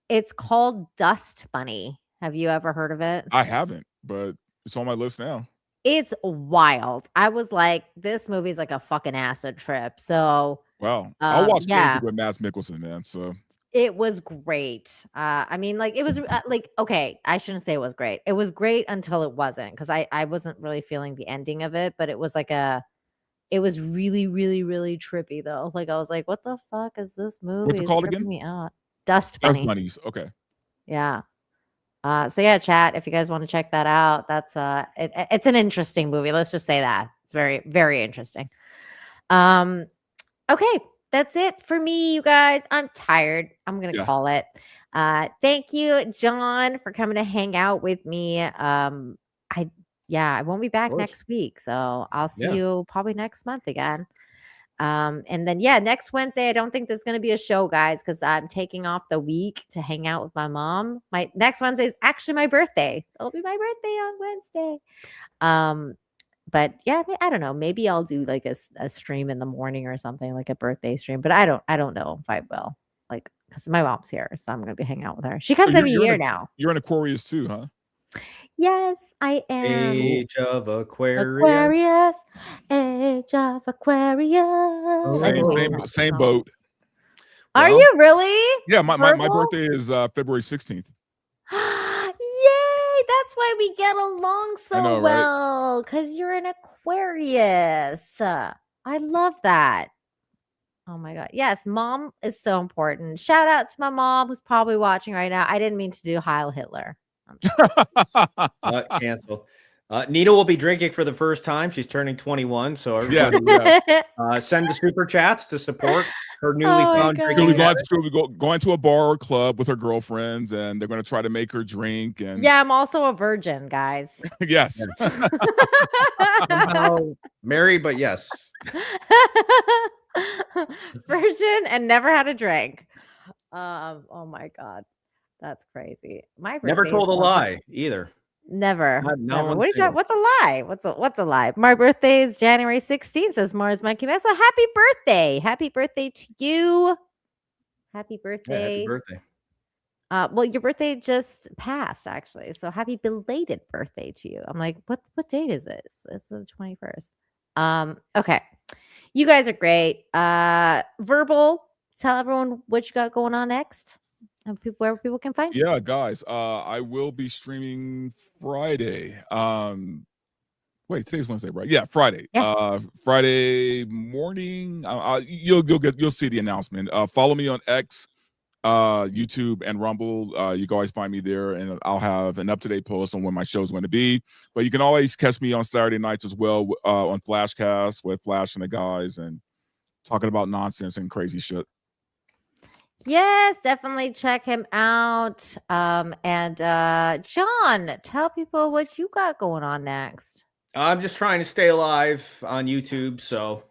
Speaker 2: It's called Dust Bunny. Have you ever heard of it?
Speaker 4: I haven't, but it's on my list now.
Speaker 2: It's wild. I was like, this movie's like a fucking acid trip. So
Speaker 4: I'll watch anything with Mads Mikkelsen, man. So
Speaker 2: It was great. I mean, like it was like okay. I shouldn't say it was great. It was great until it wasn't because I wasn't really feeling the ending of it. But it was like it was really, really, really trippy though. Like I was like, what the fuck is this movie?
Speaker 4: What's it
Speaker 2: It's
Speaker 4: called
Speaker 2: tripping
Speaker 4: again?
Speaker 2: me out. Dust
Speaker 4: Dust
Speaker 2: Bunny.
Speaker 4: Bunnies. Okay.
Speaker 2: Yeah. So yeah, chat. If you guys want to check that out, that's it's an interesting movie. Let's just say that it's very, very interesting. Okay, that's it for me, you guys. I'm tired. I'm gonna call it. Thank you, John, for coming to hang out with me. I won't be back next week, so I'll see you probably next month again. And then next Wednesday, I don't think there's gonna be a show, guys, because I'm taking off the week to hang out with my mom. My next Wednesday is actually my birthday. It'll be my birthday on Wednesday. But yeah, I don't know. Maybe I'll do like a stream in the morning or something, like a birthday stream. But I don't know if I will, like, because my mom's here, so I'm gonna be hanging out with her. She comes every year now.
Speaker 4: You're an Aquarius too, huh?
Speaker 2: Yes, I am.
Speaker 3: Age of Aquarius.
Speaker 2: Aquarius, age of Aquarius.
Speaker 4: Same boat.
Speaker 2: Are you really?
Speaker 4: Yeah, my birthday is February 16th.
Speaker 2: Yay! That's why we get along so
Speaker 4: know, right?
Speaker 2: well. Because you're an Aquarius. I love that. Oh my god. Yes, mom is so important. Shout out to my mom who's probably watching right now. I didn't mean to do Heil Hitler.
Speaker 3: Cancel. Nina will be drinking for the first time. She's turning 21, so everybody, send the super chats to support her newly found drinking.
Speaker 4: She'll be going to a bar or club with her girlfriends, and they're going to try to make her drink. And
Speaker 2: Yeah, I'm also a virgin, guys.
Speaker 4: yes,
Speaker 3: married, but yes,
Speaker 2: virgin and never had a drink. Oh my god, that's crazy. My
Speaker 3: never
Speaker 2: birthday
Speaker 3: told a
Speaker 2: is
Speaker 3: lie either.
Speaker 2: Never.
Speaker 3: No
Speaker 2: Never.
Speaker 3: one's
Speaker 2: What's a lie? What's a lie? My birthday is January 16th, says Mars Monkey Man. So happy birthday. Happy birthday to you. Happy birthday.
Speaker 3: Happy birthday.
Speaker 2: Well, your birthday just passed, actually. So happy belated birthday to you. I'm like, what date is it? It's the 21st. Okay. You guys are great. Verbal, tell everyone what you got going on next. And where people can find you.
Speaker 4: Yeah, guys. I will be streaming Friday. Wait, today's Wednesday, right? Yeah, Friday.
Speaker 2: Yeah.
Speaker 4: Friday morning. You'll see the announcement. Follow me on X, YouTube, and Rumble. You can always find me there, and I'll have an up-to-date post on when my show's going to be. But you can always catch me on Saturday nights as well on Flashcast with Flash and the guys and talking about nonsense and crazy shit.
Speaker 2: Yes, definitely check him out. And John, tell people what you got going on next.
Speaker 3: I'm just trying to stay alive on YouTube, so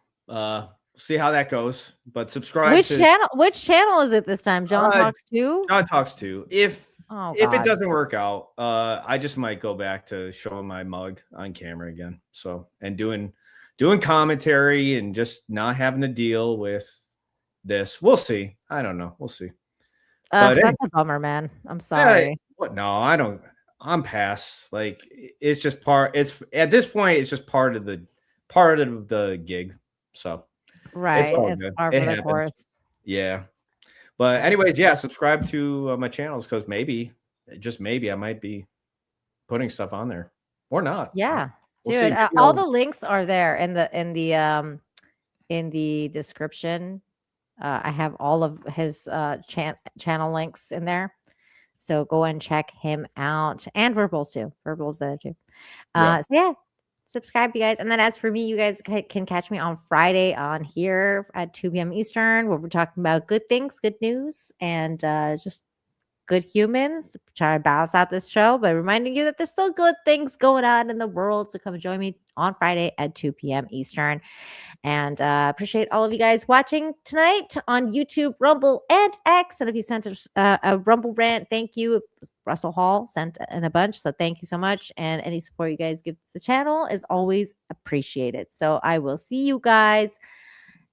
Speaker 3: see how that goes. But subscribe.
Speaker 2: Which channel is it this time? John Talks 2?
Speaker 3: John Talks 2. If it doesn't work out, I just might go back to showing my mug on camera again. So, and doing commentary and just not having to deal with this. We'll see. I don't know. We'll see.
Speaker 2: That's a bummer, man. I'm sorry.
Speaker 3: No, I don't. I'm past. Like, it's just part. It's at this point, it's just part of the gig. So
Speaker 2: right, it's part of the course.
Speaker 3: Yeah. But anyways, yeah, subscribe to my channels because maybe, just maybe, I might be putting stuff on there or not.
Speaker 2: Yeah,
Speaker 3: we'll
Speaker 2: dude. All the links are there in the description. I have all of his channel links in there. So go and check him out. And Verbals too. Verbals there too. So yeah, subscribe, you guys. And then as for me, you guys can catch me on Friday on here at 2 p.m. Eastern, where we're talking about good things, good news, and just good humans. Trying to balance out this show, but reminding you that there's still good things going on in the world. So come join me on Friday at 2 p.m. Eastern. And appreciate all of you guys watching tonight on YouTube, Rumble, and X. And if you sent a Rumble rant, thank you. Russell Hall sent in a bunch, so thank you so much. And any support you guys give to the channel is always appreciated. So I will see you guys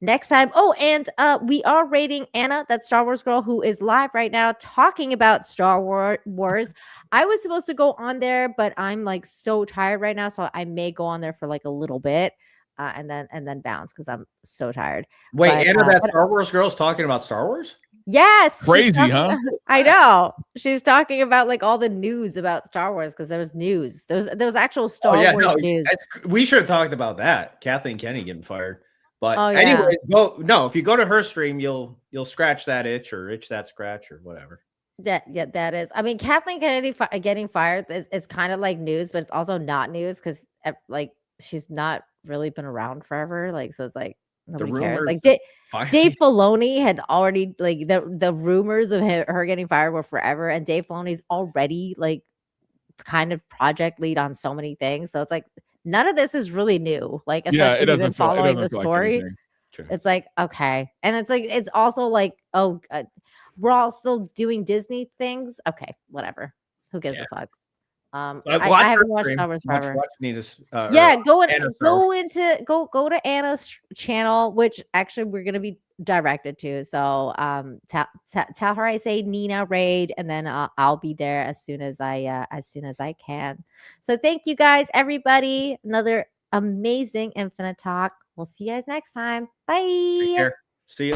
Speaker 2: next time. Oh, and we are rating Anna, that Star Wars girl who is live right now talking about Star Wars. I was supposed to go on there, but I'm like so tired right now, so I may go on there for like a little bit. And then bounce because I'm so tired.
Speaker 3: Wait, Anna, that Star Wars girl's talking about Star Wars?
Speaker 2: Yes. she's
Speaker 4: Crazy,
Speaker 2: talking-
Speaker 4: huh?
Speaker 2: I know. She's talking about like all the news about Star Wars because there was news. There was actual Star Wars news.
Speaker 3: We should have talked about that. Kathleen Kennedy getting fired. But
Speaker 2: Oh, yeah.
Speaker 3: anyways, if you go to her stream, you'll scratch that itch or itch that scratch or whatever.
Speaker 2: That is. I mean, Kathleen Kennedy getting fired is kind of like news, but it's also not news because like she's not really been around forever. Like, so it's like nobody cares.
Speaker 3: rumors
Speaker 2: Like
Speaker 3: firing-
Speaker 2: Dave Filoni had already like the rumors of her getting fired were forever, and Dave Filoni's already like kind of project lead on so many things. So it's like none of this is really new. Like, especially
Speaker 4: Yeah,
Speaker 2: if
Speaker 4: it
Speaker 2: you've been
Speaker 4: doesn't feel. It
Speaker 2: following
Speaker 4: doesn't
Speaker 2: the
Speaker 4: feel like
Speaker 2: story.
Speaker 4: anything.
Speaker 2: It's like, okay. And it's like, it's also like, we're all still doing Disney things. Okay, whatever. Who gives a fuck? I haven't watched Star Wars forever. Yeah, go to Anna's channel, which actually we're gonna be directed to. So tell her I say Nina Raid, and then I'll be there as soon as I can. So thank you guys, everybody. Another amazing Infinite Talk. We'll see you guys next time. Bye.
Speaker 3: Take care. See you.